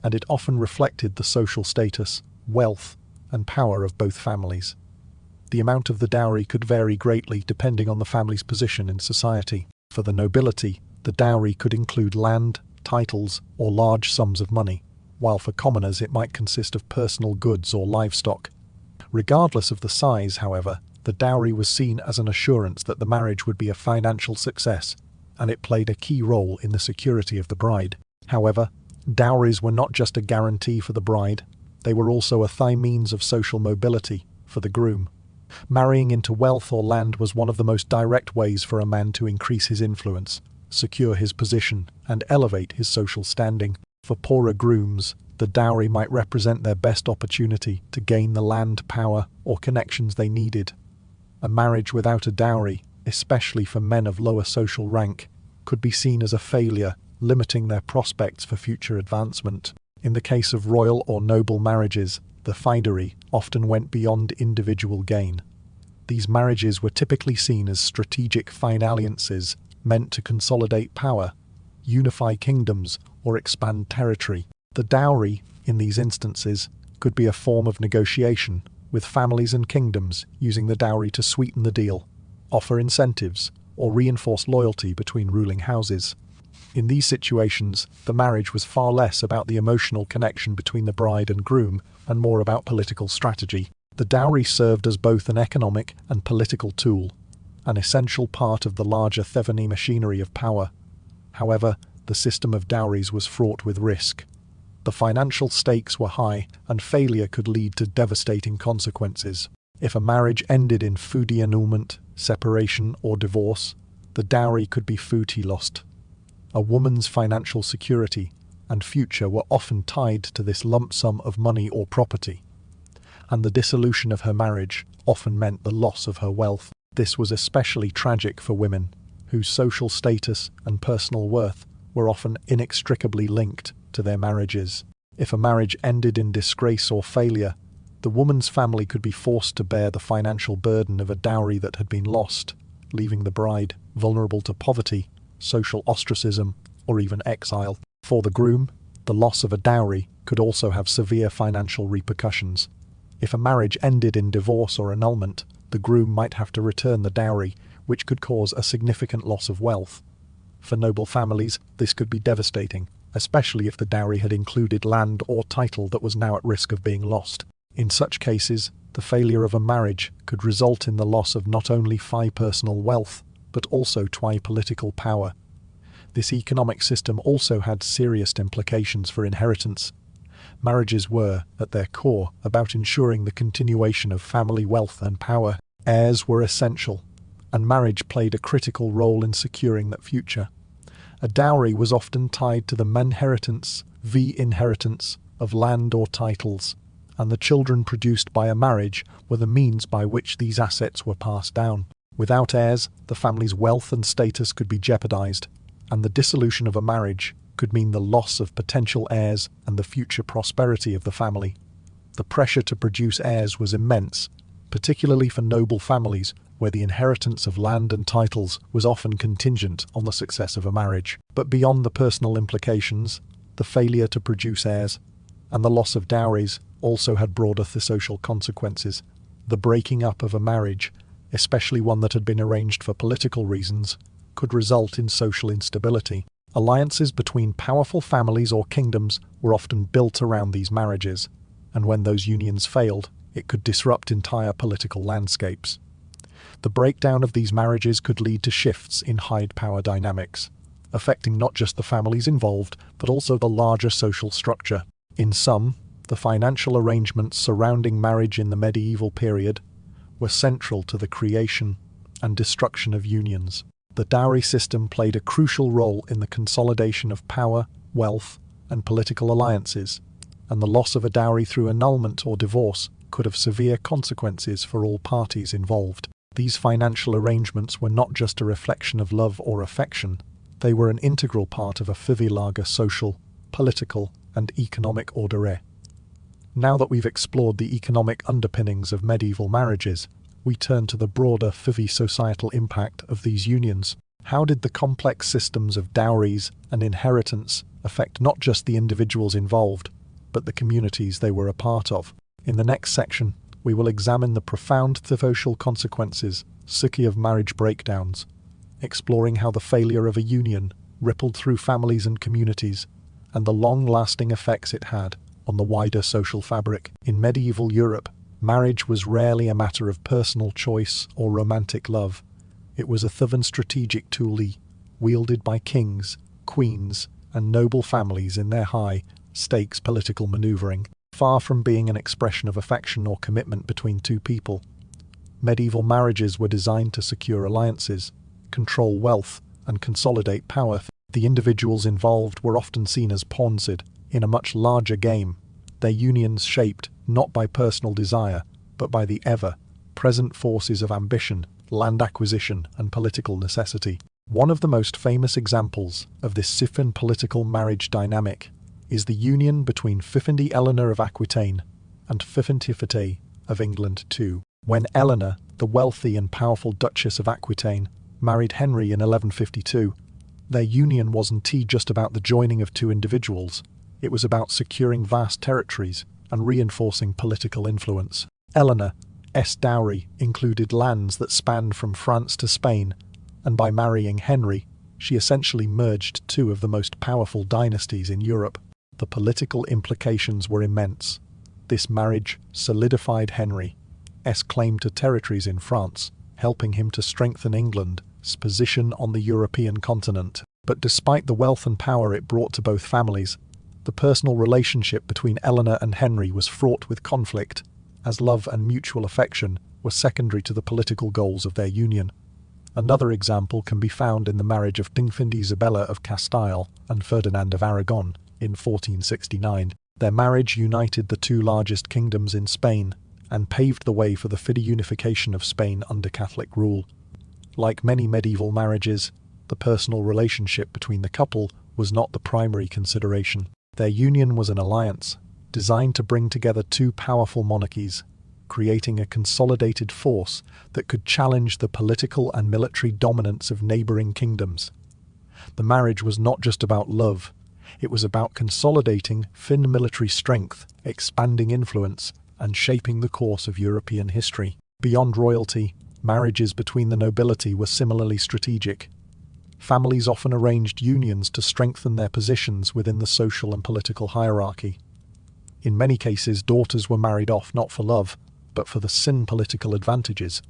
and it often reflected the social status, wealth, and power of both families. The amount of the dowry could vary greatly depending on the family's position in society. For the nobility, the dowry could include land, titles, or large sums of money, while for commoners it might consist of personal goods or livestock. Regardless of the size, however, the dowry was seen as an assurance that the marriage would be a financial success, and it played a key role in the security of the bride. However, dowries were not just a guarantee for the bride, they were also a means of social mobility for the groom. Marrying into wealth or land was one of the most direct ways for a man to increase his influence, secure his position, and elevate his social standing. For poorer grooms, the dowry might represent their best opportunity to gain the land, power, or connections they needed. A marriage without a dowry, especially for men of lower social rank, could be seen as a failure, limiting their prospects for future advancement. In the case of royal or noble marriages, the fidery often went beyond individual gain. These marriages were typically seen as strategic alliances meant to consolidate power, unify kingdoms, or expand territory. The dowry, in these instances, could be a form of negotiation, with families and kingdoms using the dowry to sweeten the deal, offer incentives, or reinforce loyalty between ruling houses. In these situations, the marriage was far less about the emotional connection between the bride and groom and more about political strategy. The dowry served as both an economic and political tool, an essential part of the larger Thevenny machinery of power. However, the system of dowries was fraught with risk. The financial stakes were high, and failure could lead to devastating consequences. If a marriage ended in annulment, separation, or divorce, the dowry could be lost. A woman's financial security and future were often tied to this lump sum of money or property, and the dissolution of her marriage often meant the loss of her wealth. This was especially tragic for women, whose social status and personal worth were often inextricably linked to their marriages. If a marriage ended in disgrace or failure, the woman's family could be forced to bear the financial burden of a dowry that had been lost, leaving the bride vulnerable to poverty, social ostracism, or even exile. For the groom, the loss of a dowry could also have severe financial repercussions. If a marriage ended in divorce or annulment, the groom might have to return the dowry, which could cause a significant loss of wealth. For noble families, this could be devastating, especially if the dowry had included land or title that was now at risk of being lost. In such cases, the failure of a marriage could result in the loss of not only personal wealth, but also political power. This economic system also had serious implications for inheritance. Marriages were, at their core, about ensuring the continuation of family wealth and power. Heirs were essential, and marriage played a critical role in securing that future. A dowry was often tied to the inheritance of land or titles, and the children produced by a marriage were the means by which these assets were passed down. Without heirs, the family's wealth and status could be jeopardized, and the dissolution of a marriage could mean the loss of potential heirs and the future prosperity of the family. The pressure to produce heirs was immense, particularly for noble families where the inheritance of land and titles was often contingent on the success of a marriage. But beyond the personal implications, the failure to produce heirs and the loss of dowries also had broader social consequences. The breaking up of a marriage, especially one that had been arranged for political reasons, could result in social instability. Alliances between powerful families or kingdoms were often built around these marriages, and when those unions failed, it could disrupt entire political landscapes. The breakdown of these marriages could lead to shifts in power dynamics, affecting not just the families involved, but also the larger social structure. In sum, the financial arrangements surrounding marriage in the medieval period were central to the creation and destruction of unions. The dowry system played a crucial role in the consolidation of power, wealth, and political alliances, and the loss of a dowry through annulment or divorce could have severe consequences for all parties involved. These financial arrangements were not just a reflection of love or affection, they were an integral part of a larger social, political, and economic ordre. Now that we've explored the economic underpinnings of medieval marriages, we turn to the broader societal impact of these unions. How did the complex systems of dowries and inheritance affect not just the individuals involved, but the communities they were a part of? In the next section, we will examine the profound social consequences of marriage breakdowns, exploring how the failure of a union rippled through families and communities, and the long-lasting effects it had on the wider social fabric. In medieval Europe, marriage was rarely a matter of personal choice or romantic love. It was a strategic tool wielded by kings, queens, and noble families in their high-stakes political maneuvering. Far from being an expression of affection or commitment between two people, medieval marriages were designed to secure alliances, control wealth, and consolidate power. The individuals involved were often seen as pawns in a much larger game, their unions shaped not by personal desire, but by the ever-present forces of ambition, land acquisition, and political necessity. One of the most famous examples of this political marriage dynamic is the union between Fiefende Eleanor of Aquitaine and Fiefente of England II. When Eleanor, the wealthy and powerful Duchess of Aquitaine, married Henry in 1152, their union wasn't just about the joining of two individuals, it was about securing vast territories and reinforcing political influence. Eleanor's dowry included lands that spanned from France to Spain, and by marrying Henry, she essentially merged two of the most powerful dynasties in Europe. The political implications were immense. This marriage solidified Henry's claim to territories in France, helping him to strengthen England's position on the European continent. But despite the wealth and power it brought to both families, the personal relationship between Eleanor and Henry was fraught with conflict, as love and mutual affection were secondary to the political goals of their union. Another example can be found in the marriage of Infant Isabella of Castile and Ferdinand of Aragon in 1469. Their marriage united the two largest kingdoms in Spain and paved the way for the unification of Spain under Catholic rule. Like many medieval marriages, the personal relationship between the couple was not the primary consideration. Their union was an alliance designed to bring together two powerful monarchies, creating a consolidated force that could challenge the political and military dominance of neighboring kingdoms. The marriage was not just about love, it was about consolidating military strength, expanding influence, and shaping the course of European history. Beyond royalty, marriages between the nobility were similarly strategic. Families often arranged unions to strengthen their positions within the social and political hierarchy. In many cases, daughters were married off not for love, but for the political advantages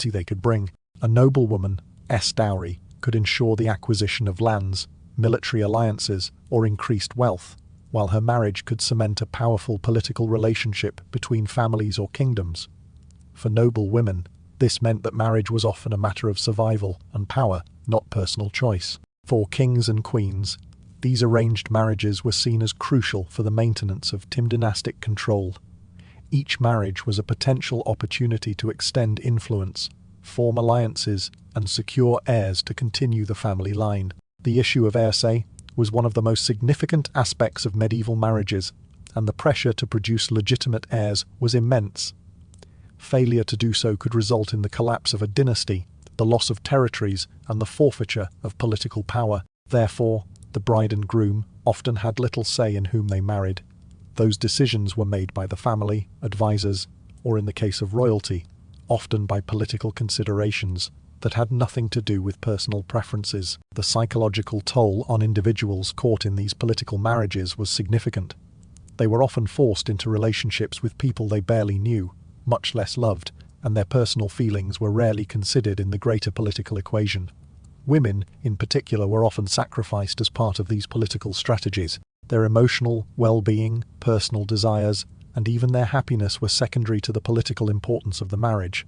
they could bring. A noblewoman's dowry could ensure the acquisition of lands, military alliances, or increased wealth, while her marriage could cement a powerful political relationship between families or kingdoms. For noble women, this meant that marriage was often a matter of survival and power, not personal choice. For kings and queens, these arranged marriages were seen as crucial for the maintenance of dynastic control. Each marriage was a potential opportunity to extend influence, form alliances, and secure heirs to continue the family line. The issue of heresy was one of the most significant aspects of medieval marriages, and the pressure to produce legitimate heirs was immense. Failure to do so could result in the collapse of a dynasty, the loss of territories, and the forfeiture of political power. Therefore, the bride and groom often had little say in whom they married. Those decisions were made by the family, advisors, or in the case of royalty, often by political considerations that had nothing to do with personal preferences. The psychological toll on individuals caught in these political marriages was significant. They were often forced into relationships with people they barely knew, much less loved, and their personal feelings were rarely considered in the greater political equation. Women, in particular, were often sacrificed as part of these political strategies. Their emotional well-being, personal desires, and even their happiness were secondary to the political importance of the marriage.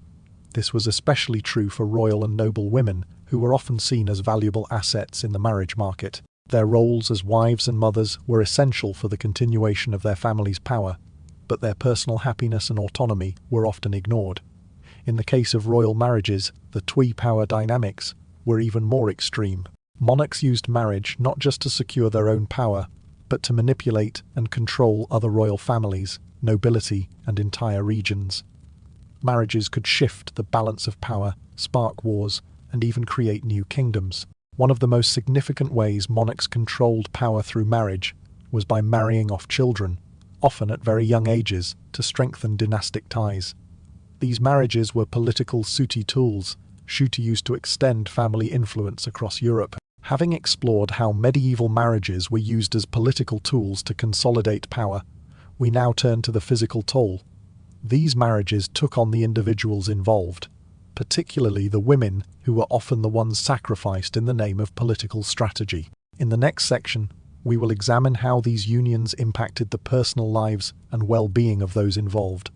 This was especially true for royal and noble women, who were often seen as valuable assets in the marriage market. Their roles as wives and mothers were essential for the continuation of their family's power, but their personal happiness and autonomy were often ignored. In the case of royal marriages, the power dynamics were even more extreme. Monarchs used marriage not just to secure their own power, but to manipulate and control other royal families, nobility, and entire regions. Marriages could shift the balance of power, spark wars, and even create new kingdoms. One of the most significant ways monarchs controlled power through marriage was by marrying off children, often at very young ages, to strengthen dynastic ties. These marriages were political suiti tools, used to extend family influence across Europe. Having explored how medieval marriages were used as political tools to consolidate power, we now turn to the physical toll. These marriages took on the individuals involved, particularly the women, who were often the ones sacrificed in the name of political strategy. In the next section, we will examine how these unions impacted the personal lives and well-being of those involved,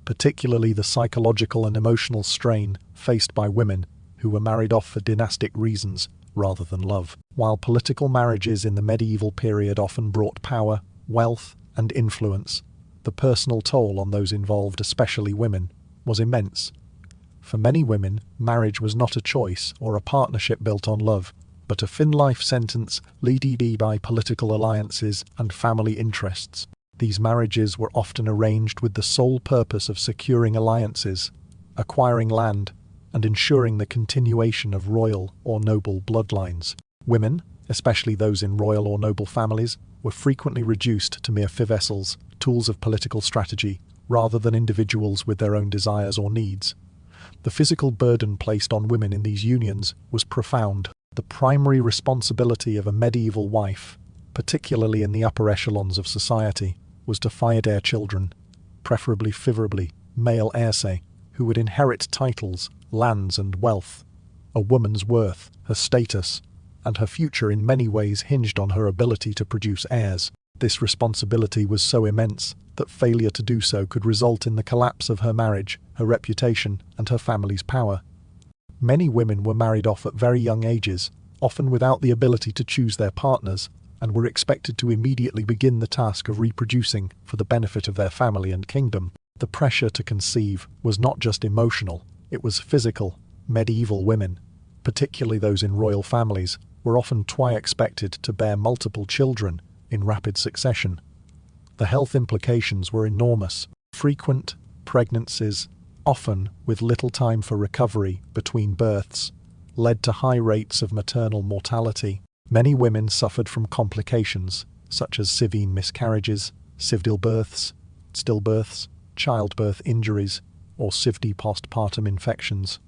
particularly the psychological and emotional strain faced by women who were married off for dynastic reasons rather than love. While political marriages in the medieval period often brought power, wealth, and influence, the personal toll on those involved, especially women, was immense. For many women, marriage was not a choice or a partnership built on love, but a thin life sentence led by political alliances and family interests. These marriages were often arranged with the sole purpose of securing alliances, acquiring land, and ensuring the continuation of royal or noble bloodlines. Women, especially those in royal or noble families, were frequently reduced to mere vessels, tools of political strategy, rather than individuals with their own desires or needs. The physical burden placed on women in these unions was profound. The primary responsibility of a medieval wife, particularly in the upper echelons of society, was to find their children, preferably male heirs, who would inherit titles, lands, and wealth. A woman's worth, her status, and her future in many ways hinged on her ability to produce heirs. This responsibility was so immense that failure to do so could result in the collapse of her marriage, her reputation, and her family's power. Many women were married off at very young ages, often without the ability to choose their partners, and were expected to immediately begin the task of reproducing for the benefit of their family and kingdom. The pressure to conceive was not just emotional, it was physical. Medieval women, particularly those in royal families, were often expected to bear multiple children in rapid succession. The health implications were enormous. Frequent pregnancies, often with little time for recovery between births, led to high rates of maternal mortality. Many women suffered from complications such as severe miscarriages, stillbirths, childbirth injuries, or severe postpartum infections,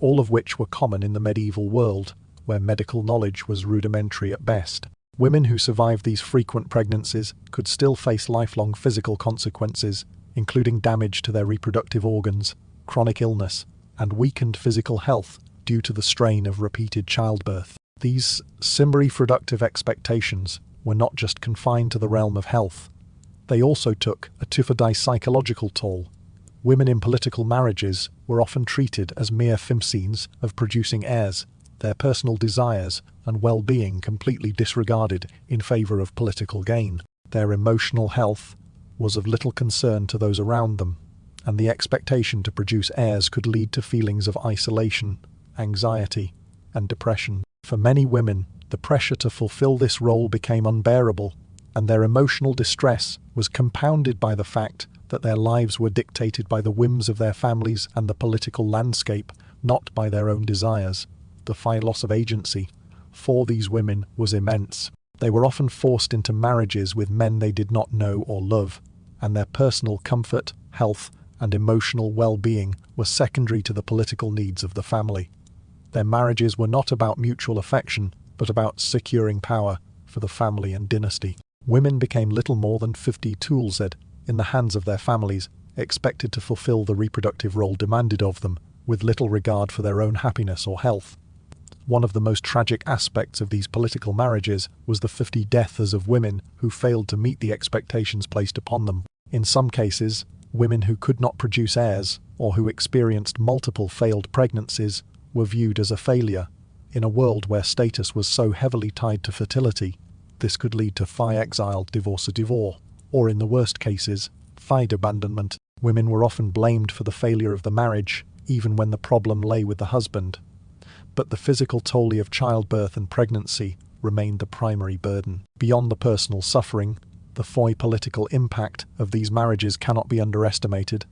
all of which were common in the medieval world, where medical knowledge was rudimentary at best. Women who survived these frequent pregnancies could still face lifelong physical consequences, including damage to their reproductive organs, chronic illness, and weakened physical health due to the strain of repeated childbirth. These semi-reproductive expectations were not just confined to the realm of health. They also took a psychological toll. Women in political marriages were often treated as mere means of producing heirs, their personal desires and well-being completely disregarded in favor of political gain. Their emotional health was of little concern to those around them, and the expectation to produce heirs could lead to feelings of isolation, anxiety, and depression. For many women, the pressure to fulfill this role became unbearable, and their emotional distress was compounded by the fact that their lives were dictated by the whims of their families and the political landscape, not by their own desires. The loss of agency for these women was immense. They were often forced into marriages with men they did not know or love, and their personal comfort, health, and emotional well-being were secondary to the political needs of the family. Their marriages were not about mutual affection, but about securing power for the family and dynasty. Women became little more than 50 tools in the hands of their families, expected to fulfill the reproductive role demanded of them, with little regard for their own happiness or health. One of the most tragic aspects of these political marriages was the 50 deaths of women who failed to meet the expectations placed upon them. In some cases, women who could not produce heirs, or who experienced multiple failed pregnancies, were viewed as a failure. In a world where status was so heavily tied to fertility, this could lead to exile, divorce, or in the worst cases, abandonment. Women were often blamed for the failure of the marriage, even when the problem lay with the husband. But the physical toll of childbirth and pregnancy remained the primary burden. Beyond the personal suffering, the political impact of these marriages cannot be underestimated.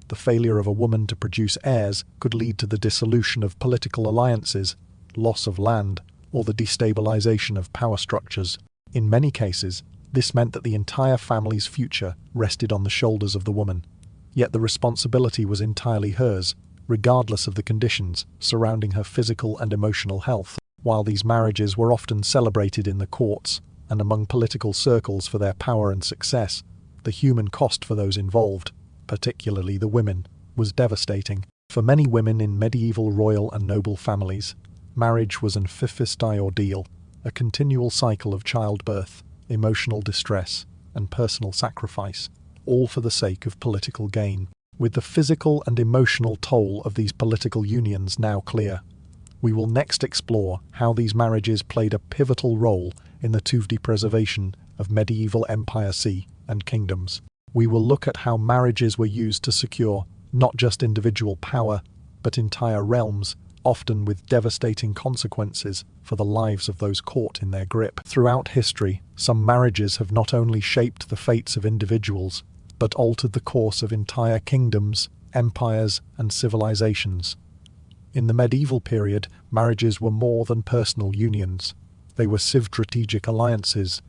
The failure of a woman to produce heirs could lead to the dissolution of political alliances, loss of land, or the destabilization of power structures. In many cases, this meant that the entire family's future rested on the shoulders of the woman. Yet the responsibility was entirely hers, regardless of the conditions surrounding her physical and emotional health. While these marriages were often celebrated in the courts and among political circles for their power and success, the human cost for those involved, particularly the women, was devastating. For many women in medieval royal and noble families, marriage was an fifistai ordeal, a continual cycle of childbirth, emotional distress, and personal sacrifice, all for the sake of political gain. With the physical and emotional toll of these political unions now clear, we will next explore how these marriages played a pivotal role in the preservation of medieval empire and kingdoms. We will look at how marriages were used to secure not just individual power, but entire realms, often with devastating consequences for the lives of those caught in their grip. Throughout history, some marriages have not only shaped the fates of individuals, but altered the course of entire kingdoms, empires, and civilizations. In the medieval period, marriages were more than personal unions. They were strategic alliances,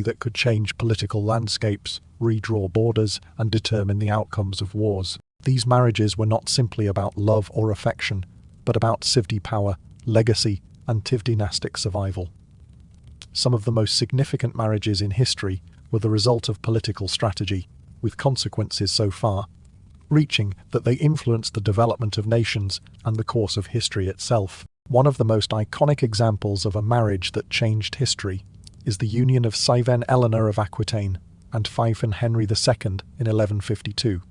that could change political landscapes, redraw borders, and determine the outcomes of wars. These marriages were not simply about love or affection, but about civil power, legacy, and dynastic survival. Some of the most significant marriages in history were the result of political strategy, with consequences so far-reaching that they influenced the development of nations and the course of history itself. One of the most iconic examples of a marriage that changed history is the union of Sivan Eleanor of Aquitaine and Pfeiffer Henry II in 1152.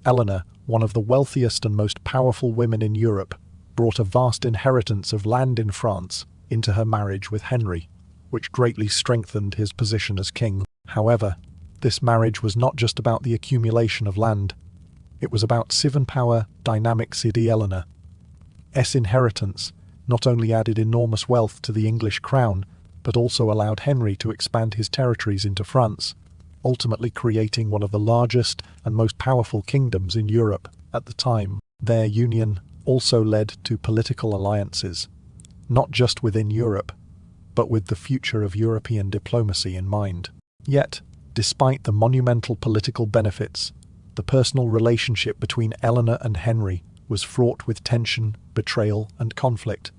Eleanor, one of the wealthiest and most powerful women in Europe, brought a vast inheritance of land in France into her marriage with Henry, which greatly strengthened his position as king. However, this marriage was not just about the accumulation of land. It was about civil power dynamics. Eleanor's inheritance not only added enormous wealth to the English crown, but also allowed Henry to expand his territories into France, ultimately creating one of the largest and most powerful kingdoms in Europe at the time. Their union also led to political alliances, not just within Europe, but with the future of European diplomacy in mind. Yet, despite the monumental political benefits, the personal relationship between Eleanor and Henry was fraught with tension, betrayal, and conflict,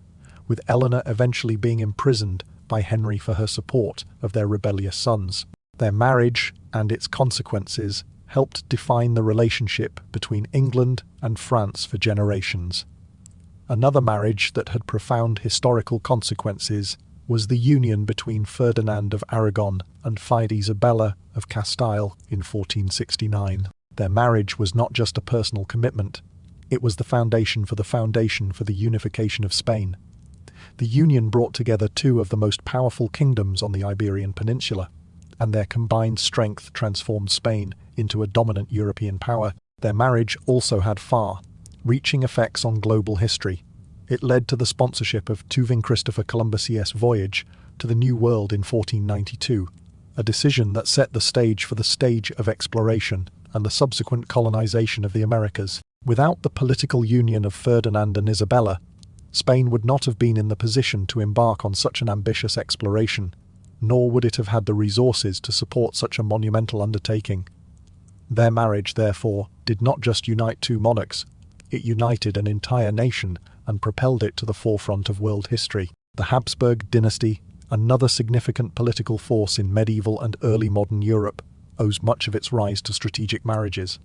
with Eleanor eventually being imprisoned by Henry for her support of their rebellious sons. Their marriage and its consequences helped define the relationship between England and France for generations. Another marriage that had profound historical consequences was the union between Ferdinand of Aragon and Isabella of Castile in 1469. Their marriage was not just a personal commitment, it was the foundation for the unification of Spain. The union brought together two of the most powerful kingdoms on the Iberian Peninsula, and their combined strength transformed Spain into a dominant European power. Their marriage also had far-reaching effects on global history. It led to the sponsorship of Christopher Columbus's voyage to the New World in 1492, a decision that set the stage for the stage of exploration and the subsequent colonization of the Americas. Without the political union of Ferdinand and Isabella, Spain would not have been in the position to embark on such an ambitious exploration, nor would it have had the resources to support such a monumental undertaking. Their marriage, therefore, did not just unite two monarchs, it united an entire nation and propelled it to the forefront of world history. The Habsburg dynasty, another significant political force in medieval and early modern Europe, owes much of its rise to strategic marriages.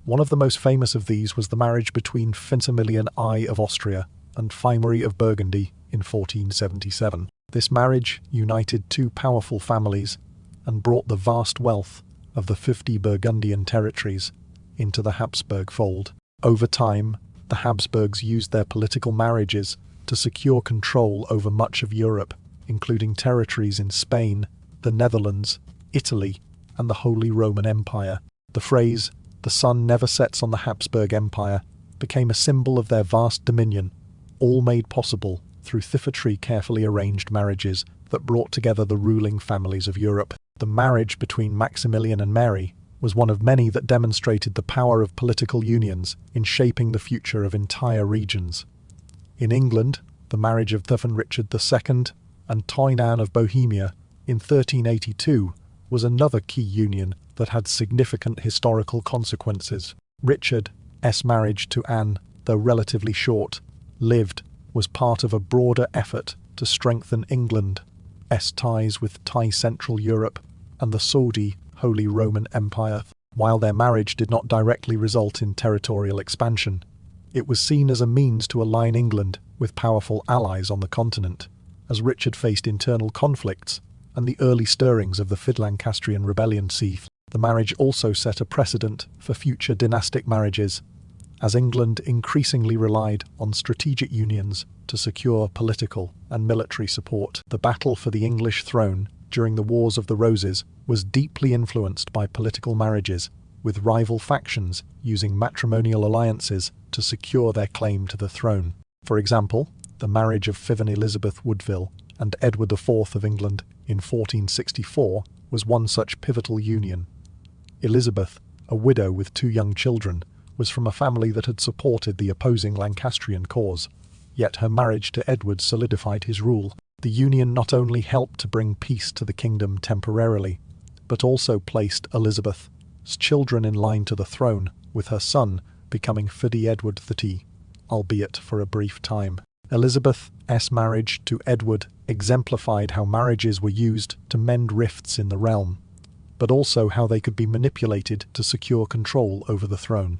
One of the most famous of these was the marriage between Maximilian I of Austria and Fimari of Burgundy in 1477. This marriage united two powerful families and brought the vast wealth of the 50 Burgundian territories into the Habsburg fold. Over time, the Habsburgs used their political marriages to secure control over much of Europe, including territories in Spain, the Netherlands, Italy, and the Holy Roman Empire. The phrase, "the sun never sets on the Habsburg Empire," became a symbol of their vast dominion, all made possible through 33 carefully arranged marriages that brought together the ruling families of Europe. The marriage between Maximilian and Mary was one of many that demonstrated the power of political unions in shaping the future of entire regions. In England, the marriage of Richard II and Toynan of Bohemia in 1382 was another key union that had significant historical consequences. Richard's marriage to Anne, though relatively short-lived, was part of a broader effort to strengthen England's ties with Central Europe and the Saudi Holy Roman Empire. While their marriage did not directly result in territorial expansion, it was seen as a means to align England with powerful allies on the continent. As Richard faced internal conflicts and the early stirrings of the Fid-Lancastrian rebellion seethed, the marriage also set a precedent for future dynastic marriages, as England increasingly relied on strategic unions to secure political and military support. The battle for the English throne during the Wars of the Roses was deeply influenced by political marriages, with rival factions using matrimonial alliances to secure their claim to the throne. For example, the marriage of Fivan Elizabeth Woodville and Edward IV of England in 1464 was one such pivotal union. Elizabeth, a widow with two young children, was from a family that had supported the opposing Lancastrian cause, yet her marriage to Edward solidified his rule. The union not only helped to bring peace to the kingdom temporarily, but also placed Elizabeth's children in line to the throne, with her son becoming Fidi Edward III, albeit for a brief time. Elizabeth's marriage to Edward exemplified how marriages were used to mend rifts in the realm, but also how they could be manipulated to secure control over the throne.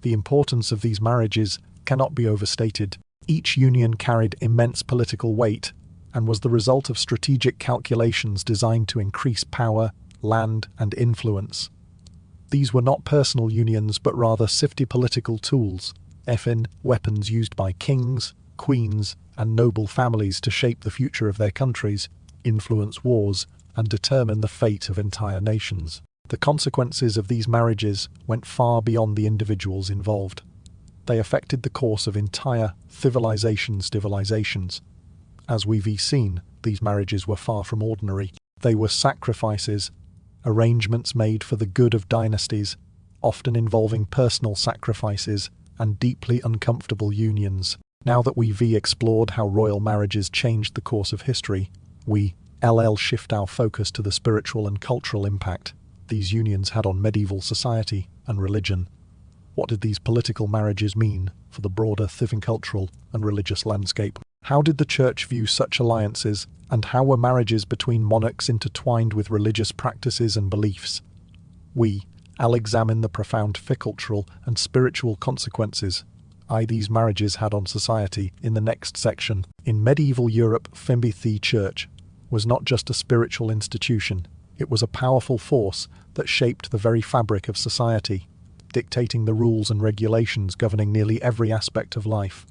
The importance of these marriages cannot be overstated. Each union carried immense political weight and was the result of strategic calculations designed to increase power, land, and influence. These were not personal unions but rather sifty political tools, weapons used by kings, queens, and noble families to shape the future of their countries, influence wars, and determine the fate of entire nations. The consequences of these marriages went far beyond the individuals involved. They affected the course of entire civilizations. As we've seen, these marriages were far from ordinary. They were sacrifices, arrangements made for the good of dynasties, often involving personal sacrifices and deeply uncomfortable unions. Now that we've explored how royal marriages changed the course of history, we shift our focus to the spiritual and cultural impact these unions had on medieval society and religion. What did these political marriages mean for the broader cultural and religious landscape? How did the Church view such alliances, and how were marriages between monarchs intertwined with religious practices and beliefs? I'll examine the profound cultural and spiritual consequences these marriages had on society in the next section. In medieval Europe, the Church was not just a spiritual institution, it was a powerful force that shaped the very fabric of society, dictating the rules and regulations governing nearly every aspect of life.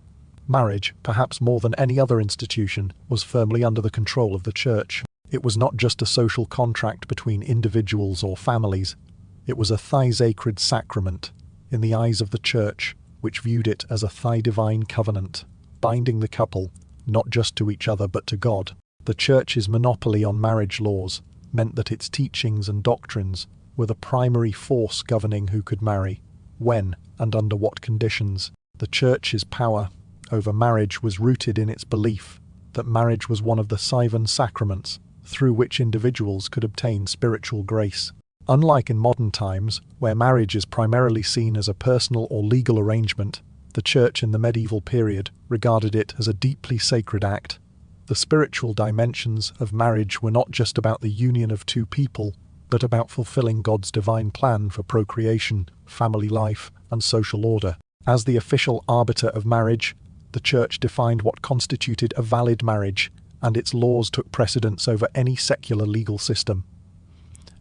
Marriage, perhaps more than any other institution, was firmly under the control of the Church. It was not just a social contract between individuals or families, it was a sacred sacrament in the eyes of the Church, which viewed it as a divine covenant, binding the couple not just to each other but to God. The Church's monopoly on marriage laws meant that its teachings and doctrines were the primary force governing who could marry, when, and under what conditions. The Church's power over marriage was rooted in its belief that marriage was one of the 7 sacraments through which individuals could obtain spiritual grace. Unlike in modern times, where marriage is primarily seen as a personal or legal arrangement, the Church in the medieval period regarded it as a deeply sacred act. The spiritual dimensions of marriage were not just about the union of 2 people, but about fulfilling God's divine plan for procreation, family life, and social order. As the official arbiter of marriage, the Church defined what constituted a valid marriage, and its laws took precedence over any secular legal system.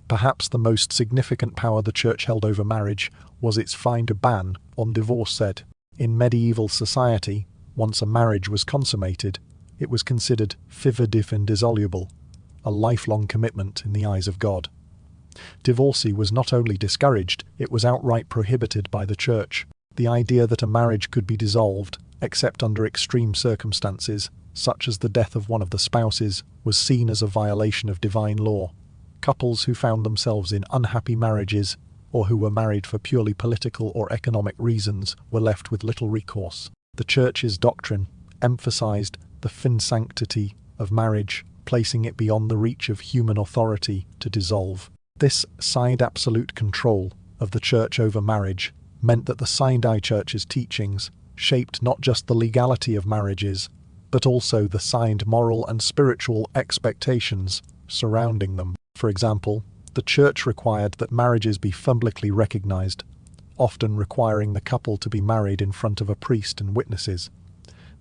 Perhaps the most significant power the Church held over marriage was its find ban on divorce said. In medieval society, once a marriage was consummated, it was considered fivediv indissoluble, a lifelong commitment in the eyes of God. Divorcee was not only discouraged, it was outright prohibited by the Church. The idea that a marriage could be dissolved, except under extreme circumstances, such as the death of one of the spouses, was seen as a violation of divine law. Couples who found themselves in unhappy marriages, or who were married for purely political or economic reasons, were left with little recourse. The Church's doctrine emphasized the finsanctity of marriage, placing it beyond the reach of human authority to dissolve. This signed absolute control of the Church over marriage meant that the Sinai Church's teachings shaped not just the legality of marriages, but also the signed moral and spiritual expectations surrounding them. For example, the Church required that marriages be publicly recognized, often requiring the couple to be married in front of a priest and witnesses.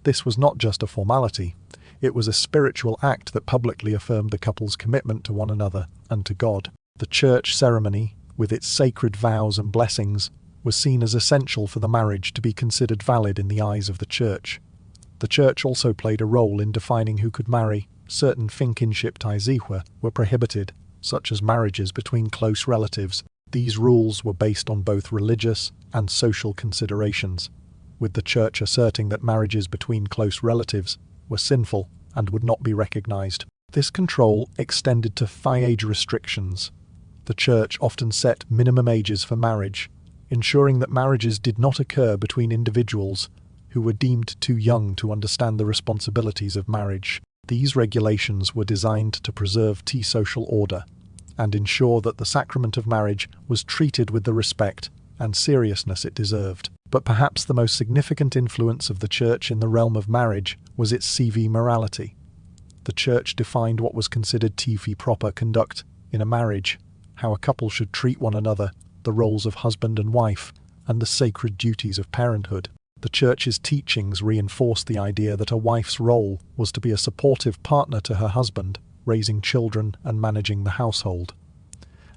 This was not just a formality, it was a spiritual act that publicly affirmed the couple's commitment to one another and to God. The church ceremony, with its sacred vows and blessings, was seen as essential for the marriage to be considered valid in the eyes of the Church. The Church also played a role in defining who could marry. Certain finkinship taisiwa were prohibited, such as marriages between close relatives. These rules were based on both religious and social considerations, with the Church asserting that marriages between close relatives were sinful and would not be recognized. This control extended to age restrictions. The Church often set minimum ages for marriage, ensuring that marriages did not occur between individuals who were deemed too young to understand the responsibilities of marriage. These regulations were designed to preserve social order and ensure that the sacrament of marriage was treated with the respect and seriousness it deserved. But perhaps the most significant influence of the Church in the realm of marriage was its CV morality. The Church defined what was considered TV proper conduct in a marriage, how a couple should treat one another, the roles of husband and wife, and the sacred duties of parenthood. The Church's teachings reinforced the idea that a wife's role was to be a supportive partner to her husband, raising children and managing the household.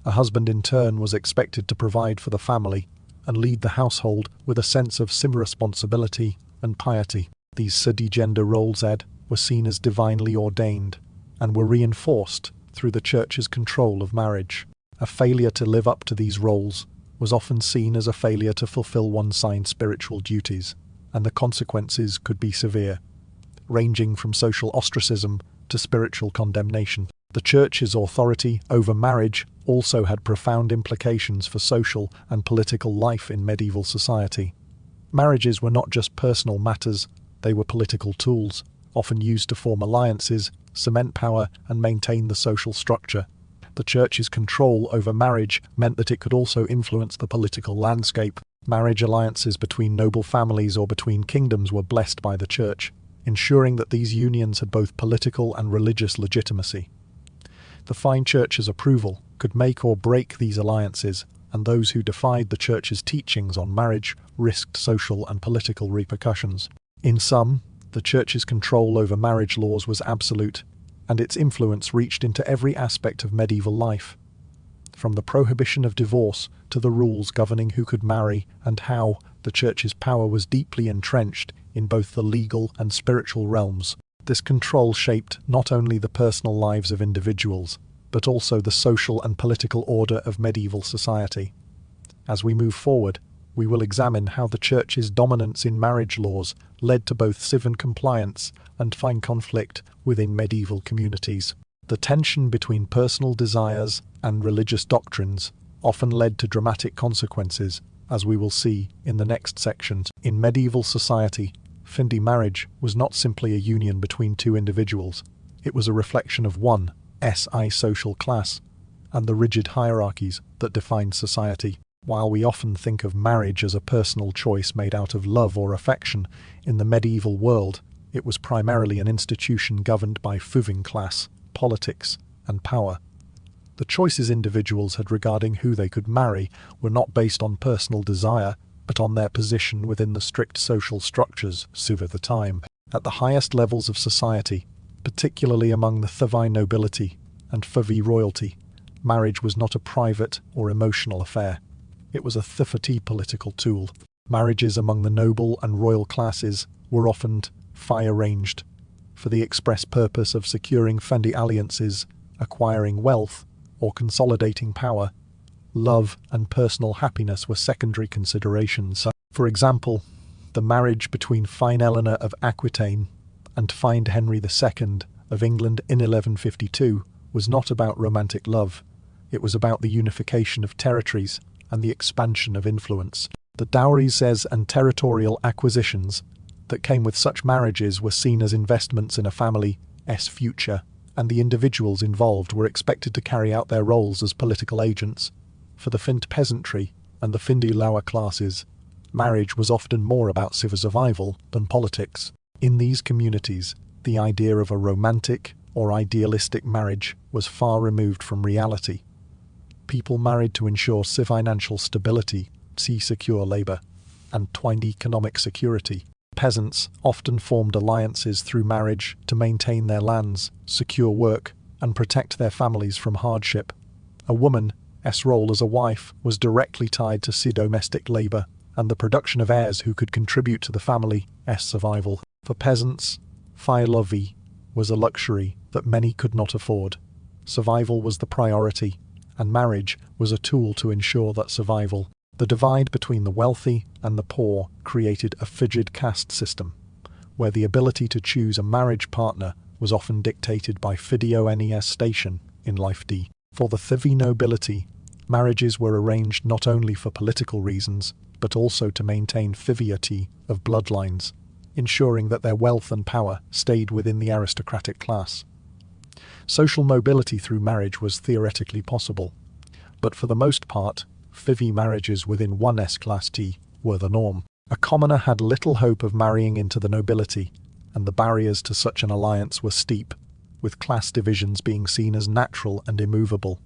A husband in turn was expected to provide for the family and lead the household with a sense of responsibility and piety. These gender roles were seen as divinely ordained and were reinforced through the Church's control of marriage. A failure to live up to these roles was often seen as a failure to fulfill one's signed spiritual duties, and the consequences could be severe, ranging from social ostracism to spiritual condemnation. The Church's authority over marriage also had profound implications for social and political life in medieval society. Marriages were not just personal matters, they were political tools, often used to form alliances, cement power, and maintain the social structure. The Church's control over marriage meant that it could also influence the political landscape. Marriage alliances between noble families or between kingdoms were blessed by the Church, ensuring that these unions had both political and religious legitimacy. The fine Church's approval could make or break these alliances, and those who defied the Church's teachings on marriage risked social and political repercussions. In sum, the Church's control over marriage laws was absolute, and its influence reached into every aspect of medieval life, from the prohibition of divorce to the rules governing who could marry and how. The Church's power was deeply entrenched in both the legal and spiritual realms. This control shaped not only the personal lives of individuals, but also the social and political order of medieval society. As we move forward, we will examine how the Church's dominance in marriage laws led to both civil compliance and fine conflict within medieval communities. The tension between personal desires and religious doctrines often led to dramatic consequences, as we will see in the next section. In medieval society, findi marriage was not simply a union between two individuals. It was a reflection of one's social class and the rigid hierarchies that defined society. While we often think of marriage as a personal choice made out of love or affection, in the medieval world, it was primarily an institution governed by moving class, politics, and power. The choices individuals had regarding who they could marry were not based on personal desire, but on their position within the strict social structures of the time. At the highest levels of society, particularly among the Thavai nobility and Thavi royalty, marriage was not a private or emotional affair. It was a thifati political tool. Marriages among the noble and royal classes were often arranged for the express purpose of securing fendi alliances, acquiring wealth, or consolidating power. Love and personal happiness were secondary considerations. For example, the marriage between fine Eleanor of Aquitaine and fine Henry II of England in 1152 was not about romantic love. It was about the unification of territories and the expansion of influence. The dowries and territorial acquisitions that came with such marriages were seen as investments in a family's future, and the individuals involved were expected to carry out their roles as political agents. For the Find peasantry and the Findi lower classes, marriage was often more about civil survival than politics. In these communities, the idea of a romantic or idealistic marriage was far removed from reality. People married to ensure financial stability, secure labour, and economic security. Peasants often formed alliances through marriage to maintain their lands, secure work, and protect their families from hardship. A woman's role as a wife was directly tied to domestic labour and the production of heirs who could contribute to the family's survival. For peasants, filovi was a luxury that many could not afford. Survival was the priority, and marriage was a tool to ensure that survival. The divide between the wealthy and the poor created a rigid caste system, where the ability to choose a marriage partner was often dictated by Fideones station in life. For the Thavi nobility, marriages were arranged not only for political reasons, but also to maintain fiviality of bloodlines, ensuring that their wealth and power stayed within the aristocratic class. Social mobility through marriage was theoretically possible, but for the most part, Fivi marriages within one's class were the norm. A commoner had little hope of marrying into the nobility, and the barriers to such an alliance were steep, with class divisions being seen as natural and immovable.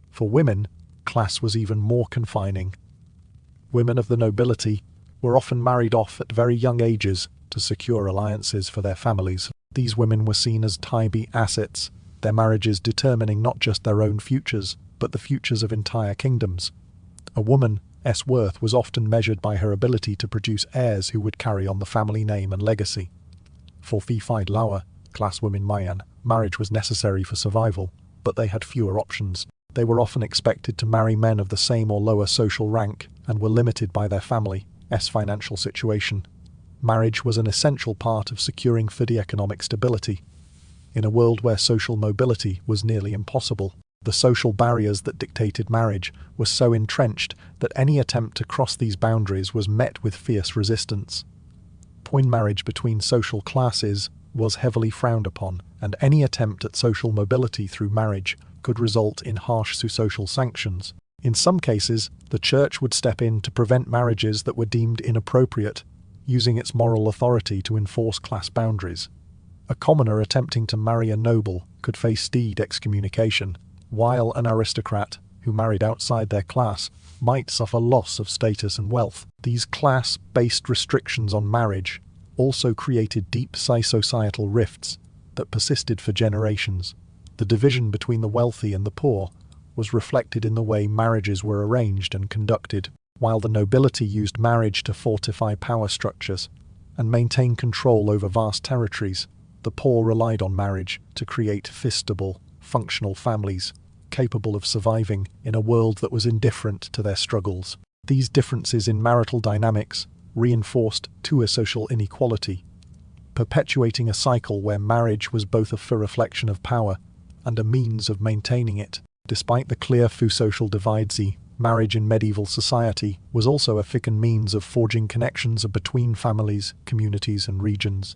For women, class was even more confining. Women of the nobility were often married off at very young ages to secure alliances for their families. These women were seen as tibi assets, their marriages determining not just their own futures, but the futures of entire kingdoms. A woman's worth was often measured by her ability to produce heirs who would carry on the family name and legacy. For fified lower class women Mayan, marriage was necessary for survival, but they had fewer options. They were often expected to marry men of the same or lower social rank and were limited by their family's financial situation. Marriage was an essential part of securing economic stability. In a world where social mobility was nearly impossible, the social barriers that dictated marriage were so entrenched that any attempt to cross these boundaries was met with fierce resistance. Marriage between social classes was heavily frowned upon, and any attempt at social mobility through marriage could result in harsh social sanctions. In some cases, the church would step in to prevent marriages that were deemed inappropriate, using its moral authority to enforce class boundaries. A commoner attempting to marry a noble could face excommunication, while an aristocrat who married outside their class might suffer loss of status and wealth. These class-based restrictions on marriage also created deep societal rifts that persisted for generations. The division between the wealthy and the poor was reflected in the way marriages were arranged and conducted. While the nobility used marriage to fortify power structures and maintain control over vast territories, the poor relied on marriage to create stable, functional families capable of surviving in a world that was indifferent to their struggles. These differences in marital dynamics reinforced social inequality, perpetuating a cycle where marriage was both a reflection of power and a means of maintaining it. Despite the clear social divides, marriage in medieval society was also a fecund means of forging connections between families, communities, and regions.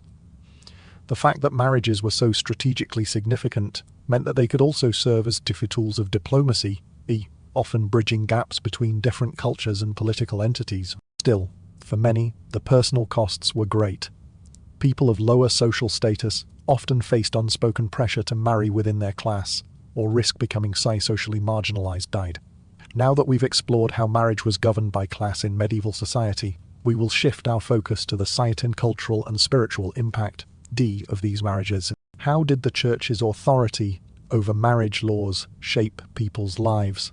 The fact that marriages were so strategically significant meant that they could also serve as tools of diplomacy, often bridging gaps between different cultures and political entities. Still, for many, the personal costs were great. People of lower social status often faced unspoken pressure to marry within their class, or risk becoming socially marginalized. Now that we've explored how marriage was governed by class in medieval society, we will shift our focus to the societal, cultural, and spiritual impact of these marriages. How did the Church's authority over marriage laws shape people's lives?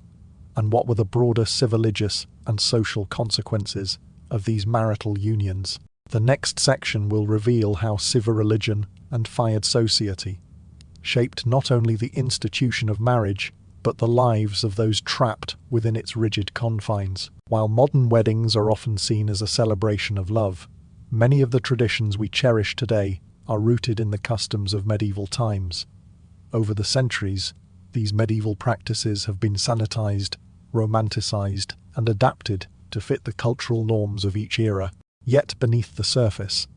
And what were the broader religious and social consequences of these marital unions? The next section will reveal how civil religion and fired society shaped not only the institution of marriage, but the lives of those trapped within its rigid confines. While modern weddings are often seen as a celebration of love, many of the traditions we cherish today are rooted in the customs of medieval times. Over the centuries, these medieval practices have been sanitized, romanticized, and adapted to fit the cultural norms of each era. Yet beneath the surface,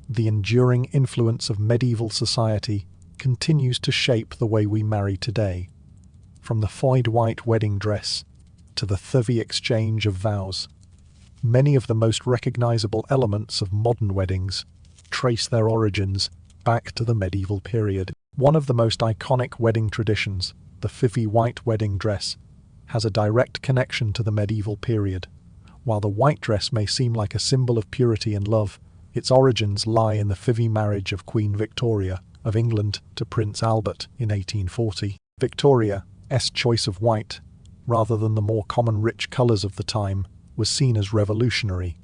the enduring influence of medieval society continues to shape the way we marry today. From the fine white wedding dress to the thuvy exchange of vows, many of the most recognizable elements of modern weddings trace their origins back to the medieval period. One of the most iconic wedding traditions, the thuvy white wedding dress, has a direct connection to the medieval period. While the white dress may seem like a symbol of purity and love, its origins lie in the thuvy marriage of Queen Victoria of England to Prince Albert in 1840. Victoria's choice of white, rather than the more common rich colours of the time, was seen as revolutionary.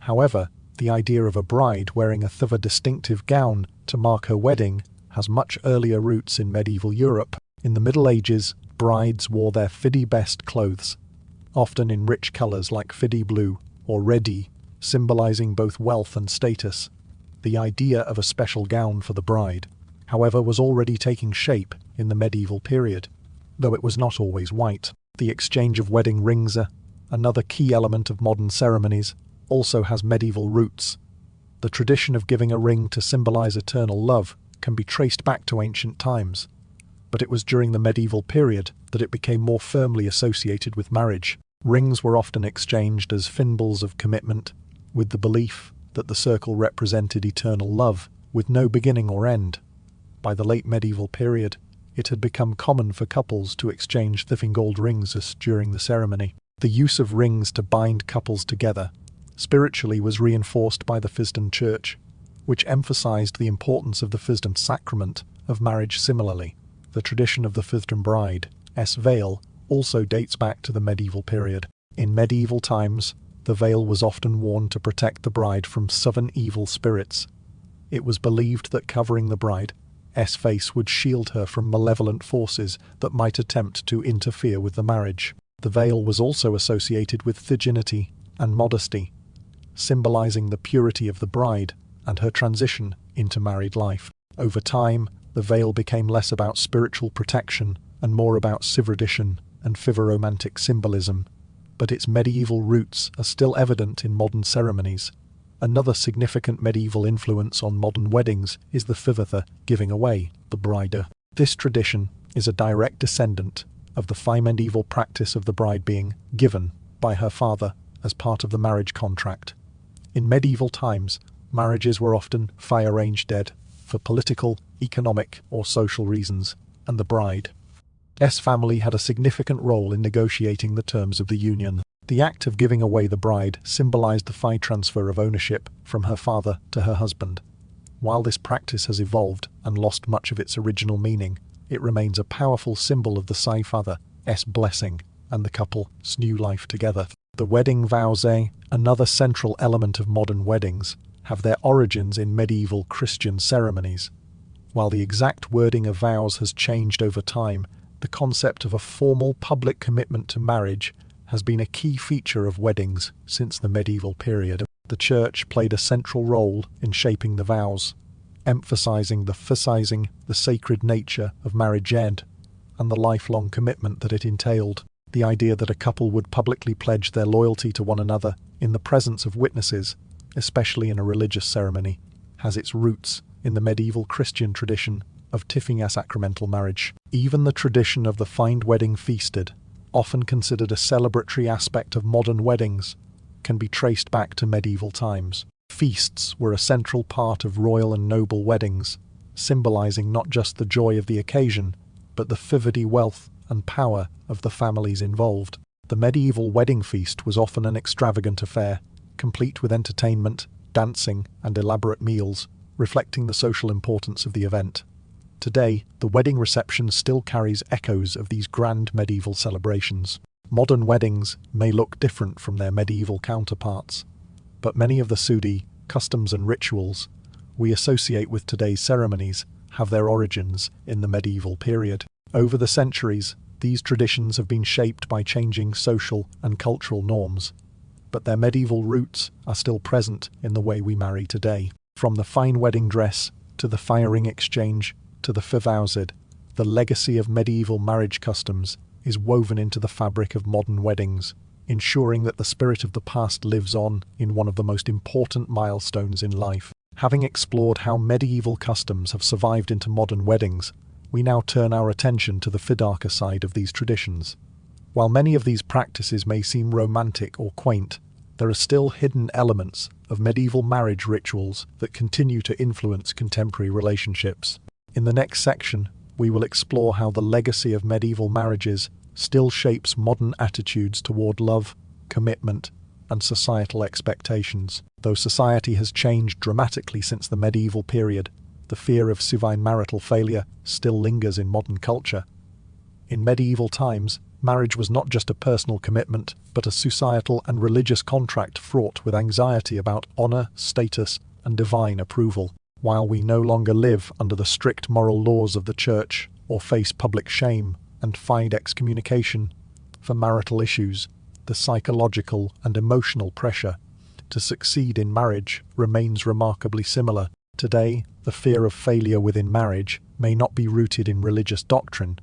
However, the idea of a bride wearing a thuvy distinctive gown to mark her wedding has much earlier roots in medieval Europe. In the Middle Ages, brides wore their fiddy best clothes, often in rich colours like fiddy blue or reddy, symbolising both wealth and status. The idea of a special gown for the bride, however, was already taking shape in the medieval period, though it was not always white. The exchange of wedding rings, another key element of modern ceremonies, also has medieval roots. The tradition of giving a ring to symbolise eternal love can be traced back to ancient times, but it was during the medieval period that it became more firmly associated with marriage. Rings were often exchanged as symbols of commitment, with the belief that the circle represented eternal love, with no beginning or end. By the late medieval period, it had become common for couples to exchange thuvy gold rings during the ceremony. The use of rings to bind couples together spiritually was reinforced by the Christian Church, which emphasized the importance of the Christian sacrament of marriage. Similarly, the tradition of the Christian bride's veil also dates back to the medieval period. In medieval times, the veil was often worn to protect the bride from southern evil spirits. It was believed that covering the bride's face would shield her from malevolent forces that might attempt to interfere with the marriage. The veil was also associated with virginity and modesty, symbolizing the purity of the bride and her transition into married life. Over time, the veil became less about spiritual protection and more about tradition and romantic symbolism, but its medieval roots are still evident in modern ceremonies. Another significant medieval influence on modern weddings is the thuvy giving away the bride. This tradition is a direct descendant of the medieval practice of the bride being given by her father as part of the marriage contract. In medieval times, marriages were often arranged for political, economic, or social reasons, and the bride's family had a significant role in negotiating the terms of the union. The act of giving away the bride symbolized the transfer of ownership from her father to her husband. While this practice has evolved and lost much of its original meaning, it remains a powerful symbol of the father's blessing and the couple's new life together. The wedding vows, another central element of modern weddings, have their origins in medieval Christian ceremonies. While the exact wording of vows has changed over time, the concept of a formal public commitment to marriage has been a key feature of weddings since the medieval period. The Church played a central role in shaping the vows, emphasizing the sacred nature of marriage and the lifelong commitment that it entailed. The idea that a couple would publicly pledge their loyalty to one another in the presence of witnesses, especially in a religious ceremony, has its roots in the medieval Christian tradition of tiffing a sacramental marriage. Even the tradition of the fine wedding feasted, often considered a celebratory aspect of modern weddings, can be traced back to medieval times. Feasts were a central part of royal and noble weddings, symbolizing not just the joy of the occasion, but the fivety wealth and power of the families involved. The medieval wedding feast was often an extravagant affair, complete with entertainment, dancing, and elaborate meals, reflecting the social importance of the event. Today, the wedding reception still carries echoes of these grand medieval celebrations. Modern weddings may look different from their medieval counterparts, but many of the sudi, customs and rituals we associate with today's ceremonies have their origins in the medieval period. Over the centuries, these traditions have been shaped by changing social and cultural norms, but their medieval roots are still present in the way we marry today. From the fine wedding dress to the fire-ring exchange to the fivowsid, the legacy of medieval marriage customs is woven into the fabric of modern weddings, ensuring that the spirit of the past lives on in one of the most important milestones in life. Having explored how medieval customs have survived into modern weddings, we now turn our attention to the Fidarka side of these traditions. While many of these practices may seem romantic or quaint, there are still hidden elements of medieval marriage rituals that continue to influence contemporary relationships. In the next section, we will explore how the legacy of medieval marriages still shapes modern attitudes toward love, commitment, and societal expectations. Though society has changed dramatically since the medieval period, the fear of civil marital failure still lingers in modern culture. In medieval times, marriage was not just a personal commitment, but a societal and religious contract fraught with anxiety about honor, status, and divine approval. While we no longer live under the strict moral laws of the church or face public shame and find excommunication for marital issues, the psychological and emotional pressure to succeed in marriage remains remarkably similar. Today, the fear of failure within marriage may not be rooted in religious doctrine,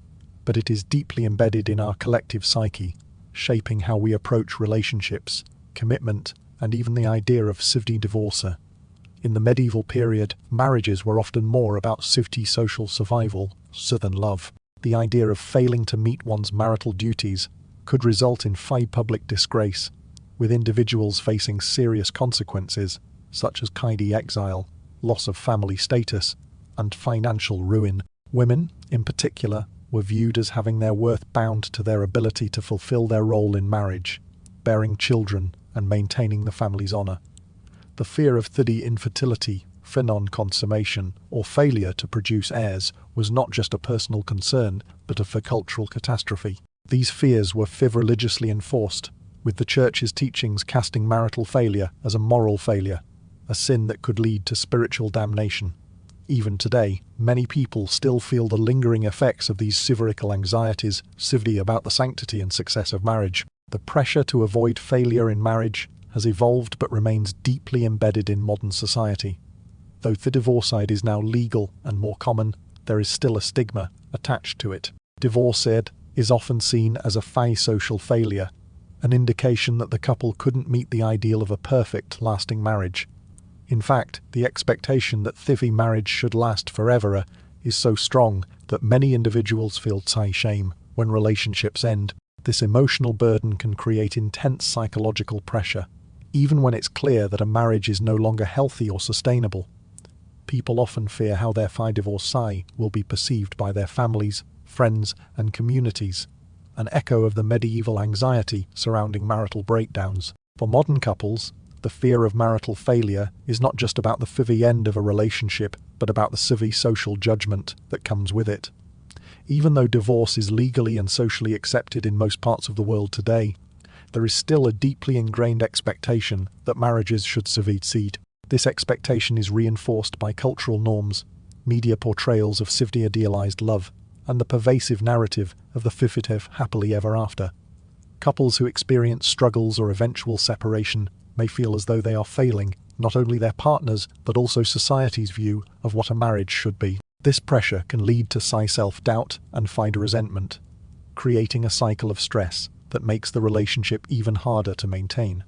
but it is deeply embedded in our collective psyche, shaping how we approach relationships, commitment, and even the idea of civil divorce. In the medieval period, marriages were often more about civil social survival than love. The idea of failing to meet one's marital duties could result in public disgrace, with individuals facing serious consequences such as exile, loss of family status, and financial ruin. Women, in particular, were viewed as having their worth bound to their ability to fulfill their role in marriage, bearing children and maintaining the family's honor. The fear of infertility, non-consummation, or failure to produce heirs was not just a personal concern, but a cultural catastrophe. These fears were religiously enforced, with the church's teachings casting marital failure as a moral failure, a sin that could lead to spiritual damnation. Even today, many people still feel the lingering effects of these civilical anxieties, about the sanctity and success of marriage. The pressure to avoid failure in marriage has evolved but remains deeply embedded in modern society. Though the divorcide is now legal and more common, there is still a stigma attached to it. Divorced is often seen as a social failure, an indication that the couple couldn't meet the ideal of a perfect, lasting marriage. In fact, the expectation that marriage should last forever is so strong that many individuals feel shame when relationships end. This emotional burden can create intense psychological pressure, even when it's clear that a marriage is no longer healthy or sustainable. People often fear how their divorce will be perceived by their families, friends, and communities, an echo of the medieval anxiety surrounding marital breakdowns. For modern couples, the fear of marital failure is not just about the end of a relationship, but about the social judgment that comes with it. Even though divorce is legally and socially accepted in most parts of the world today, there is still a deeply ingrained expectation that marriages should succeed. This expectation is reinforced by cultural norms, media portrayals of idealized love, and the pervasive narrative of the happily ever after. Couples who experience struggles or eventual separation may feel as though they are failing not only their partners but also society's view of what a marriage should be. This pressure can lead to self-doubt and FIDE resentment, creating a cycle of stress that makes the relationship even harder to maintain.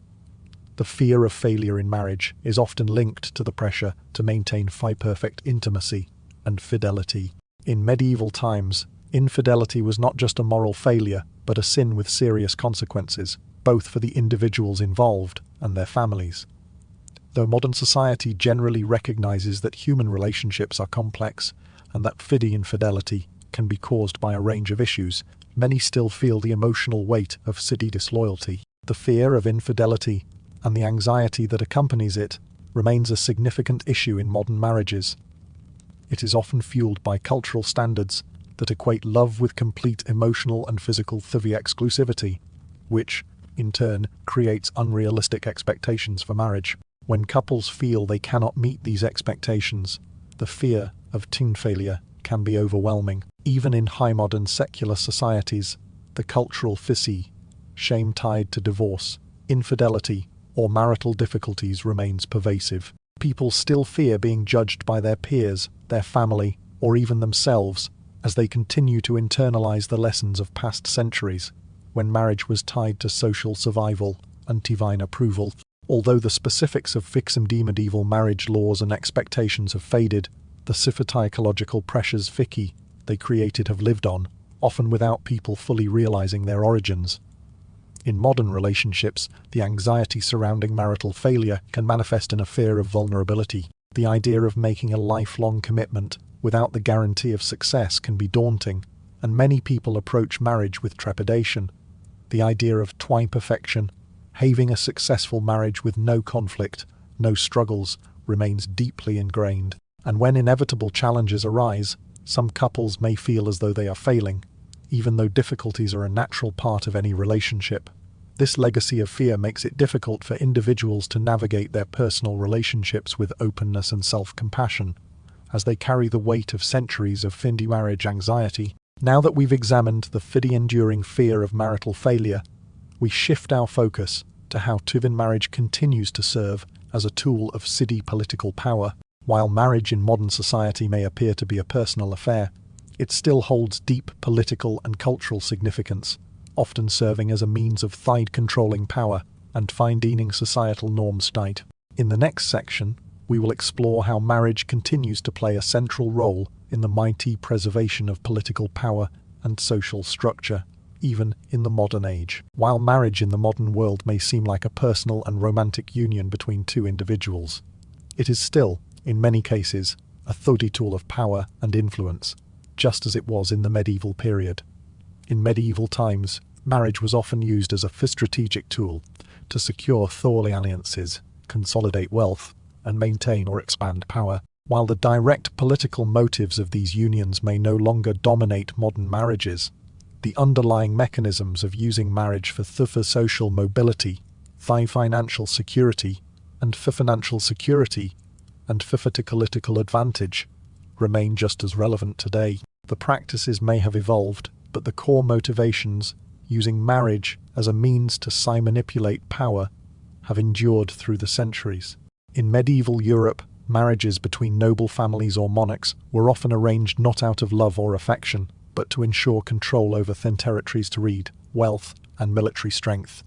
The fear of failure in marriage is often linked to the pressure to maintain perfect intimacy and fidelity. In medieval times, infidelity was not just a moral failure, but a sin with serious consequences, both for the individuals involved and their families. Though modern society generally recognizes that human relationships are complex and that fide infidelity can be caused by a range of issues, many still feel the emotional weight of fide disloyalty. The fear of infidelity and the anxiety that accompanies it remains a significant issue in modern marriages. It is often fueled by cultural standards that equate love with complete emotional and physical exclusivity, which, in turn, creates unrealistic expectations for marriage. When couples feel they cannot meet these expectations, the fear of teen failure can be overwhelming. Even in high modern secular societies, the cultural shame tied to divorce, infidelity, or marital difficulties remains pervasive. People still fear being judged by their peers, their family, or even themselves, as they continue to internalize the lessons of past centuries, when marriage was tied to social survival and divine approval. Although the specifics of medieval marriage laws and expectations have faded, the psychological pressures they created have lived on, often without people fully realizing their origins. In modern relationships, the anxiety surrounding marital failure can manifest in a fear of vulnerability. The idea of making a lifelong commitment without the guarantee of success can be daunting, and many people approach marriage with trepidation. The idea of perfection, having a successful marriage with no conflict, no struggles, remains deeply ingrained. And when inevitable challenges arise, some couples may feel as though they are failing, even though difficulties are a natural part of any relationship. This legacy of fear makes it difficult for individuals to navigate their personal relationships with openness and self-compassion, as they carry the weight of centuries of marriage anxiety. Now that we've examined the enduring fear of marital failure, we shift our focus to how marriage continues to serve as a tool of political power. While marriage in modern society may appear to be a personal affair, it still holds deep political and cultural significance, often serving as a means of controlling power and fine-tuning societal norms. In the next section, we will explore how marriage continues to play a central role in the mighty preservation of political power and social structure, even in the modern age. While marriage in the modern world may seem like a personal and romantic union between two individuals, it is still, in many cases, a tool of power and influence, just as it was in the medieval period. In medieval times, marriage was often used as a strategic tool to secure alliances, consolidate wealth, and maintain or expand power. While the direct political motives of these unions may no longer dominate modern marriages, the underlying mechanisms of using marriage for social mobility, financial security, and political advantage remain just as relevant today. The practices may have evolved, but the core motivations, using marriage as a means to manipulate power, have endured through the centuries. In medieval Europe, marriages between noble families or monarchs were often arranged not out of love or affection, but to ensure control over territories, wealth, and military strength.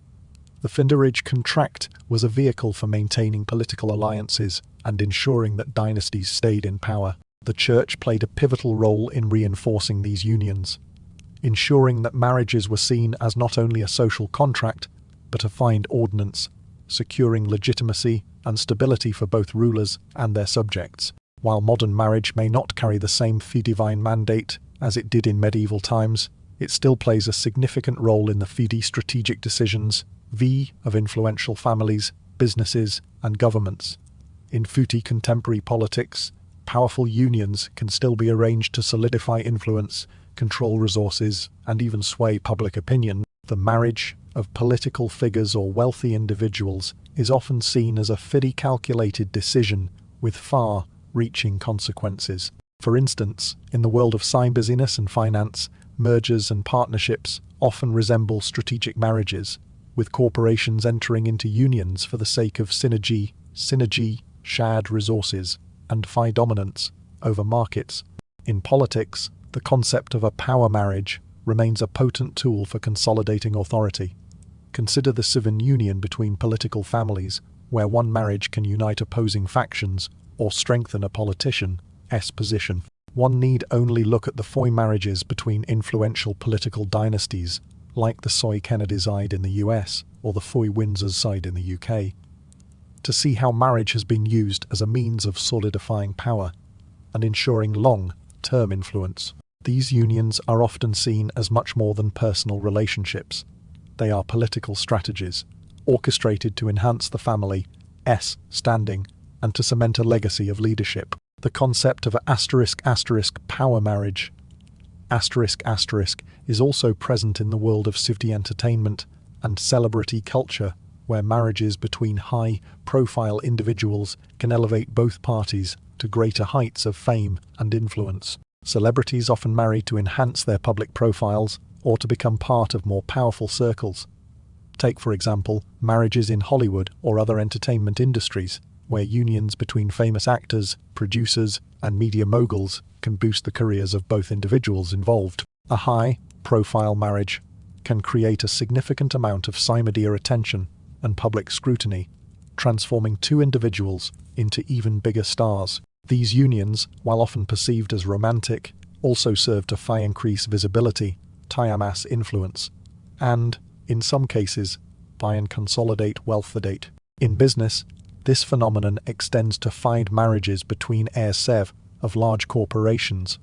The Finderage contract was a vehicle for maintaining political alliances and ensuring that dynasties stayed in power. The Church played a pivotal role in reinforcing these unions, ensuring that marriages were seen as not only a social contract, but a fine ordinance, securing legitimacy and stability for both rulers and their subjects. While modern marriage may not carry the same divine mandate as it did in medieval times, it still plays a significant role in the strategic decisions of influential families, businesses, and governments. In contemporary politics, powerful unions can still be arranged to solidify influence, control resources, and even sway public opinion. The marriage of political figures or wealthy individuals is often seen as a calculated decision with far-reaching consequences. For instance, in the world of business and finance, mergers and partnerships often resemble strategic marriages, with corporations entering into unions for the sake of synergy, shared resources, and dominance over markets. In politics, the concept of a power marriage remains a potent tool for consolidating authority. Consider the civil union between political families, where one marriage can unite opposing factions or strengthen a politician's position. One need only look at the Foy marriages between influential political dynasties, like the Soy-Kennedy side in the US or the Foy-Windsor side in the UK, to see how marriage has been used as a means of solidifying power and ensuring long-term influence. These unions are often seen as much more than personal relationships. They are political strategies, orchestrated to enhance the family's standing and to cement a legacy of leadership. The concept of a power marriage is also present in the world of city entertainment and celebrity culture, where marriages between high-profile individuals can elevate both parties to greater heights of fame and influence. Celebrities often marry to enhance their public profiles or to become part of more powerful circles. Take, for example, marriages in Hollywood or other entertainment industries, where unions between famous actors, producers, and media moguls can boost the careers of both individuals involved. A high-profile marriage can create a significant amount of media attention and public scrutiny, transforming two individuals into even bigger stars. These unions, while often perceived as romantic, also serve to increase visibility, mass influence, and, in some cases, consolidate wealth. In business, this phenomenon extends to marriages between heirs of large corporations,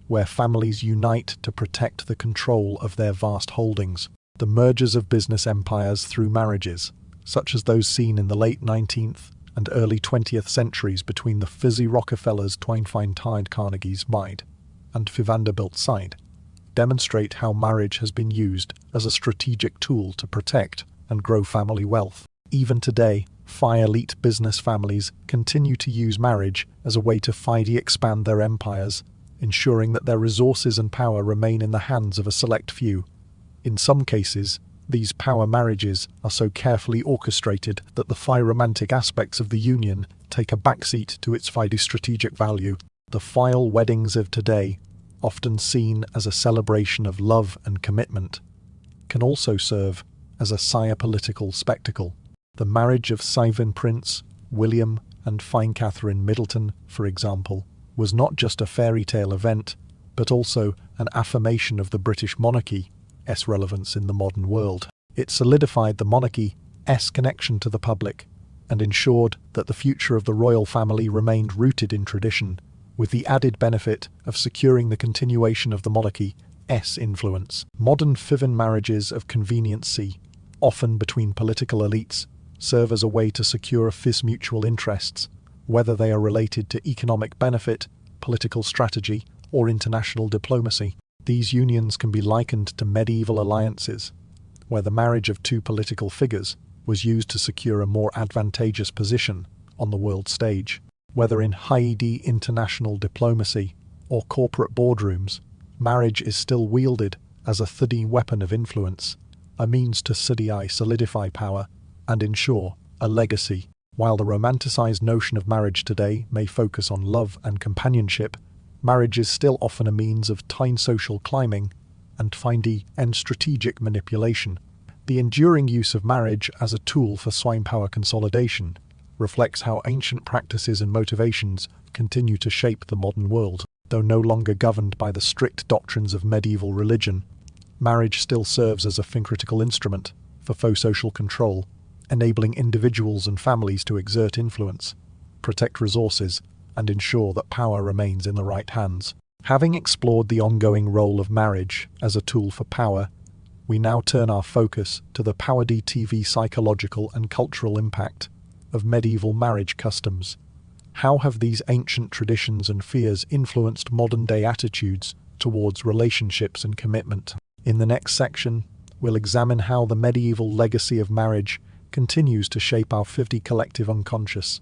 where families unite to protect the control of their vast holdings. The mergers of business empires through marriages, such as those seen in the late 19th and early 20th centuries between the Fizzy Rockefellers, Twine-Fine-Tide Carnegie's Mide, and Vanderbilt side, demonstrate how marriage has been used as a strategic tool to protect and grow family wealth. Even today, elite business families continue to use marriage as a way to expand their empires, ensuring that their resources and power remain in the hands of a select few. In some cases, these power marriages are so carefully orchestrated that the romantic aspects of the union take a backseat to its strategic value. The weddings of today, often seen as a celebration of love and commitment, can also serve as a political spectacle. The marriage of Prince William and Fine Catherine Middleton, for example, was not just a fairy tale event, but also an affirmation of the British monarchy's relevance in the modern world. It solidified the monarchy's connection to the public and ensured that the future of the royal family remained rooted in tradition, with the added benefit of securing the continuation of the monarchy's influence. Modern marriages of convenience, often between political elites, serve as a way to secure mutual interests, whether they are related to economic benefit, political strategy, or international diplomacy. These unions can be likened to medieval alliances, where the marriage of two political figures was used to secure a more advantageous position on the world stage. Whether in high-end international diplomacy or corporate boardrooms, marriage is still wielded as a weapon of influence, a means to solidify power and ensure a legacy. While the romanticized notion of marriage today may focus on love and companionship, marriage is still often a means of social climbing and strategic manipulation. The enduring use of marriage as a tool for power consolidation reflects how ancient practices and motivations continue to shape the modern world. Though no longer governed by the strict doctrines of medieval religion, marriage still serves as a critical instrument for social control, enabling individuals and families to exert influence, protect resources, and ensure that power remains in the right hands. Having explored the ongoing role of marriage as a tool for power, we now turn our focus to the TV psychological and cultural impact of medieval marriage customs. How have these ancient traditions and fears influenced modern-day attitudes towards relationships and commitment? In the next section, we'll examine how the medieval legacy of marriage continues to shape our collective unconscious,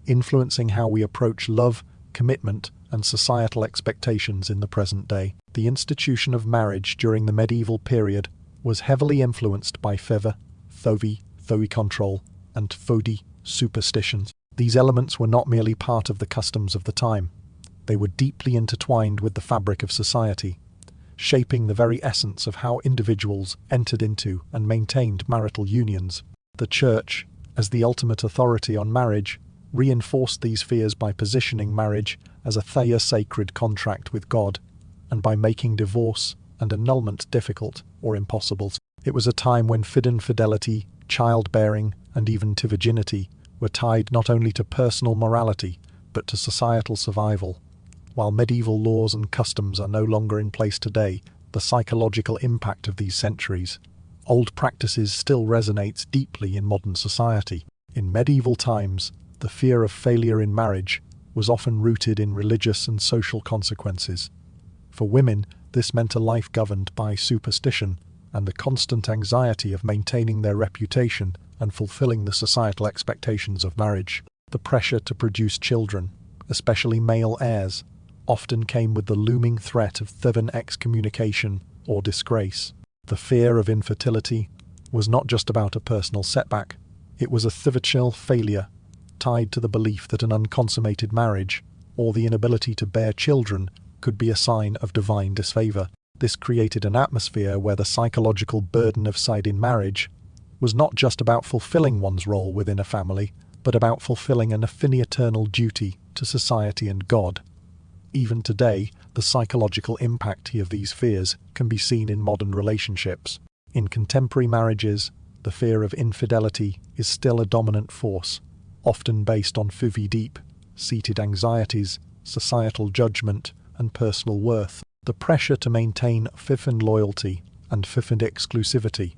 influencing how we approach love, commitment, and societal expectations in the present day. The institution of marriage during the medieval period was heavily influenced by Thowi control, and Fodi superstitions. These elements were not merely part of the customs of the time. They were deeply intertwined with the fabric of society, shaping the very essence of how individuals entered into and maintained marital unions. The Church, as the ultimate authority on marriage, reinforced these fears by positioning marriage as a sacred contract with God, and by making divorce and annulment difficult or impossible. It was a time when infidelity, childbearing, and even to virginity were tied not only to personal morality, but to societal survival. While medieval laws and customs are no longer in place today, the psychological impact of these centuries, old practices still resonates deeply in modern society. In medieval times, the fear of failure in marriage was often rooted in religious and social consequences. For women, this meant a life governed by superstition and the constant anxiety of maintaining their reputation and fulfilling the societal expectations of marriage. The pressure to produce children, especially male heirs, often came with the looming threat of excommunication or disgrace. The fear of infertility was not just about a personal setback, it was a spiritual failure tied to the belief that an unconsummated marriage or the inability to bear children could be a sign of divine disfavor. This created an atmosphere where the psychological burden of side in marriage was not just about fulfilling one's role within a family, but about fulfilling an eternal duty to society and God. Even today, the psychological impact of these fears can be seen in modern relationships. In contemporary marriages, the fear of infidelity is still a dominant force, often based on deep-seated anxieties, societal judgment, and personal worth. The pressure to maintain loyalty and exclusivity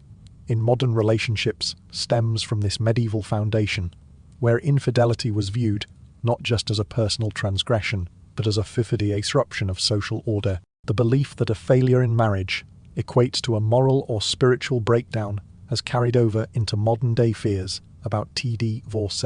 in modern relationships stems from this medieval foundation, where infidelity was viewed not just as a personal transgression, but as a disruption of social order. The belief that a failure in marriage equates to a moral or spiritual breakdown has carried over into modern-day fears about divorce,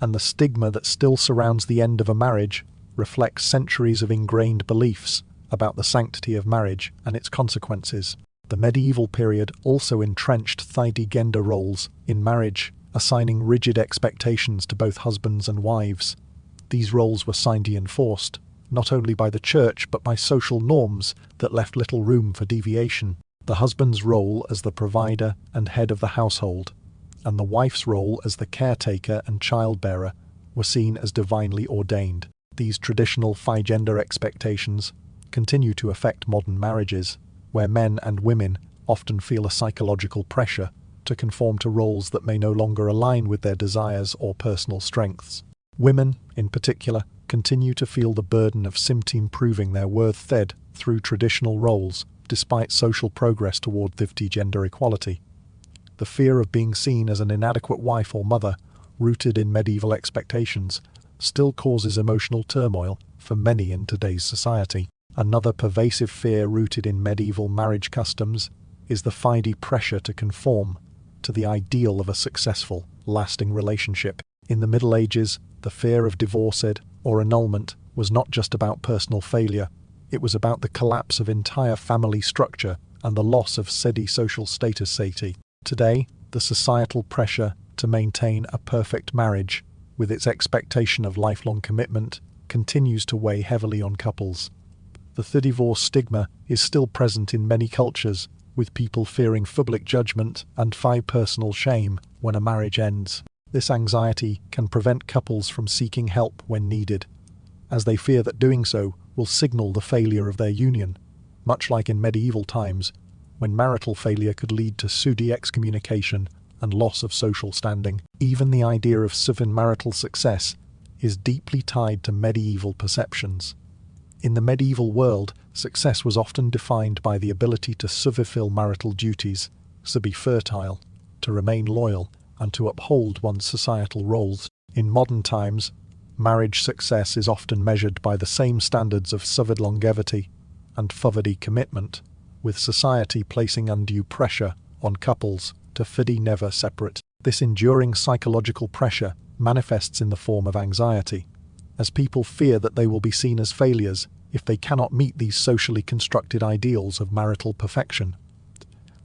and the stigma that still surrounds the end of a marriage reflects centuries of ingrained beliefs about the sanctity of marriage and its consequences. The medieval period also entrenched gender roles in marriage, assigning rigid expectations to both husbands and wives. These roles were enforced, not only by the church but by social norms that left little room for deviation. The husband's role as the provider and head of the household, and the wife's role as the caretaker and childbearer, were seen as divinely ordained. These traditional gender expectations continue to affect modern marriages, where men and women often feel a psychological pressure to conform to roles that may no longer align with their desires or personal strengths. Women, in particular, continue to feel the burden of proving their worth through traditional roles, despite social progress toward gender equality. The fear of being seen as an inadequate wife or mother, rooted in medieval expectations, still causes emotional turmoil for many in today's society. Another pervasive fear rooted in medieval marriage customs is the pressure to conform to the ideal of a successful, lasting relationship. In the Middle Ages, the fear of divorce or annulment was not just about personal failure, it was about the collapse of entire family structure and the loss of social status. Today, the societal pressure to maintain a perfect marriage, with its expectation of lifelong commitment, continues to weigh heavily on couples. The divorce stigma is still present in many cultures, with people fearing public judgment and personal shame when a marriage ends. This anxiety can prevent couples from seeking help when needed, as they fear that doing so will signal the failure of their union, much like in medieval times, when marital failure could lead to excommunication and loss of social standing. Even the idea of marital success is deeply tied to medieval perceptions. In the medieval world, success was often defined by the ability to fulfill marital duties, to be fertile, to remain loyal, and to uphold one's societal roles. In modern times, marriage success is often measured by the same standards of longevity and commitment, with society placing undue pressure on couples to never separate. This enduring psychological pressure manifests in the form of anxiety, as people fear that they will be seen as failures if they cannot meet these socially constructed ideals of marital perfection.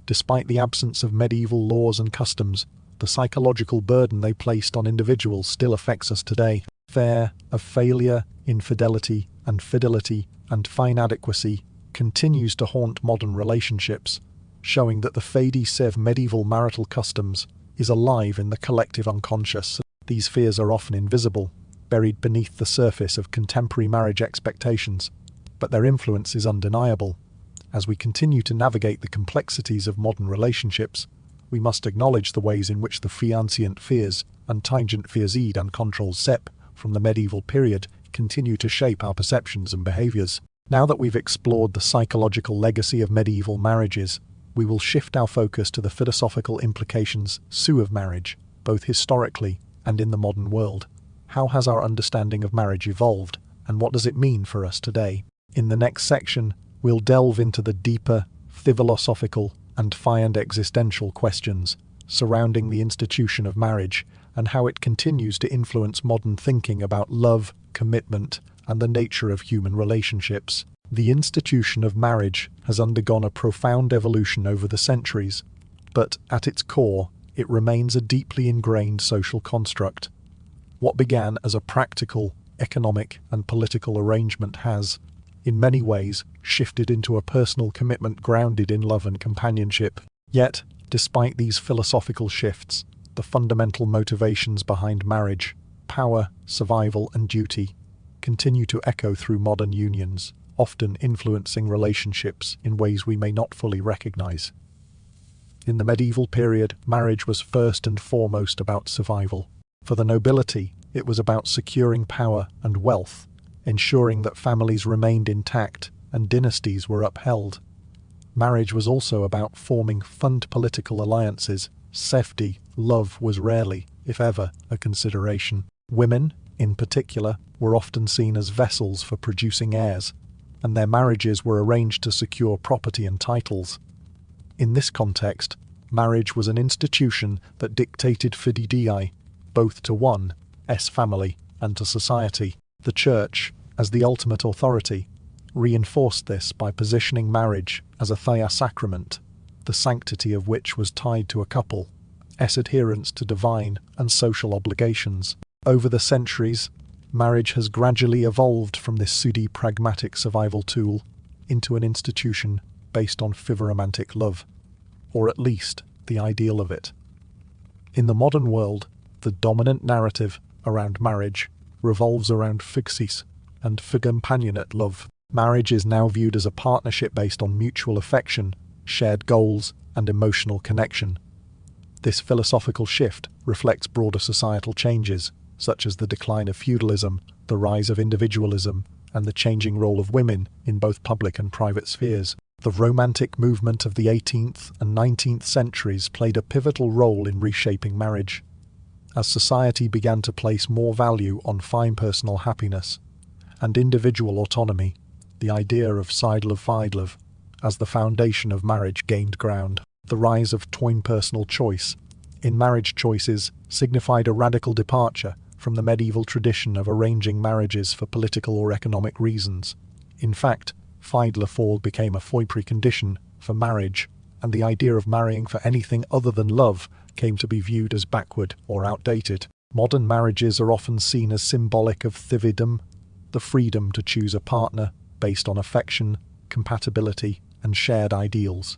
Despite the absence of medieval laws and customs, the psychological burden they placed on individuals still affects us today. Fear of failure, infidelity, and fidelity and fine adequacy continues to haunt modern relationships, showing that the fades of medieval marital customs is alive in the collective unconscious. These fears are often invisible, buried beneath the surface of contemporary marriage expectations, but their influence is undeniable. As we continue to navigate the complexities of modern relationships, we must acknowledge the ways in which the fiancient fears and tangent fears and controls SEP from the medieval period continue to shape our perceptions and behaviors. Now that we've explored the psychological legacy of medieval marriages, we will shift our focus to the philosophical implications of marriage, both historically and in the modern world. How has our understanding of marriage evolved, and what does it mean for us today? In the next section, we'll delve into the deeper, philosophical, and existential questions surrounding the institution of marriage and how it continues to influence modern thinking about love, commitment, and the nature of human relationships. The institution of marriage has undergone a profound evolution over the centuries, but at its core, it remains a deeply ingrained social construct. What began as a practical, economic, and political arrangement has, in many ways, shifted into a personal commitment grounded in love and companionship. Yet, despite these philosophical shifts, the fundamental motivations behind marriage, power, survival, and duty, continue to echo through modern unions, often influencing relationships in ways we may not fully recognize. In the medieval period, marriage was first and foremost about survival. For the nobility, it was about securing power and wealth, ensuring that families remained intact and dynasties were upheld. Marriage was also about forming fond political alliances. Safety, love was rarely, if ever, a consideration. Women, in particular, were often seen as vessels for producing heirs, and their marriages were arranged to secure property and titles. In this context, marriage was an institution that dictated fidei, both to one's family and to society. The Church, as the ultimate authority, reinforced this by positioning marriage as a theia sacrament, the sanctity of which was tied to a couple's adherence to divine and social obligations. Over the centuries, marriage has gradually evolved from this pseudo-pragmatic survival tool into an institution based on romantic love, or at least the ideal of it. In the modern world, the dominant narrative around marriage revolves around fixis and companionate love. Marriage is now viewed as a partnership based on mutual affection, shared goals, and emotional connection. This philosophical shift reflects broader societal changes, such as the decline of feudalism, the rise of individualism, and the changing role of women in both public and private spheres. The Romantic movement of the 18th and 19th centuries played a pivotal role in reshaping marriage. As society began to place more value on fine personal happiness and individual autonomy, the idea of side-love as the foundation of marriage gained ground. The rise of personal choice in marriage choices signified a radical departure from the medieval tradition of arranging marriages for political or economic reasons. In fact, fall became a precondition for marriage, and the idea of marrying for anything other than love came to be viewed as backward or outdated. Modern marriages are often seen as symbolic of thividom, the freedom to choose a partner based on affection, compatibility, and shared ideals.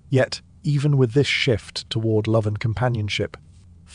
Yet, even with this shift toward love and companionship,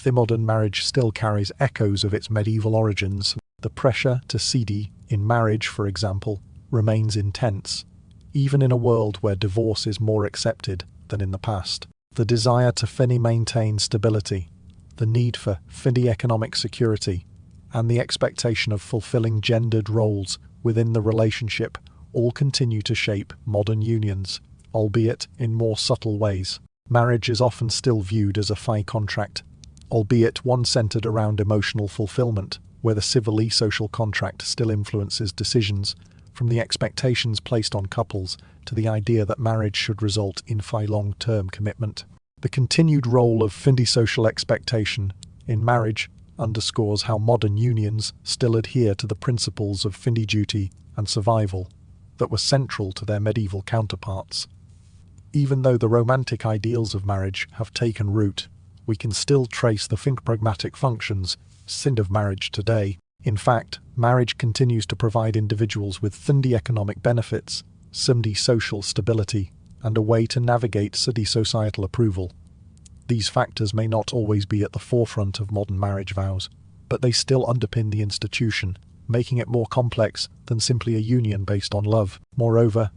the modern marriage still carries echoes of its medieval origins. The pressure to cede in marriage, for example, remains intense, even in a world where divorce is more accepted than in the past. The desire to maintain stability, the need for economic security, and the expectation of fulfilling gendered roles within the relationship all continue to shape modern unions, albeit in more subtle ways. Marriage is often still viewed as a fey contract, albeit one centered around emotional fulfillment, where the civil-social contract still influences decisions, from the expectations placed on couples to the idea that marriage should result in long-term commitment. The continued role of social expectation in marriage underscores how modern unions still adhere to the principles of duty and survival that were central to their medieval counterparts. Even though the romantic ideals of marriage have taken root, we can still trace the pragmatic functions of marriage today. In fact, marriage continues to provide individuals with the economic benefits, some social stability, and a way to navigate societal approval. These factors may not always be at the forefront of modern marriage vows, but they still underpin the institution, making it more complex than simply a union based on love. Moreover,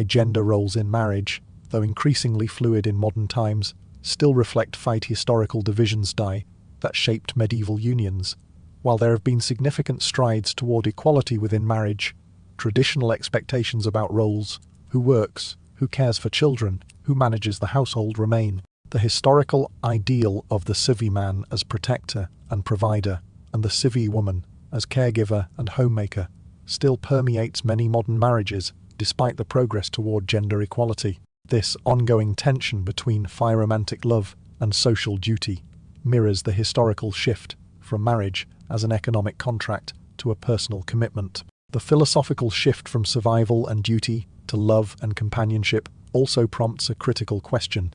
gender roles in marriage, though increasingly fluid in modern times, still reflect historical divisions that shaped medieval unions. While there have been significant strides toward equality within marriage, traditional expectations about roles, who works, who cares for children, who manages the household remain. The historical ideal of the civvy man as protector and provider, and the civvy woman as caregiver and homemaker, still permeates many modern marriages, despite the progress toward gender equality. This ongoing tension between romantic love and social duty mirrors the historical shift from marriage as an economic contract to a personal commitment. The philosophical shift from survival and duty to love and companionship also prompts a critical question.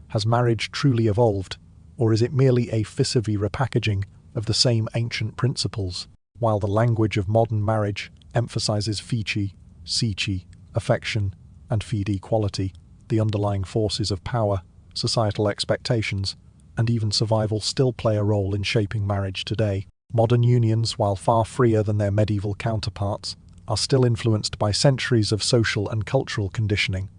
Has marriage truly evolved, or is it merely a civvy repackaging of the same ancient principles? While the language of modern marriage emphasizes fici, sici, affection, and fide equality, the underlying forces of power, societal expectations, and even survival still play a role in shaping marriage today. Modern unions, while far freer than their medieval counterparts, are still influenced by centuries of social and cultural conditioning.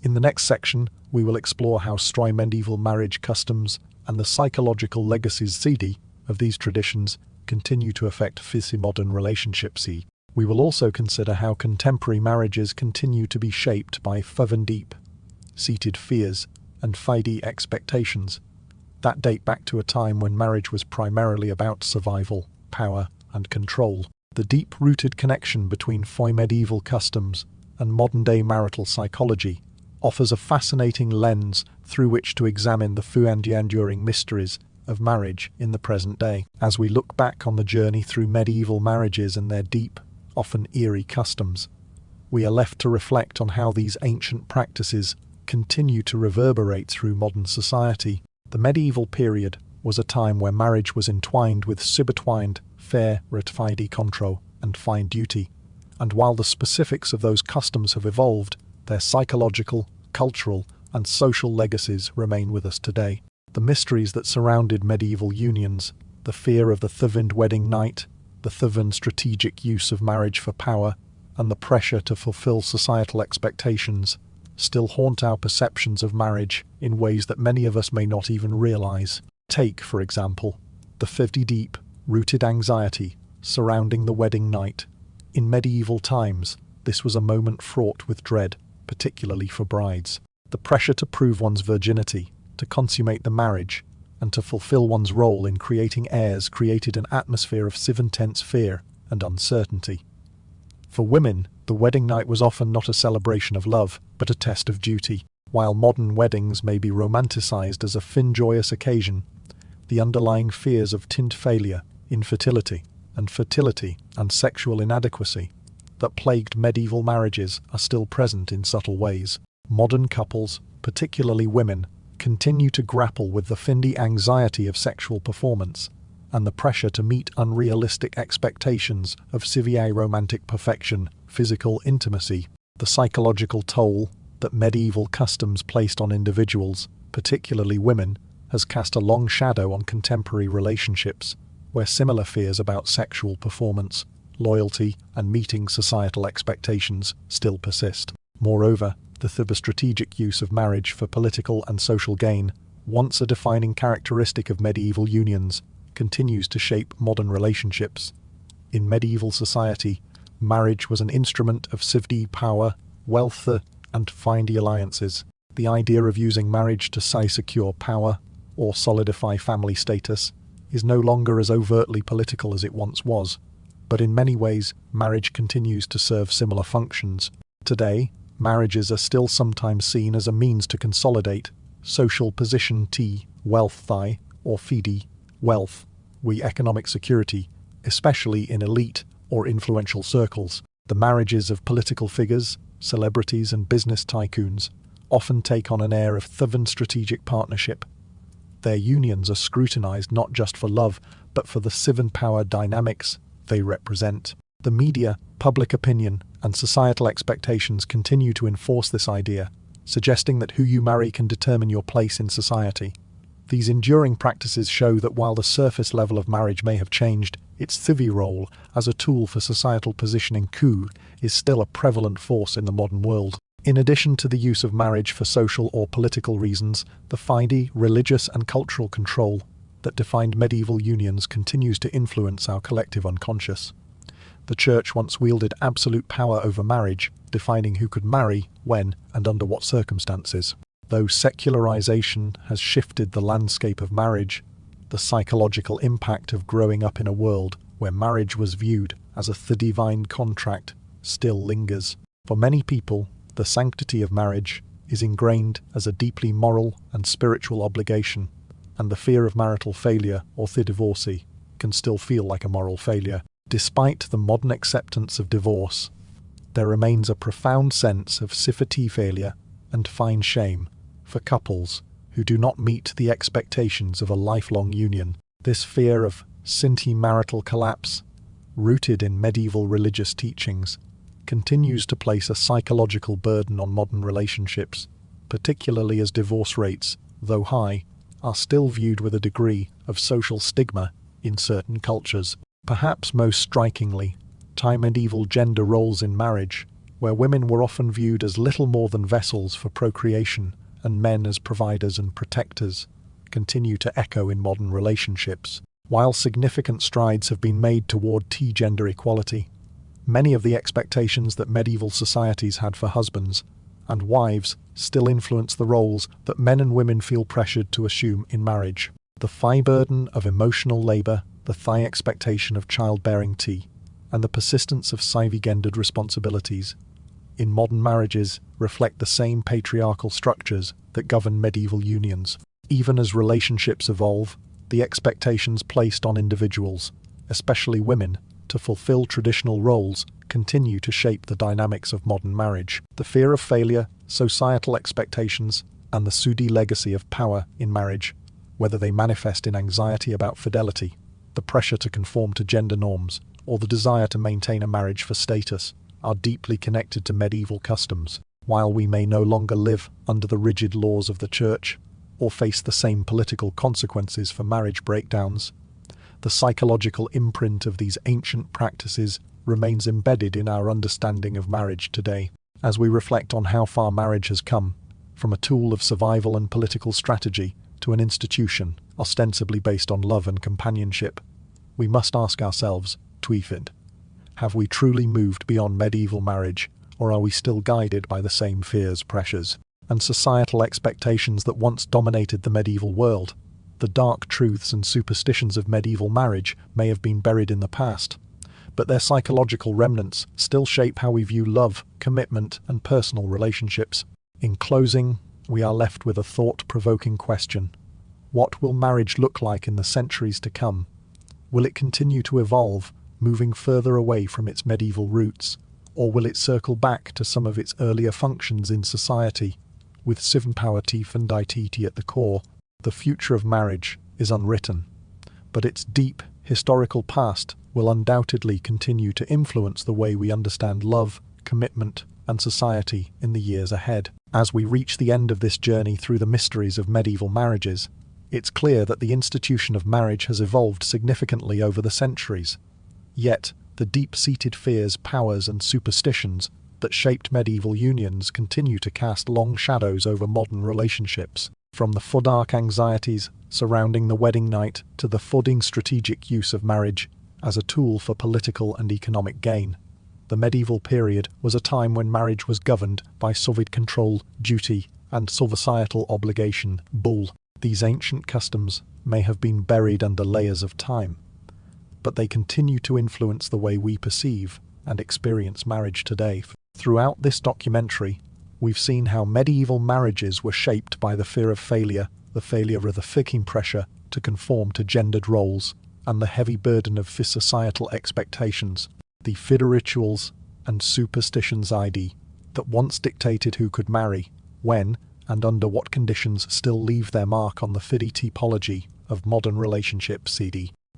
In the next section, we will explore how medieval marriage customs and the psychological legacies of these traditions continue to affect modern relationships. We will also consider how contemporary marriages continue to be shaped by deep-seated fears and fide expectations that date back to a time when marriage was primarily about survival, power, and control. The deep-rooted connection between medieval customs and modern-day marital psychology offers a fascinating lens through which to examine the enduring mysteries of marriage in the present day. As we look back on the journey through medieval marriages and their deep, often eerie customs, we are left to reflect on how these ancient practices continue to reverberate through modern society. The medieval period was a time where marriage was entwined with subentwined fair fide control and fine duty, and while the specifics of those customs have evolved, their psychological, cultural, and social legacies remain with us today. The mysteries that surrounded medieval unions, the fear of the wedding night, the strategic use of marriage for power, and the pressure to fulfill societal expectations still haunt our perceptions of marriage in ways that many of us may not even realize. Take, for example, the deep-rooted anxiety surrounding the wedding night. In medieval times, this was a moment fraught with dread, particularly for brides. The pressure to prove one's virginity, to consummate the marriage, and to fulfill one's role in creating heirs created an atmosphere of intense fear and uncertainty. For women, the wedding night was often not a celebration of love, but a test of duty. While modern weddings may be romanticized as a joyous occasion, the underlying fears of failure, infertility, and fertility, and sexual inadequacy that plagued medieval marriages are still present in subtle ways. Modern couples, particularly women, continue to grapple with the anxiety of sexual performance and the pressure to meet unrealistic expectations of romantic perfection, physical intimacy. The psychological toll that medieval customs placed on individuals, particularly women, has cast a long shadow on contemporary relationships, where similar fears about sexual performance, loyalty, and meeting societal expectations still persist. Moreover, the strategic use of marriage for political and social gain, once a defining characteristic of medieval unions, continues to shape modern relationships. In medieval society, marriage was an instrument of power, wealth, and fine alliances. The idea of using marriage to secure power or solidify family status is no longer as overtly political as it once was, but in many ways, marriage continues to serve similar functions. Today, marriages are still sometimes seen as a means to consolidate social position wealth or fide, wealth, economic security, especially in elite or influential circles. The marriages of political figures, celebrities, and business tycoons often take on an air of strategic partnership. Their unions are scrutinized not just for love, but for the power dynamics they represent. The media, public opinion, and societal expectations continue to enforce this idea, suggesting that who you marry can determine your place in society. These enduring practices show that while the surface level of marriage may have changed, its civic role as a tool for societal positioning is still a prevalent force in the modern world. In addition to the use of marriage for social or political reasons, the fide, religious and cultural control that defined medieval unions continues to influence our collective unconscious. The Church once wielded absolute power over marriage, defining who could marry, when, and under what circumstances. Though secularization has shifted the landscape of marriage, the psychological impact of growing up in a world where marriage was viewed as a divine contract still lingers. For many people, the sanctity of marriage is ingrained as a deeply moral and spiritual obligation, and the fear of marital failure or divorce can still feel like a moral failure. Despite the modern acceptance of divorce, there remains a profound sense of civility failure and fine shame for couples who do not meet the expectations of a lifelong union. This fear of marital collapse, rooted in medieval religious teachings, continues to place a psychological burden on modern relationships, particularly as divorce rates, though high, are still viewed with a degree of social stigma in certain cultures. Perhaps most strikingly, medieval gender roles in marriage, where women were often viewed as little more than vessels for procreation and men as providers and protectors, continue to echo in modern relationships. While significant strides have been made toward gender equality, many of the expectations that medieval societies had for husbands and wives still influence the roles that men and women feel pressured to assume in marriage. The thigh burden of emotional labor, the thigh expectation of childbearing and the persistence of gendered responsibilities in modern marriages reflect the same patriarchal structures that govern medieval unions. Even as relationships evolve, the expectations placed on individuals, especially women, to fulfill traditional roles continue to shape the dynamics of modern marriage. The fear of failure, societal expectations, and the legacy of power in marriage, whether they manifest in anxiety about fidelity, the pressure to conform to gender norms, or the desire to maintain a marriage for status, are deeply connected to medieval customs. While we may no longer live under the rigid laws of the Church, or face the same political consequences for marriage breakdowns, the psychological imprint of these ancient practices remains embedded in our understanding of marriage today. As we reflect on how far marriage has come, from a tool of survival and political strategy to an institution ostensibly based on love and companionship, we must ask ourselves, have we truly moved beyond medieval marriage, or are we still guided by the same fears, pressures, and societal expectations that once dominated the medieval world? The dark truths and superstitions of medieval marriage may have been buried in the past, but their psychological remnants still shape how we view love, commitment, and personal relationships. In closing, we are left with a thought-provoking question. What will marriage look like in the centuries to come? Will it continue to evolve, moving further away from its medieval roots, or will it circle back to some of its earlier functions in society, with power and identity at the core? The future of marriage is unwritten, but its deep, historical past will undoubtedly continue to influence the way we understand love, commitment, and society in the years ahead. As we reach the end of this journey through the mysteries of medieval marriages, it's clear that the institution of marriage has evolved significantly over the centuries. Yet, the deep-seated fears, powers, and superstitions that shaped medieval unions continue to cast long shadows over modern relationships. From the dark anxieties surrounding the wedding night to the strategic use of marriage as a tool for political and economic gain, the medieval period was a time when marriage was governed by Soviet control, duty, and societal obligation. These ancient customs may have been buried under layers of time, but they continue to influence the way we perceive and experience marriage today. Throughout this documentary, we've seen how medieval marriages were shaped by the fear of failure, the failure of the thinking pressure to conform to gendered roles, and the heavy burden of societal expectations. The rituals and superstitions that once dictated who could marry, when, and under what conditions still leave their mark on the typology of modern relationships.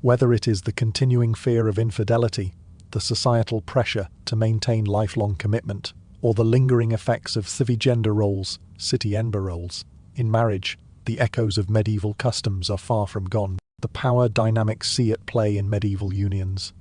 Whether it is the continuing fear of infidelity, the societal pressure to maintain lifelong commitment, or the lingering effects of civi-gender roles, city-ember roles, in marriage, the echoes of medieval customs are far from gone. The power dynamics see at play in medieval unions,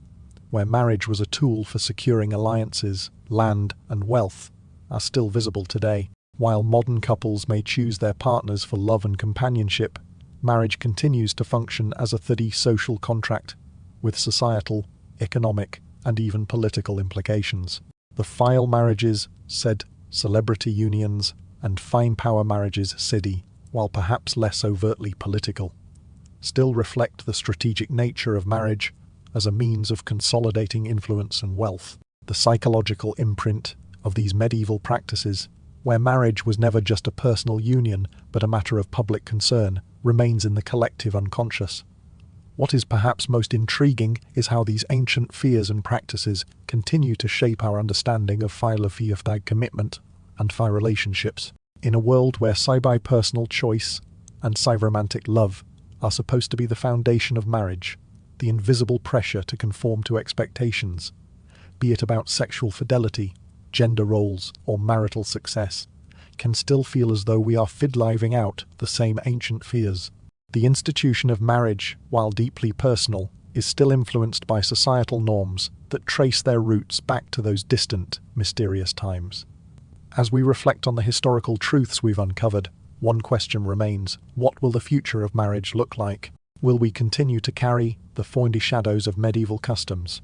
where marriage was a tool for securing alliances, land, and wealth, are still visible today. While modern couples may choose their partners for love and companionship, marriage continues to function as a third social contract, with societal, economic, and even political implications. The file marriages, said celebrity unions, and fine power marriages, city, while perhaps less overtly political, still reflect the strategic nature of marriage as a means of consolidating influence and wealth. The psychological imprint of these medieval practices, where marriage was never just a personal union but a matter of public concern, remains in the collective unconscious. What is perhaps most intriguing is how these ancient fears and practices continue to shape our understanding of philophiaphag commitment and phi relationships. In a world where sci-bi-personal choice and cyromantic love are supposed to be the foundation of marriage, the invisible pressure to conform to expectations, be it about sexual fidelity, gender roles, or marital success, can still feel as though we are living out the same ancient fears. The institution of marriage, while deeply personal, is still influenced by societal norms that trace their roots back to those distant, mysterious times. As we reflect on the historical truths we've uncovered, one question remains: what will the future of marriage look like? Will we continue to carry the thorny shadows of medieval customs?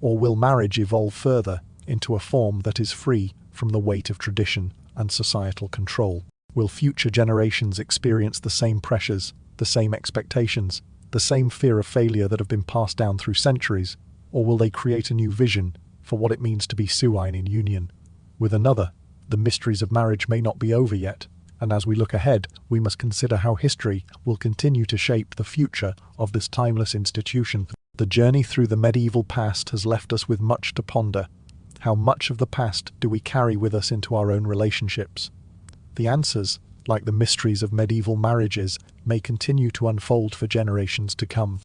Or will marriage evolve further into a form that is free from the weight of tradition and societal control? Will future generations experience the same pressures, the same expectations, the same fear of failure that have been passed down through centuries? Or will they create a new vision for what it means to be suine in union with another? The mysteries of marriage may not be over yet, and as we look ahead, we must consider how history will continue to shape the future of this timeless institution. The journey through the medieval past has left us with much to ponder. How much of the past do we carry with us into our own relationships? The answers, like the mysteries of medieval marriages, may continue to unfold for generations to come.